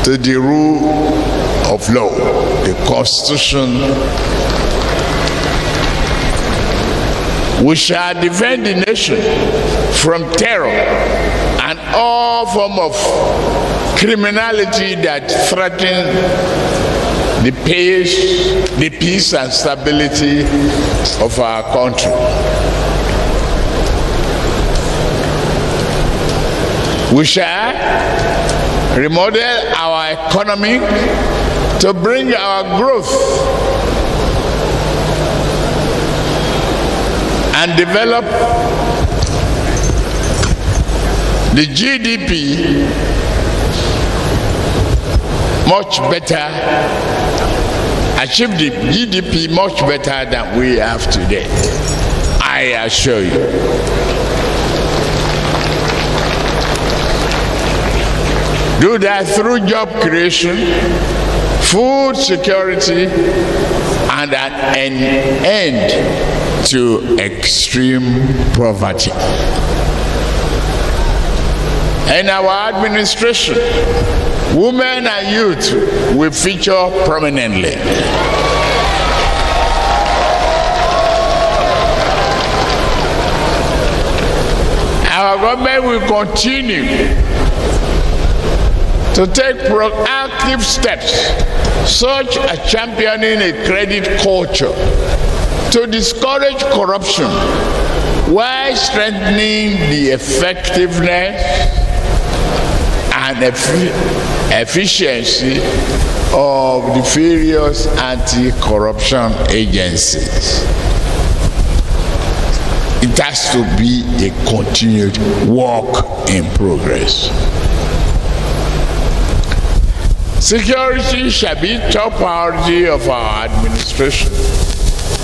to the rule of law, the Constitution. We shall defend the nation from terror and all form of criminality that threaten the peace and stability of our country. We shall remodel our economy to bring our growth and develop the GDP much better, achieve the GDP much better than we have today. I assure you. Do that through job creation, food security, and an end to extreme poverty. In our administration, women and youth will feature prominently. Our government will continue to take proactive steps, such as championing a credit culture, to discourage corruption while strengthening the effectiveness and efficiency of the various anti-corruption agencies. It has to be a continued work in progress. Security shall be top priority of our administration,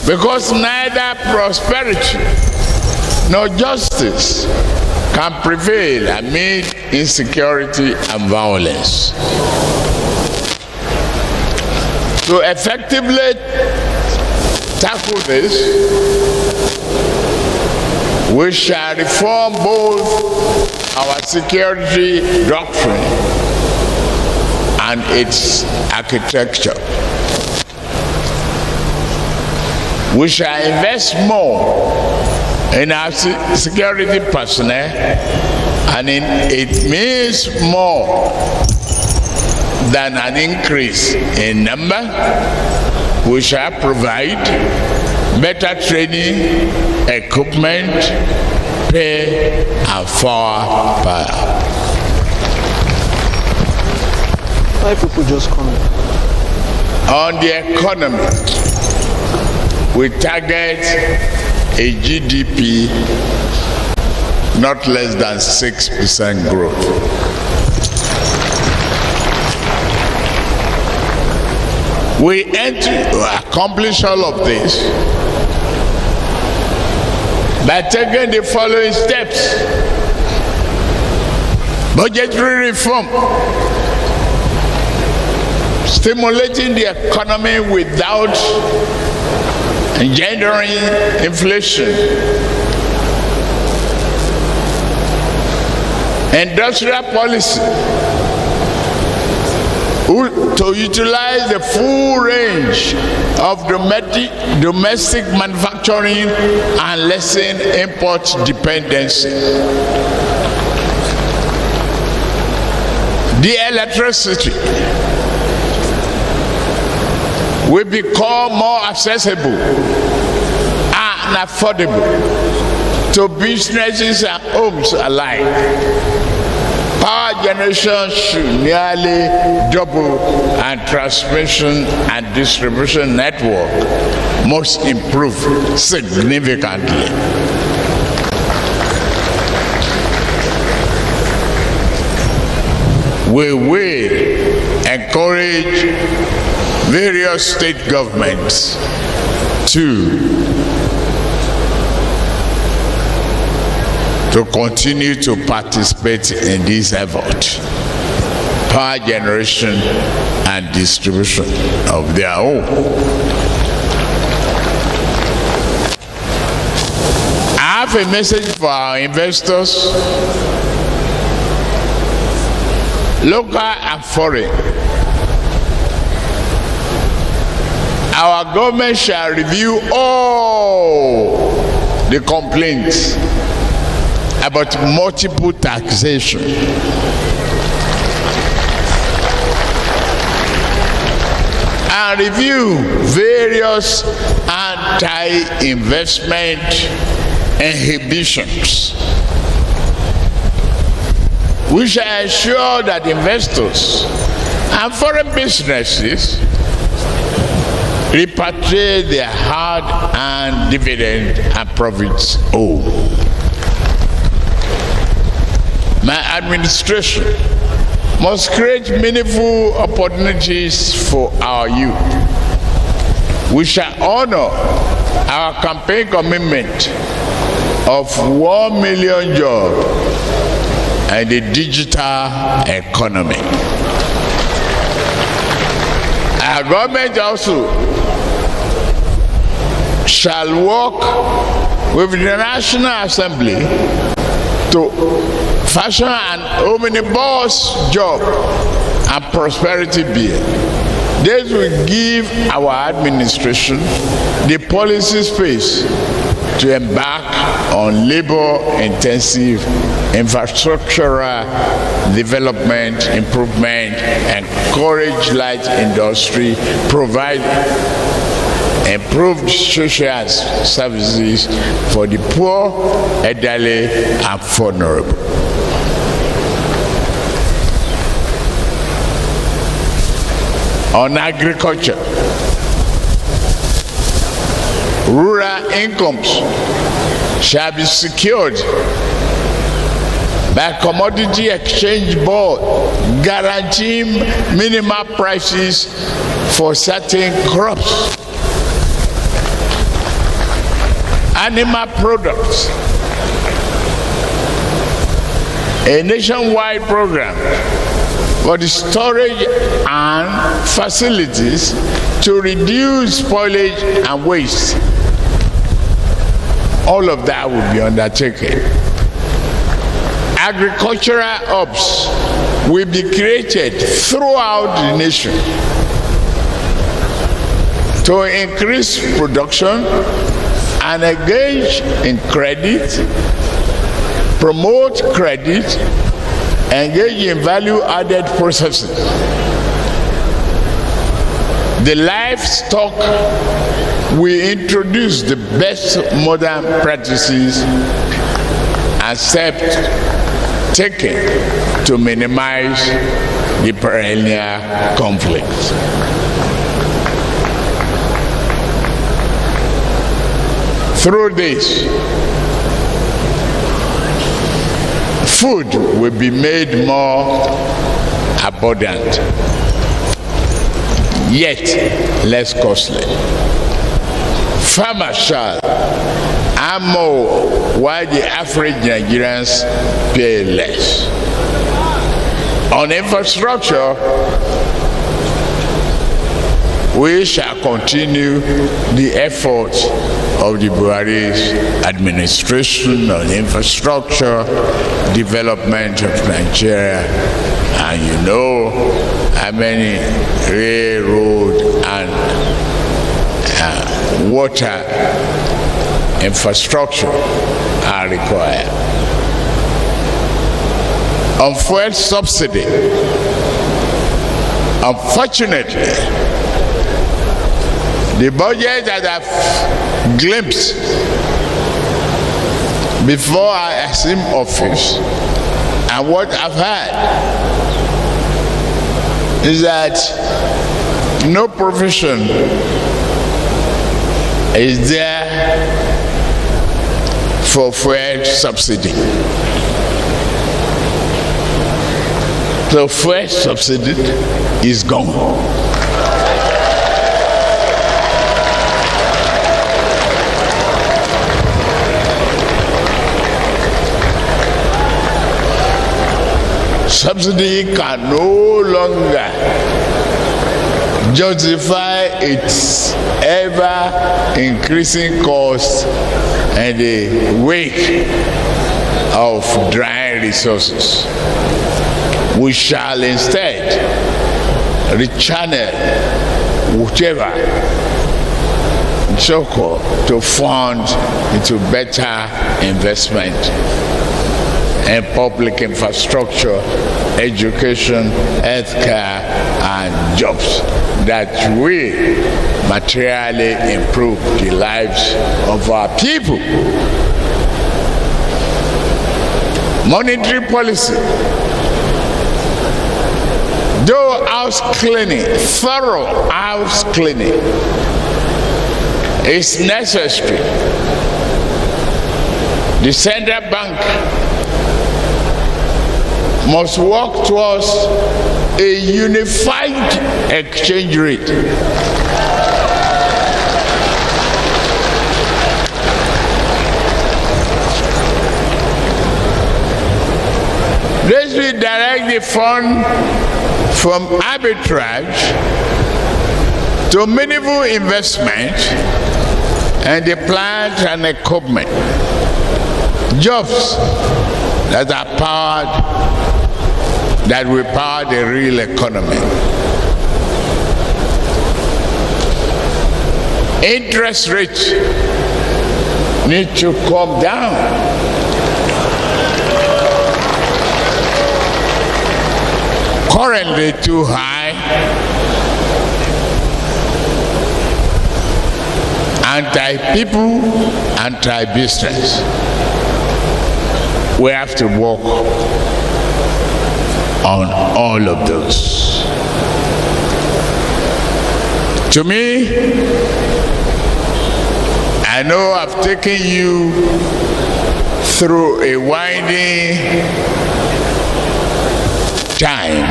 because neither prosperity nor justice can prevail amid insecurity and violence. To effectively tackle this, we shall reform both our security doctrine and its architecture. We shall invest more in our security personnel, and it means more than an increase in number. We shall provide better training, equipment, pay, and firepower. Why people just coming? On the economy, we target a GDP not less than 6% growth. We aim to accomplish all of this by taking the following steps: budgetary reform, stimulating the economy without engendering inflation, industrial policy to utilize the full range of domestic manufacturing and lessen import dependency. The electricity will become more accessible and affordable to businesses and homes alike. Power generation should nearly double, and transmission and distribution network must improve significantly. We will encourage various state governments to continue to participate in this effort, power generation and distribution of their own. I have a message for our investors, local and foreign. Our government shall review all the complaints about multiple taxation and review various anti-investment inhibitions. We shall ensure that investors and foreign businesses repatriate their hard-earned dividend and profits home. My administration must create meaningful opportunities for our youth. We shall honor our campaign commitment of 1 million jobs and the digital economy. Our government also shall work with the National Assembly to fashion an omnibus job and prosperity bill. This will give our administration the policy space to embark on labor-intensive infrastructural development, improvement, encourage light industry, provide improved social services for the poor, elderly, and vulnerable. On agriculture, rural incomes shall be secured by Commodity Exchange Board, guaranteeing minimal prices for certain crops. Animal products, a nationwide program for the storage and facilities to reduce spoilage and waste. All of that will be undertaken. Agricultural hubs will be created throughout the nation to increase production and engage in credit, promote credit, engage in value-added processing. The livestock will introduce the best modern practices and steps taken to minimize the perennial conflicts. Through this, food will be made more abundant, yet less costly. Farmers shall earn more while the average Nigerians pay less. On infrastructure, we shall continue the efforts of the Buhari's administration on infrastructure development of Nigeria, and you know how many railroad and water infrastructure are required. On fuel subsidy, unfortunately, the budget that I've glimpsed before I assume office and what I've heard is that no provision is there for fuel subsidy. So fuel subsidy is gone. Subsidy can no longer justify its ever increasing cost in the wake of dry resources. We shall instead rechannel whatever so-called to fund into better investment in public infrastructure, education, healthcare, and jobs that will materially improve the lives of our people. Monetary policy. Though house cleaning, thorough house cleaning, is necessary. The central bank must work towards a unified exchange rate. This will direct the fund from arbitrage to meaningful investment and the plant and equipment, jobs that are that will power the real economy. Interest rates need to come down. Currently too high. Anti-people, anti-business. We have to work on all of those. To me, I know I've taken you through a winding time,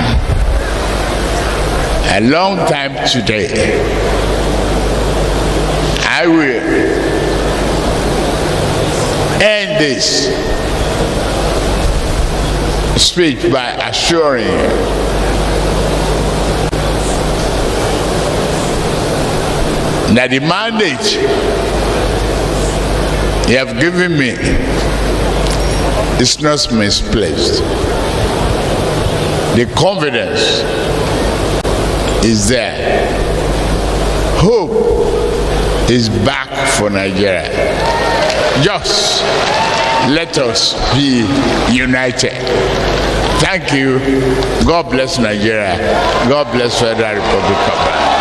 a long time today. I will end this speech by assuring you that the mandate you have given me is not misplaced. The confidence is there. Hope is back for Nigeria. Just let us be united. Thank you. God bless Nigeria. God bless Federal Republic of Ghana.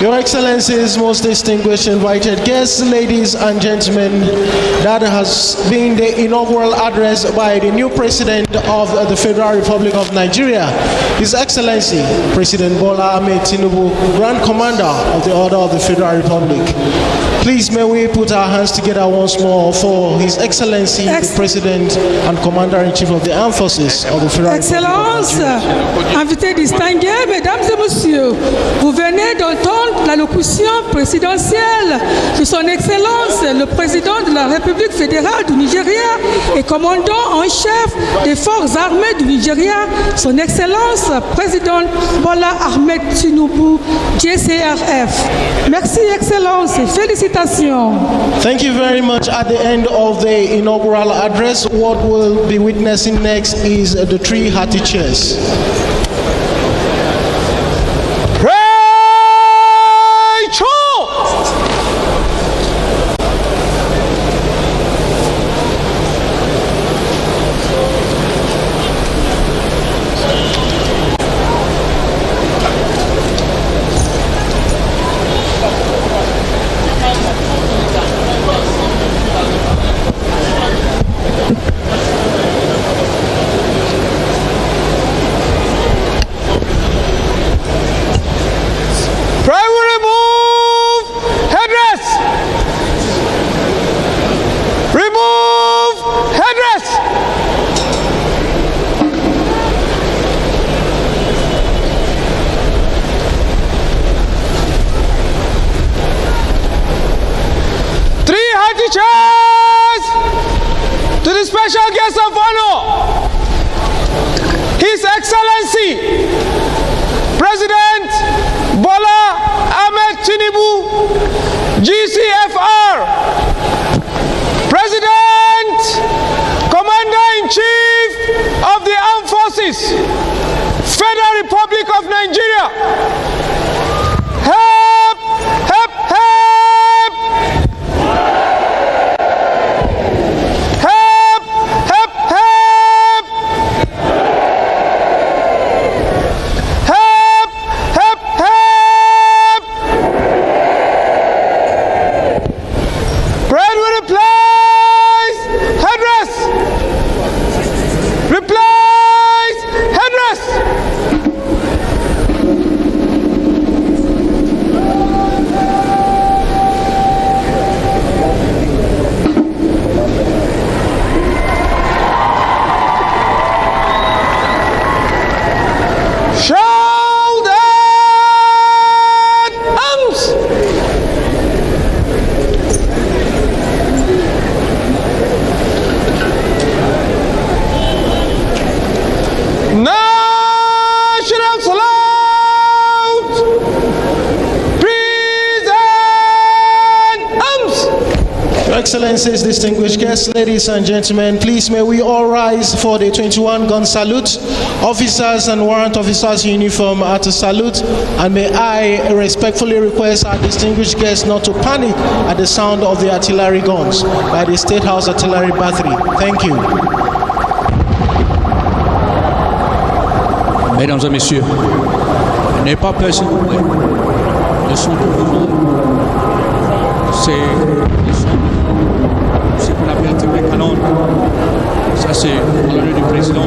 Your Excellencies, most distinguished invited guests, ladies and gentlemen, that has been the inaugural address by the new President of the Federal Republic of Nigeria, His Excellency, President Bola Ahmed Tinubu, Grand Commander of the Order of the Federal Republic. Please may we put our hands together once more for His Excellency, the President and Commander-in-Chief of the Armed Forces of the Federal Republic of Nigeria. Invités distingués, Mesdames et Messieurs, vous venez d'entendre la locution présidentielle de son Excellence, le Président de la République fédérale du Nigeria et commandant en chef des forces armées du Nigeria, son Excellence, Président Bola Ahmed Tinubu, JCRF. Merci, Excellence, et félicitations. Thank you very much. At the end of the inaugural address, what we'll be witnessing next is the 3 hearty cheers. Excellencies, distinguished guests, ladies and gentlemen, please may we all rise for the 21-gun salute. Officers and warrant officers in uniform are to salute, and may I respectfully request our distinguished guests not to panic at the sound of the artillery guns by the State House Artillery Battery. Thank you. Mesdames et messieurs, n'ayez pas peur s'il vous plaît. Le son que vous entendez, c'est le son, ce qu'on appelle le canon. Ça, c'est en l'honneur du président.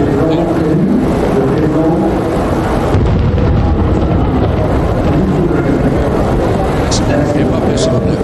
Merci, n'ayez pas peur s'il vous plaît.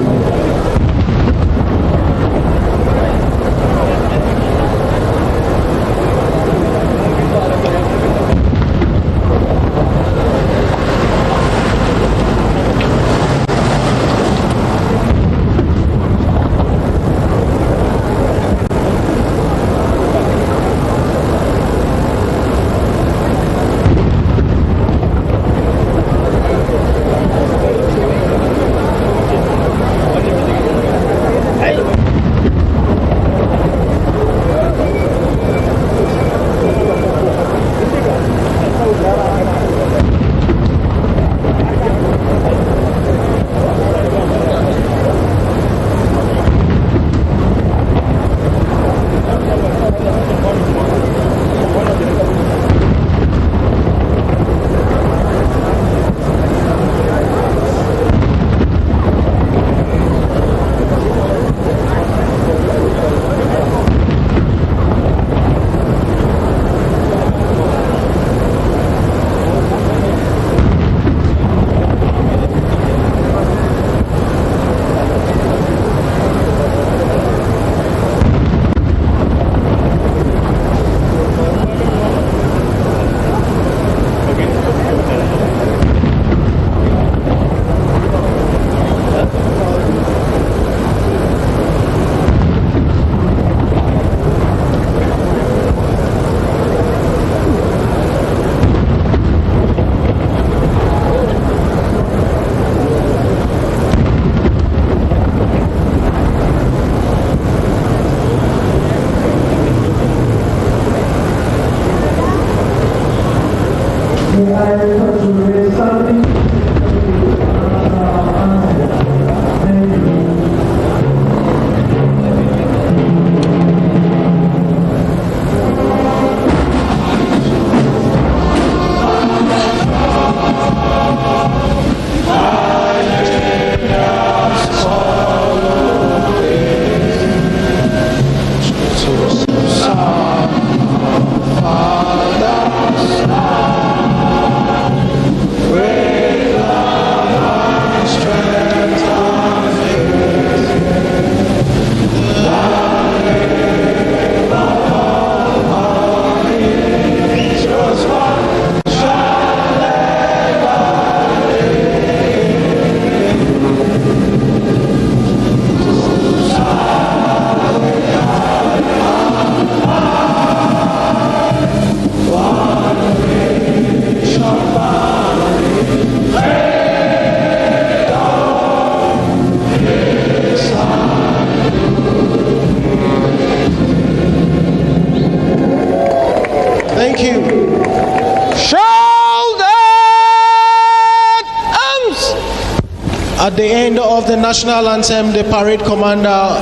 At the end of the national anthem, the parade commander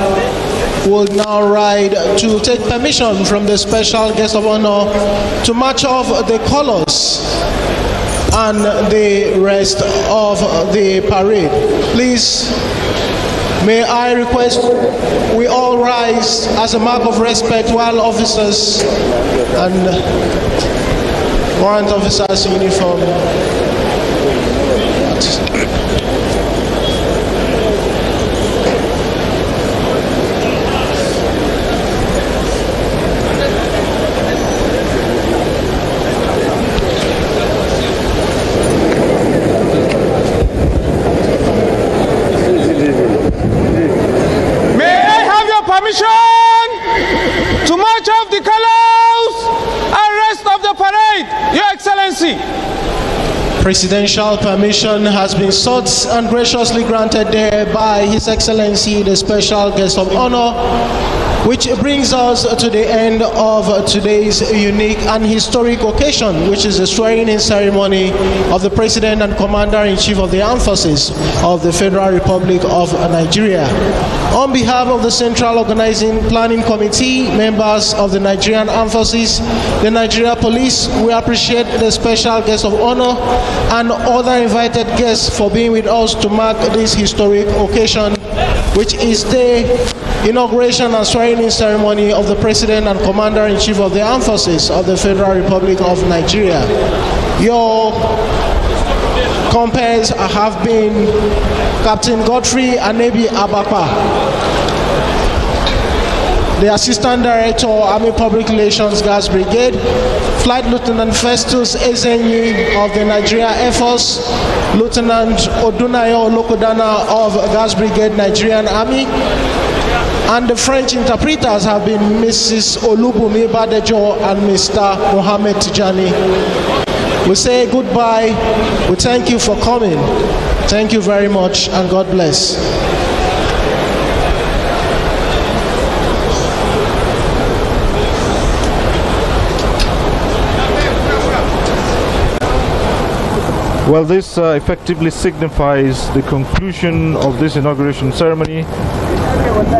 will now ride to take permission from the special guest of honor to march off the colors and the rest of the parade. Please, may I request we all rise as a mark of respect while officers and warrant officers in uniform. To march off the colors and rest of the parade, Your Excellency. presidential permission has been sought and graciously granted there by His Excellency, the special guest of honor, which brings us to the end of today's unique and historic occasion, which is the swearing-in ceremony of the President and Commander-in-Chief of the Armed Forces of the Federal Republic of Nigeria. On behalf of the Central Organizing Planning Committee, members of the Nigerian Armed Forces, the Nigeria Police, we appreciate the special guest of honor and other invited guests for being with us to mark this historic occasion, which is the inauguration and swearing-in ceremony of the President and Commander-in-Chief of the Armed Forces of the Federal Republic of Nigeria. Your compares have been Captain Godfrey Anebi Abakpa, the Assistant Director, Army Public Relations Gas Brigade, Flight Lieutenant Festus Ezenyi of the Nigeria Air Force, Lieutenant Odunayo Lokodana of Gas Brigade Nigerian Army, and the French interpreters have been Mrs. Olubumi Badejo and Mr. Mohamed Tijani. We say goodbye. We thank you for coming. Thank you very much, and God bless. Well, this effectively signifies the conclusion of this inauguration ceremony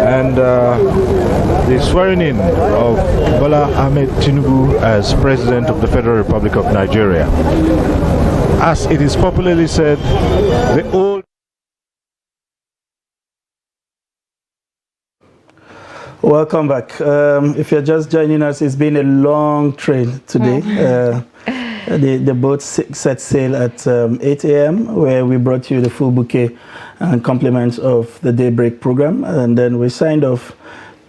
and the swearing-in of Bola Ahmed Tinubu as President of the Federal Republic of Nigeria. As it is popularly said, the old... Welcome back. If you're just joining us, it's been a long train today. The boat set sail at 8 a.m. where we brought you the full bouquet and compliments of the Daybreak program, and then we signed off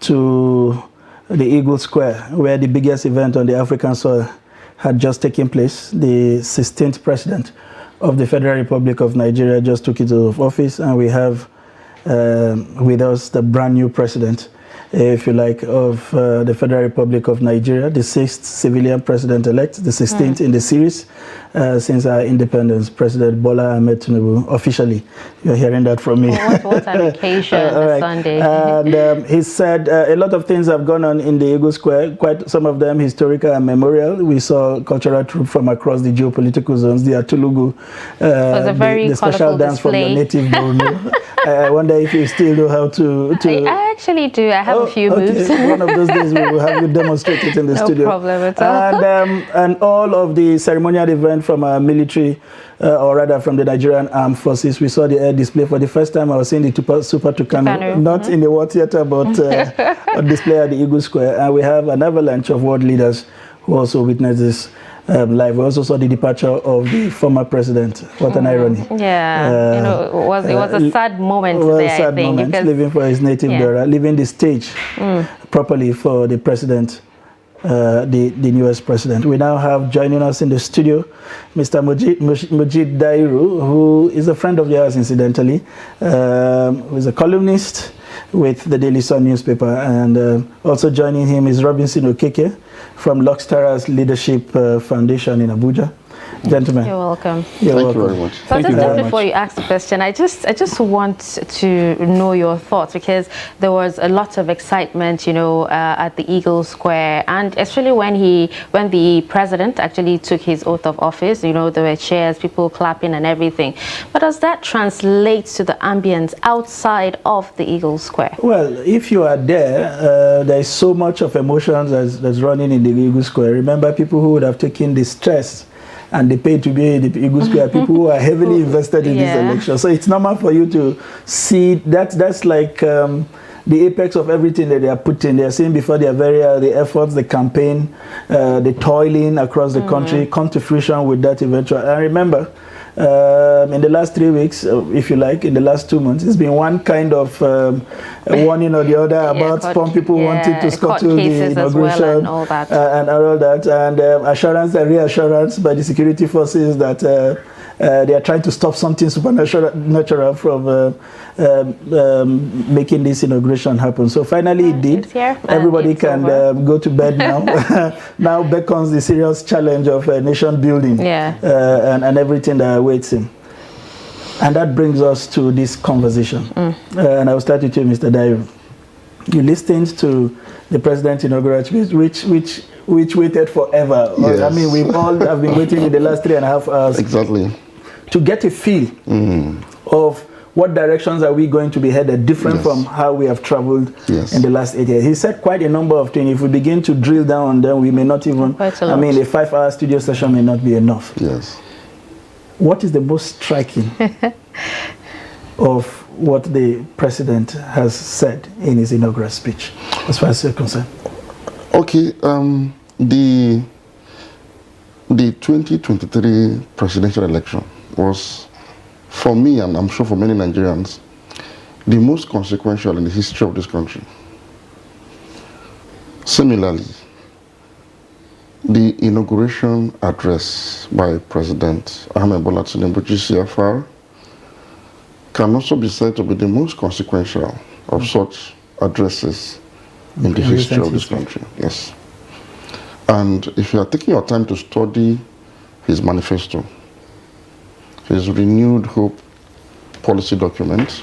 to the Eagle Square, where the biggest event on the African soil had just taken place. The 16th president of the Federal Republic of Nigeria just took it out of office, and we have with us the brand new president, if you like, of the Federal Republic of Nigeria, the 6th civilian president-elect, the 16th in the series since our independence, President Bola Ahmed Tinubu, officially. You're hearing that from me. What an occasion, right. Sunday. And he said a lot of things have gone on in the Eagle Square, quite some of them historical and memorial. We saw cultural troops from across the geopolitical zones, the Atulugu, the special dance from the native Borno. I wonder if you still know how to... I actually do. I have a few moves. One of those days we will have you demonstrate it in the studio. No problem at all. And all of the ceremonial event from our military, or rather from the Nigerian Armed Forces. We saw the air display for the first time. I was seeing the Super Tucano, not in the War Theatre, but a display at the Eagle Square. And we have an avalanche of world leaders who also witnessed this live. We also saw the departure of the former president. What an irony. Yeah, it was a sad moment there, sad I think. Moment, leaving for his native Dora, leaving the stage properly for the president, the newest president. We now have joining us in the studio Mr. Mujid Dairu, who is a friend of yours, incidentally, who is a columnist with the Daily Sun newspaper, and also joining him is Robinson Okeke from Luxtara's Leadership Foundation in Abuja. Gentlemen, you're welcome. Thank you very much. So just before you ask the question, I just want to know your thoughts, because there was a lot of excitement, at the Eagle Square, and especially when the president actually took his oath of office. There were cheers, people clapping, and everything. But does that translate to the ambience outside of the Eagle Square? Well, if you are there, there is so much of emotions that's running in the Eagle Square. Remember, people who would have taken the stress and they pay to be in the Eagle Square, people who are heavily invested in this election. So it's normal for you to see that's like the apex of everything that they are putting. They are seeing before the efforts, the campaign, the toiling across the country come to fruition with that eventual. And remember, in the last 3 weeks, if you like, in the last 2 months, it's been one kind of warning or the other about some people wanting to scuttle the inauguration and all that, and assurance and reassurance by the security forces that they are trying to stop something supernatural from making this inauguration happen. So finally it did. Everybody can go to bed now. Now beckons the serious challenge of nation building and everything that awaits him. And that brings us to this conversation. And I will start with you, Mr. Dairo. You listened to the president's inaugural speech, which waited forever. Yes. I mean, we all have been waiting in the last 3.5 hours. Exactly. To get a feel of what directions are we going to be headed, different from how we have traveled in the last 8 years. He said quite a number of things. If we begin to drill down on them, we may not even, I mean, a 5-hour studio session may not be enough. Yes. What is the most striking of what the president has said in his inaugural speech, as far as you're concerned? Okay, the 2023 presidential election was, for me, and I'm sure for many Nigerians, the most consequential in the history of this country. Similarly, the inauguration address by President Ahmed Bola Tinubu, GCFR, can also be said to be the most consequential of such addresses in the history of this country. Yes. And if you are taking your time to study his manifesto, his renewed hope policy document,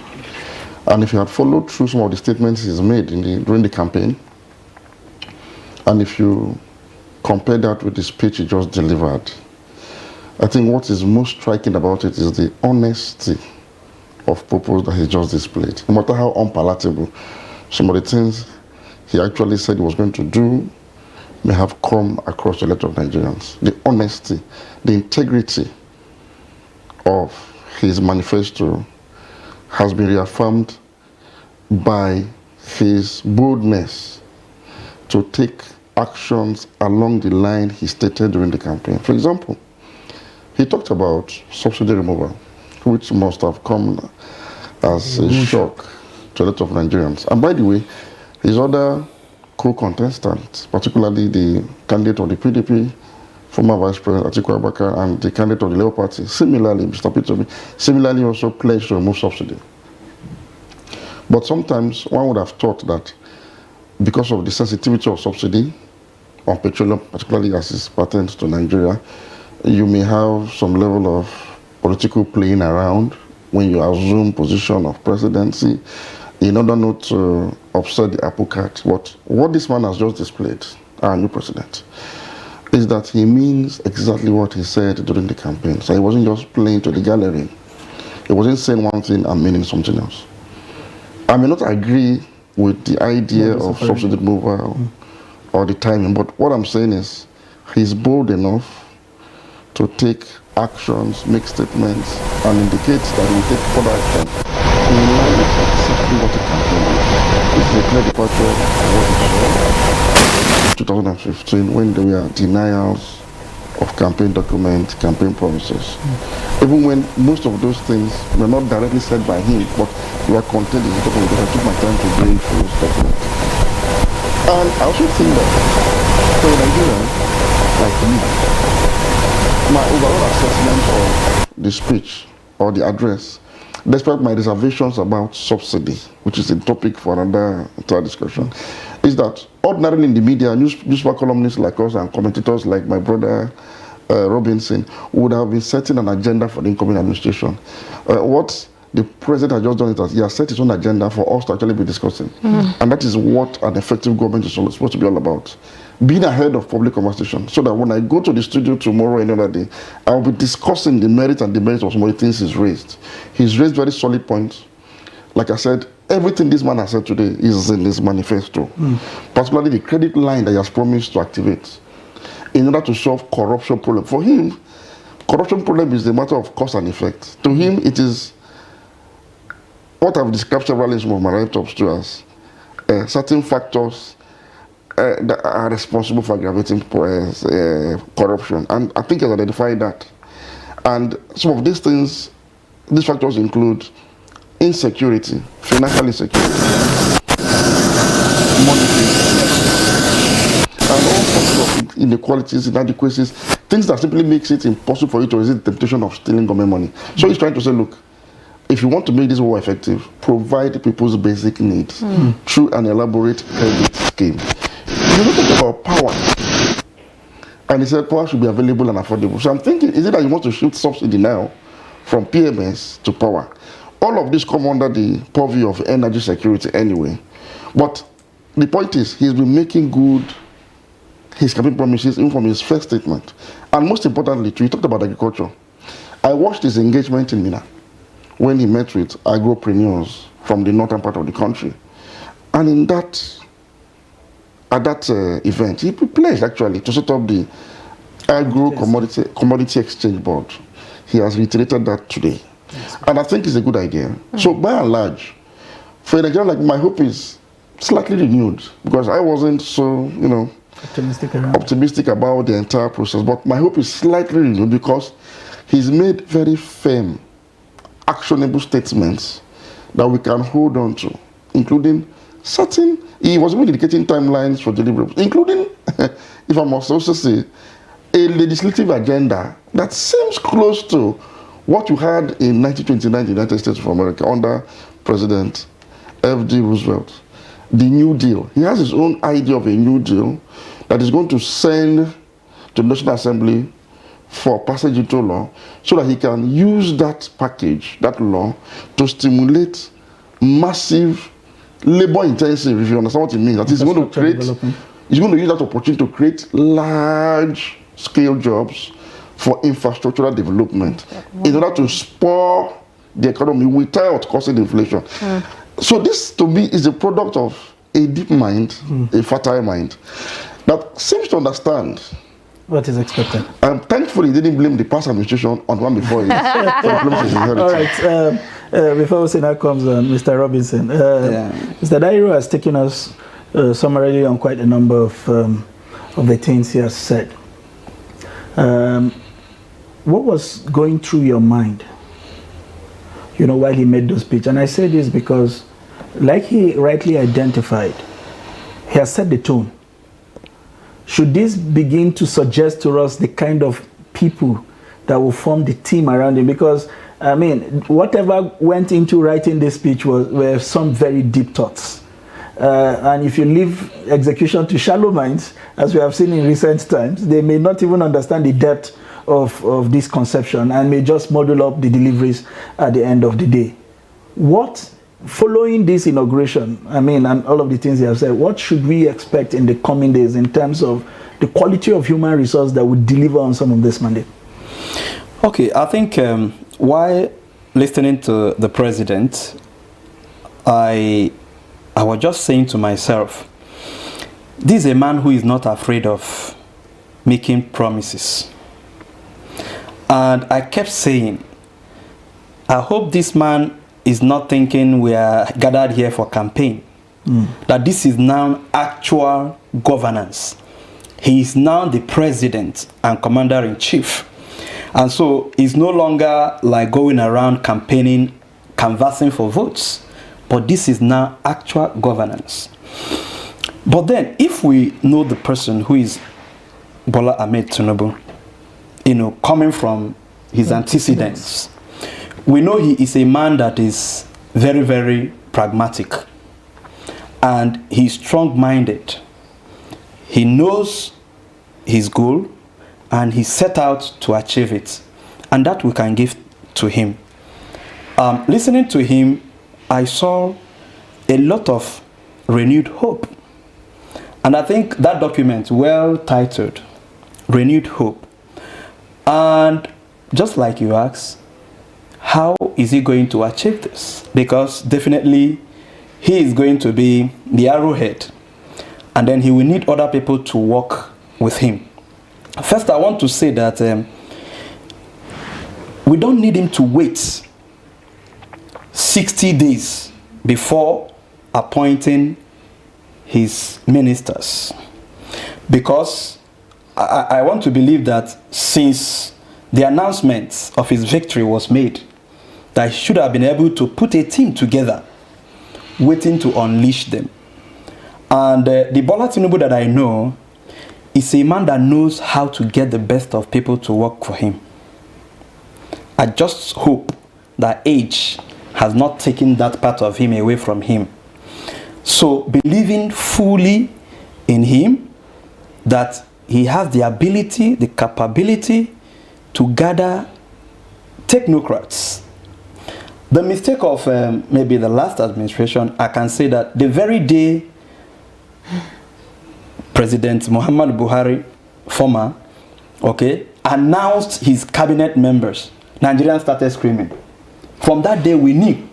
and if you had followed through some of the statements he's made during the campaign, and if you compare that with the speech he just delivered, I think what is most striking about it is the honesty of purpose that he just displayed. No matter how unpalatable some of the things he actually said he was going to do may have come across the letter of Nigerians. The honesty, the integrity of his manifesto has been reaffirmed by his boldness to take actions along the line he stated during the campaign. For example, he talked about subsidy removal, which must have come as a shock to a lot of Nigerians. And by the way, his other co-contestants, particularly the candidate of the PDP, former Vice President Atiku Abubakar, and the candidate of the Labour Party, similarly, Mr. Peter, similarly also pledged to remove subsidy. But sometimes one would have thought that because of the sensitivity of subsidy on petroleum, particularly as it pertains to Nigeria, you may have some level of political playing around when you assume position of presidency in order not to upset the apple cart. But what this man has just displayed, our new president, is that he means exactly what he said during the campaign. So he wasn't just playing to the gallery. He wasn't saying one thing and meaning something else. I may not agree with the idea of subsidy removal or the timing, but what I'm saying is he's bold enough to take actions, make statements, and indicate that he will take further action in line with exactly what the campaign is. It's a clear departure from what we saw in 2015 when there were denials of campaign documents, campaign promises. Even when most of those things were not directly said by him, but were contained in the document, because I took my time to bring through those documents. And I also think that for a Nigerian like me, my overall assessment of the speech or the address, despite my reservations about subsidy, which is a topic for another entire discussion, is that ordinarily in the media, newspaper columnists like us and commentators like my brother Robinson would have been setting an agenda for the incoming administration. What the president has just done is that he has set his own agenda for us to actually be discussing. And that is what an effective government is supposed to be all about. Being ahead of public conversation, so that when I go to the studio tomorrow or another day, I'll be discussing the merits and demerits of some of the things he's raised. He's raised very solid points. Like I said, everything this man has said today is in his manifesto. Particularly the credit line that he has promised to activate in order to solve corruption problem. For him, corruption problem is a matter of cause and effect. To him, it is what I've described several in some of my write-ups to us. Certain factors that are responsible for aggravating corruption. And I think I've identified that. And some of these things, these factors include insecurity, financial insecurity, inequalities, inadequacies, things that simply makes it impossible for you to resist the temptation of stealing government money. So he's trying to say, look, if you want to make this war effective, provide people's basic needs through an elaborate credit scheme. You look about power, and he said power should be available and affordable. So I'm thinking, is it that you want to shift subsidy now from PMS to power? All of this come under the purview of energy security anyway. But the point is, he's been making good his campaign promises even from his first statement. And most importantly, too, he talked about agriculture. I watched his engagement in Mina when he met with agropreneurs from the northern part of the country. And in that, at that event, he pledged actually to set up the commodity exchange board. He has reiterated that today. And I think it's a good idea. So by and large, for a Nigerian like my hope is slightly renewed, because I wasn't so, optimistic about the entire process. But my hope is slightly renewed because he's made very firm, actionable statements that we can hold on to, including certain, he was even dedicating timelines for deliverables, including, if I must also say, a legislative agenda that seems close to what you had in 1929 in the United States of America under President F.D. Roosevelt. The New Deal. He has his own idea of a New Deal that is going to send to the National Assembly for passage into law so that he can use that package, that law, to stimulate massive labor-intensive, if you understand what it means. That he's going to create, he's going to use that opportunity to create large-scale jobs for infrastructural development in order to spur the economy without causing inflation. So this, to me, is a product of a deep mind, a fertile mind, that seems to understand what is expected. And thankfully, he didn't blame the past administration on one before him. All right. Before Usina comes on, Mr. Robinson, Mr. Dairo has taken us summarily on quite a number of the things he has said. What was going through your mind, while he made those speech? And I say this because, like he rightly identified, he has set the tone. Should this begin to suggest to us the kind of people that will form the team around him? Because, I mean, whatever went into writing this speech were some very deep thoughts. And if you leave execution to shallow minds, as we have seen in recent times, they may not even understand the depth of this conception and may just model up the deliveries at the end of the day. What, following this inauguration, and all of the things you have said, what should we expect in the coming days in terms of the quality of human resource that would deliver on some of this mandate? Okay, I think while listening to the president, I was just saying to myself, this is a man who is not afraid of making promises. And I kept saying, I hope this man is not thinking we are gathered here for campaign. That this is now actual governance. He is now the president and commander-in-chief. And so it's no longer like going around campaigning, canvassing for votes. But this is now actual governance. But then, if we know the person who is Bola Ahmed Tinubu, coming from his antecedents, we know he is a man that is very, very pragmatic. And he's strong-minded. He knows his goal, and he set out to achieve it. And that we can give to him. Listening to him, I saw a lot of renewed hope. And I think that document, well titled, Renewed Hope. And just like you asked, how is he going to achieve this? Because definitely he is going to be the arrowhead. And then he will need other people to work with him. First, I want to say that we don't need him to wait 60 days before appointing his ministers. Because I want to believe that since the announcement of his victory was made, that he should have been able to put a team together waiting to unleash them. And the Bola Tinubu that I know is a man that knows how to get the best of people to work for him. I just hope that age has not taken that part of him away from him. So believing fully in him, that he has the ability, the capability to gather technocrats. The mistake of maybe the last administration, I can say that the very day President Muhammad Buhari, former, announced his cabinet members, Nigerians started screaming. From that day, we knew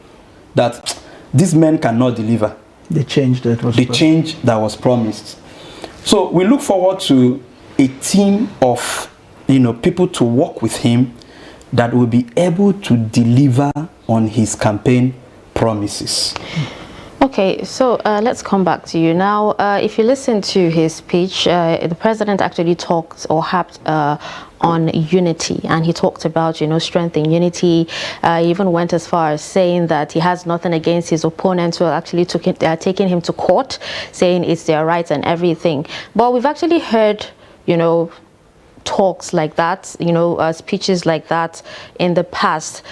that these men cannot deliver. The change that was promised. So we look forward to a team of people to work with him that will be able to deliver on his campaign promises. Okay, so let's come back to you now. If you listen to his speech, the president actually talked or harped on unity, and he talked about strengthening unity. He even went as far as saying that he has nothing against his opponents who are actually taking him to court, saying it's their rights and everything. But we've actually heard talks like that, speeches like that in the past.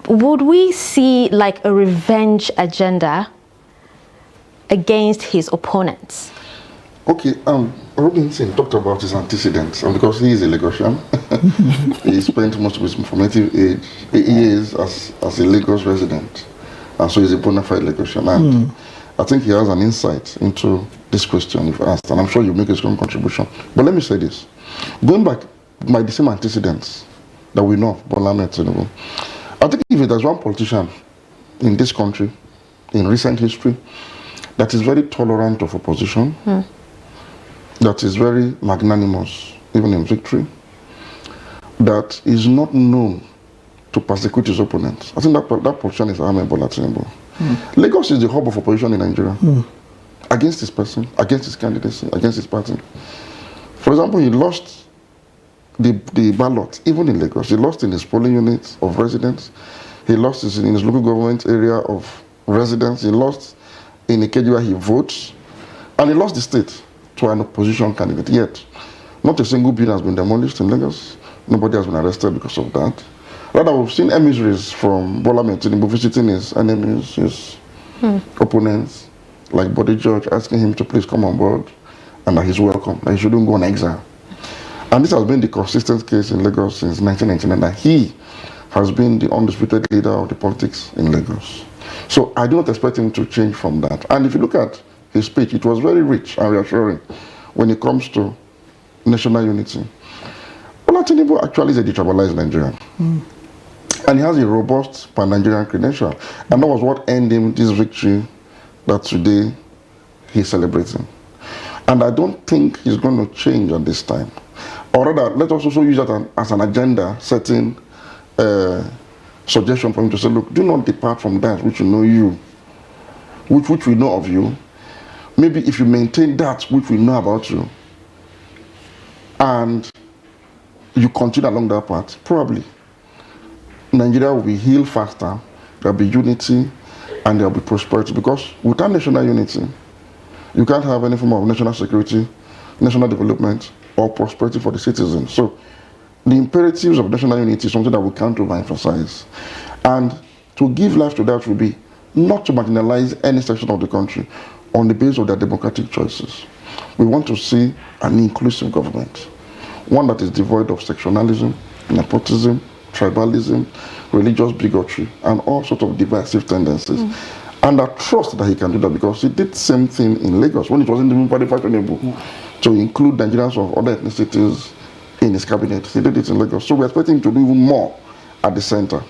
Would we see like a revenge agenda against his opponents? Okay, Robinson talked about his antecedents, and because he is a Lagosian, he spent most of his formative years as a Lagos resident, and so he's a bona fide Lagosian. And I think he has an insight into this question if asked, and I'm sure you make a strong contribution. But let me say this. Going back, the same antecedents that we know of Bola Ahmed Tinubu, I think if there's one politician in this country, in recent history, that is very tolerant of opposition, that is very magnanimous, even in victory, that is not known to persecute his opponents, I think that politician is Ahmed Bola Tinubu. Lagos is the hub of opposition in Nigeria, against his person, against his candidacy, against his party. For example, he lost the ballot, even in Lagos. He lost in his polling units of residents. He lost in his local government area of residents. He lost in a case where he votes. And he lost the state to an opposition candidate. Yet, not a single building has been demolished in Lagos. Nobody has been arrested because of that. Rather, we've seen emissaries from Bola Ahmed Tinubu visiting his enemies, his opponents, like Body George, asking him to please come on board and that he's welcome, that he shouldn't go on exile. And this has been the consistent case in Lagos since 1999, that he has been the undisputed leader of the politics in Lagos. So I do not expect him to change from that. And if you look at his speech, it was very rich and reassuring when it comes to national unity. Bola Tinubu actually is a detribalized Nigerian. And he has a robust pan-Nigerian credential. And that was what earned him this victory that today he's celebrating. And I don't think he's going to change at this time. Or rather, let us also use that as an agenda setting suggestion for him to say, look, do not depart from that which you know which we know of you. Maybe if you maintain that which we know about you, and you continue along that path, probably Nigeria will be healed faster, there will be unity, and there will be prosperity. Because without national unity, you can't have any form of national security, national development, or prosperity for the citizens. So the imperatives of national unity is something that we can't overemphasize. And to give life to that will be not to marginalize any section of the country on the basis of their democratic choices. We want to see an inclusive government, one that is devoid of sectionalism, nepotism, tribalism, religious bigotry, and all sorts of divisive tendencies. And I trust that he can do that, because he did the same thing in Lagos when it wasn't even very fashionable to include Nigerians of other ethnicities in his cabinet. He did it in Lagos. So we're expecting him to do even more at the center,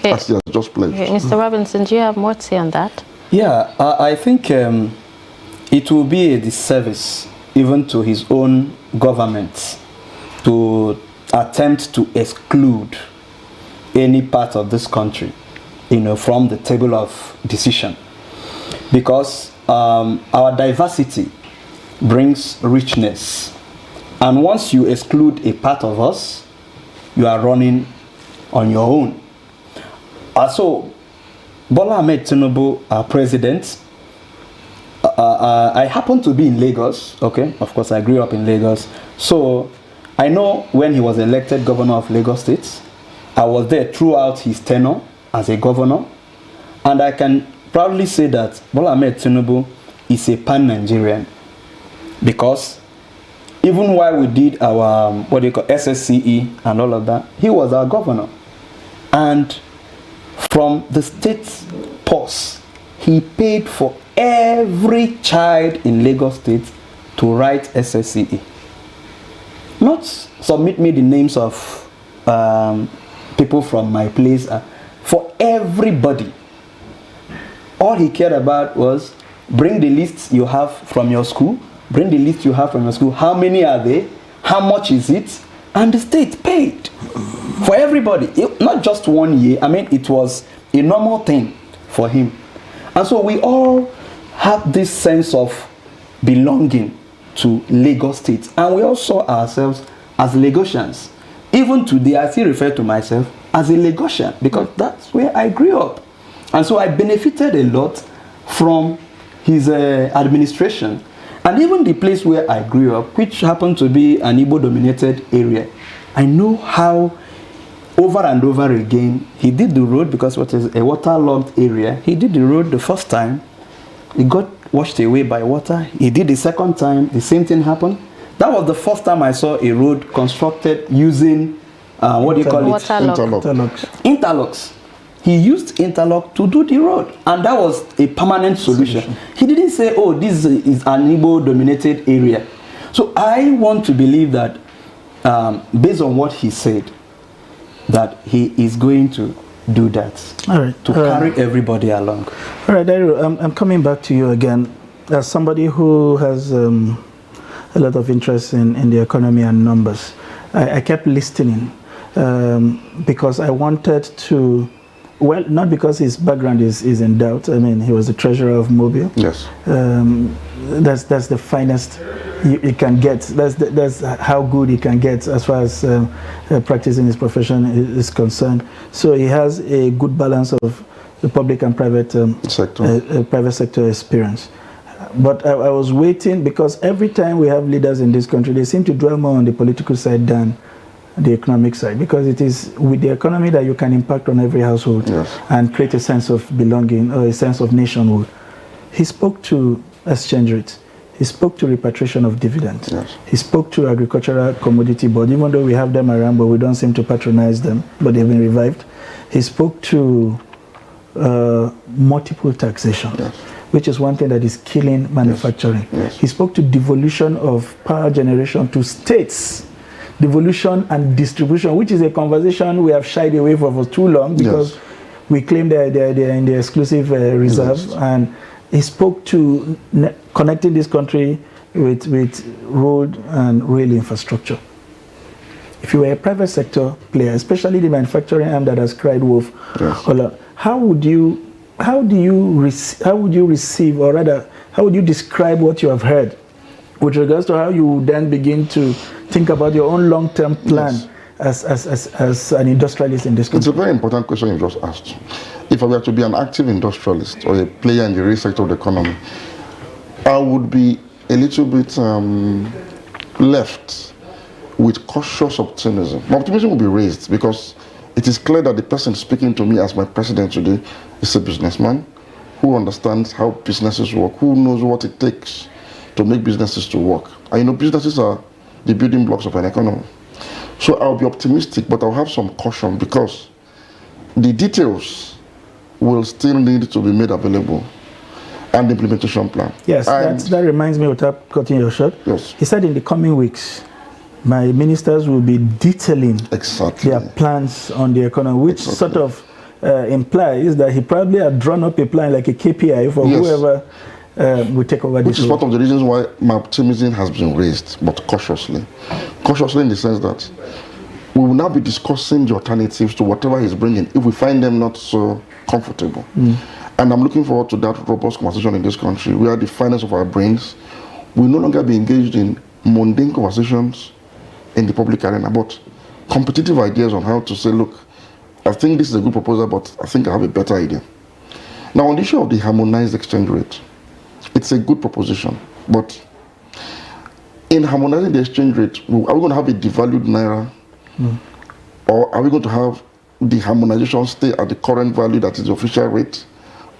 as he has just pledged. Okay. Mr. Robinson, do you have more to say on that? Yeah, I think it will be a disservice even to his own government to attempt to exclude any part of this country, from the table of decision, because our diversity brings richness, and once you exclude a part of us, you are running on your own. So Bola Ahmed Tinubu, our president, I happen to be in Lagos, okay? Of course, I grew up in Lagos. So I know when he was elected governor of Lagos State, I was there throughout his tenure as a governor. And I can proudly say that Bola Ahmed Tinubu is a pan-Nigerian. Because even while we did our, SSCE and all of that, he was our governor. And from the state purse, he paid for every child in Lagos State to write SSCE. Not submit me the names of people from my place. For everybody. All he cared about was bring the lists you have from your school. Bring the list you have from your school. How many are they? How much is it? And the state paid for everybody. Not just 1 year. I mean, it was a normal thing for him. And so we all have this sense of belonging to Lagos State. And we all saw ourselves as Lagosians. Even today, I still refer to myself as a Lagosian because that's where I grew up. And so I benefited a lot from his administration. And even the place where I grew up, which happened to be an Igbo-dominated area, I know how over and over again he did the road because it is a waterlogged area. He did the road the first time. It got washed away by water. He did the second time. The same thing happened. That was the first time I saw a road constructed using, what do you call it? Interlocks. He used interlock to do the road. And that was a permanent solution. He didn't say, oh, this is an Igbo-dominated area. So I want to believe that, based on what he said, that he is going to do that. All right. To carry everybody along. All right, Dairo, I'm coming back to you again. As somebody who has a lot of interest in the economy and numbers, I kept listening because I wanted to, well, not because his background is in doubt. I mean, he was the treasurer of Mobile. Yes. That's the finest he can get. That's how good he can get as far as practicing his profession is concerned. So he has a good balance of the public and private sector experience. But I was waiting because every time we have leaders in this country, they seem to dwell more on the political side than the economic side, because it is with the economy that you can impact on every household and create a sense of belonging or a sense of nationhood. He spoke to exchange rates. He spoke to repatriation of dividends. He spoke to agricultural commodity board, even though we have them around, but we don't seem to patronize them, but they've been revived. He spoke to multiple taxation, which is one thing that is killing manufacturing. He spoke to devolution of power generation to states. Devolution and distribution, which is a conversation we have shied away from for too long because we claim they're in the exclusive reserve. And he spoke to connecting this country with road and rail infrastructure. If you were a private sector player, especially the manufacturing arm that has cried wolf, how would you receive, or rather, how would you describe what you have heard with regards to how you then begin to think about your own long-term plan as an industrialist in this country? It's a very important question you just asked. If I were to be an active industrialist or a player in the real sector of the economy, I would be a little bit left with cautious optimism. My optimism will be raised because it is clear that the person speaking to me as my president today is a businessman who understands how businesses work, who knows what it takes to make businesses to work. And you know, businesses are the building blocks of an economy. So I'll be optimistic, but I'll have some caution because the details will still need to be made available and the implementation plan. Yes, that reminds me, without cutting your short. Yes. He said in the coming weeks, my ministers will be detailing their plans on the economy, which sort of implies that he probably had drawn up a plan like a KPI for whoever will take over this. Which is part of the reasons why my optimism has been raised, but cautiously. Cautiously in the sense that we will now be discussing the alternatives to whatever he's bringing if we find them not so comfortable. And I'm looking forward to that robust conversation in this country where the finest of our brains will no longer be engaged in mundane conversations in the public arena, but competitive ideas on how to say, look, I think this is a good proposal, but I think I have a better idea. Now, on the issue of the harmonized exchange rate, It's a good proposition, but in harmonizing the exchange rate, are we going to have a devalued naira, or are we going to have the harmonization stay at the current value that is the official rate,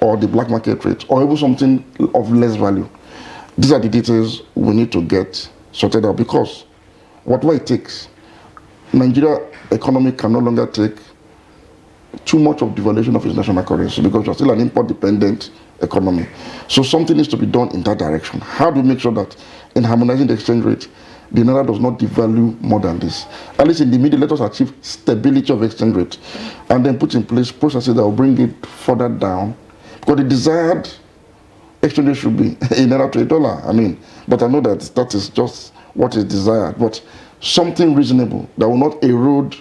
or the black market rate, or even something of less value? These are the details we need to get sorted out, because whatever it takes, Nigeria economy can no longer take too much of devaluation of its national currency, because we're still an import-dependent economy. So something needs to be done in that direction. How do we make sure that in harmonizing the exchange rate, the naira does not devalue more than this? At least in the middle, let us achieve stability of exchange rate, and then put in place processes that will bring it further down, because the desired exchange rate should be a naira to a dollar. I mean, but I know that that is just what is desired, but something reasonable that will not erode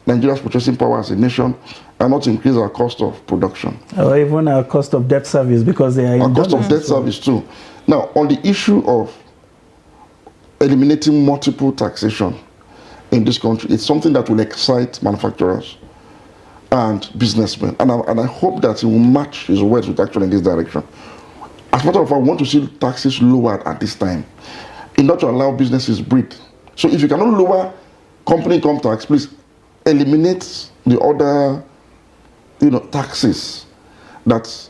Nigeria's purchasing power as a nation and not increase our cost of production. Or even our cost of debt service, because they are in our cost of debt service too. Now, on the issue of eliminating multiple taxation in this country, it's something that will excite manufacturers and businessmen. And I hope that he will match his words with action in this direction. As a matter of fact, I want to see taxes lowered at this time in order to allow businesses breathe. So if you cannot lower company income tax, please eliminate the other taxes that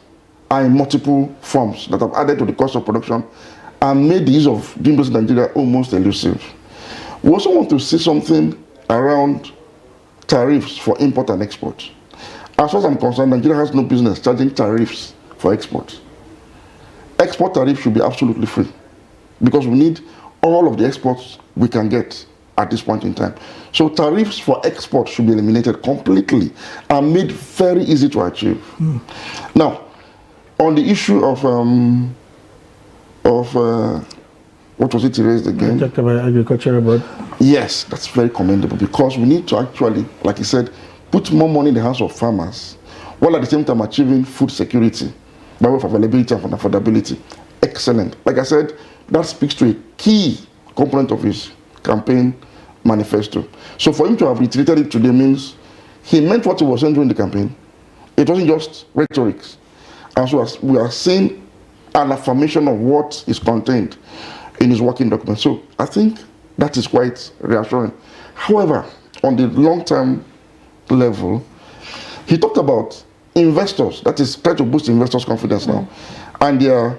are in multiple forms that have added to the cost of production and made the use of doing business in Nigeria almost elusive. We also want to see something around tariffs for import and export. As far as I'm concerned, Nigeria has no business charging tariffs for export. Export tariffs should be absolutely free, because we need all of the exports we can get at this point in time. So tariffs for export should be eliminated completely and made very easy to achieve. Now, on the issue of what was it he raised again? You talked about agricultural board. Yes, that's very commendable, because we need to actually, like he said, put more money in the hands of farmers, while at the same time achieving food security by way of availability and affordability. Excellent. Like I said, that speaks to a key component of his campaign manifesto. So for him to have reiterated it today means he meant what he was saying during the campaign. It wasn't just rhetoric. And so we are seeing an affirmation of what is contained in his working document. So I think that is quite reassuring. However, on the long-term level, he talked about investors, that is trying to boost investors' confidence now, and their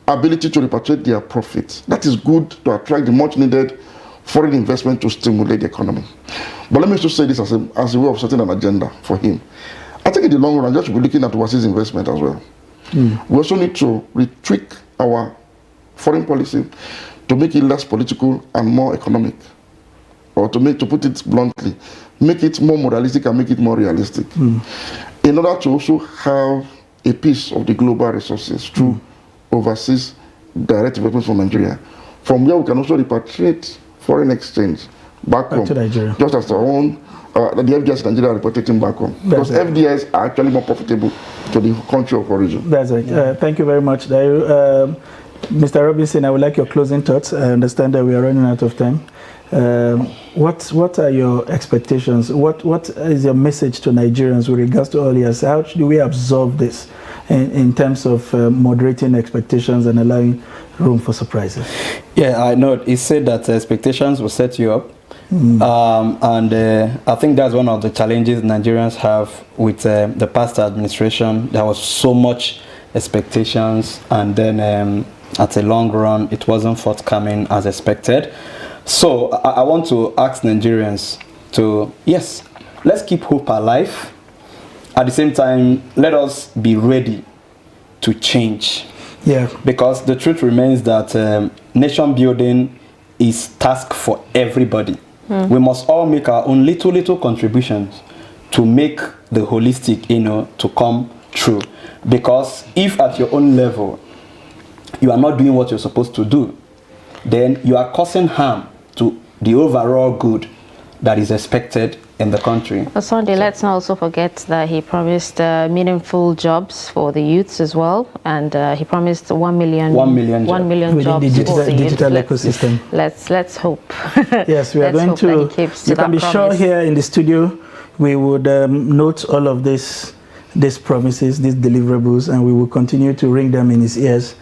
ability to repatriate their profits. That is good to attract the much-needed foreign investment to stimulate the economy. But let me just say this as a way of setting an agenda for him. I think in the long run, just should be looking at overseas investment as well. We also need to retweak our foreign policy to make it less political and more economic, or to put it bluntly, make it more moralistic and make it more realistic, in order to also have a piece of the global resources through overseas direct investments from Nigeria, from where we can also repatriate foreign exchange back home, to Nigeria, just as our own the FDIs in Nigeria are repatriating back home, because FDIs are actually more profitable to the country of origin. That's right. Thank you very much, Mr. Robinson. I would like your closing thoughts. I understand that we are running out of time. What are your expectations? What is your message to Nigerians with regards to all this? How do we absorb this in terms of moderating expectations and allowing room for surprises? Yeah, I know. He said that expectations will set you up. And I think that's one of the challenges Nigerians have with the past administration. There was so much expectations, and then at a long run, it wasn't forthcoming as expected. So I want to ask Nigerians to, yes, let's keep hope alive. At the same time, let us be ready to change. Yeah. Because the truth remains that nation building is task for everybody. We must all make our own little contributions to make the holistic, to come true. Because if at your own level, you are not doing what you're supposed to do, then you are causing harm to the overall good that is expected in the country. Sunday, let's not also forget that he promised meaningful jobs for the youths as well, and he promised 1 million jobs the for the digital youth. ecosystem. Let's hope. Yes, we are going to. You can be sure here in the studio we would note all of this these promises, these deliverables, and we will continue to ring them in his ears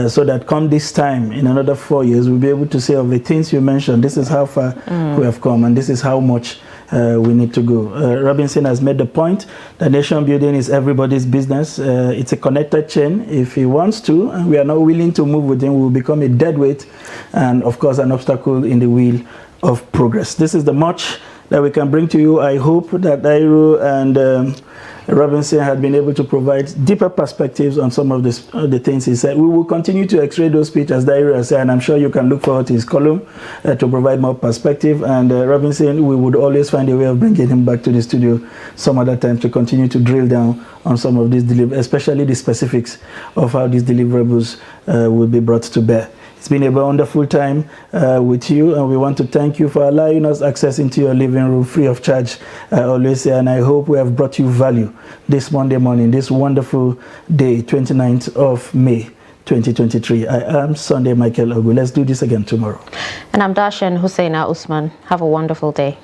so that come this time, in another 4 years, we'll be able to say of the things you mentioned, this is how far we have come and this is how much we need to go. Robinson has made the point that nation building is everybody's business. It's a connected chain. If he wants to, and we are not willing to move with him, we will become a dead weight and, of course, an obstacle in the wheel of progress. This is the much that we can bring to you. I hope that Dairo and Robinson had been able to provide deeper perspectives on some of the things he said. We will continue to x-ray those speeches, as Dairo has said, and I'm sure you can look forward to his column to provide more perspective. And Robinson, we would always find a way of bringing him back to the studio some other time to continue to drill down on some of these especially the specifics of how these deliverables will be brought to bear. It's been a wonderful time with you, and we want to thank you for allowing us access into your living room free of charge, always. And I hope we have brought you value this Monday morning, this wonderful day, 29th of May, 2023. I am Sunday Michael Ogu. Let's do this again tomorrow. And I'm Darshan Husseina Usman. Have a wonderful day.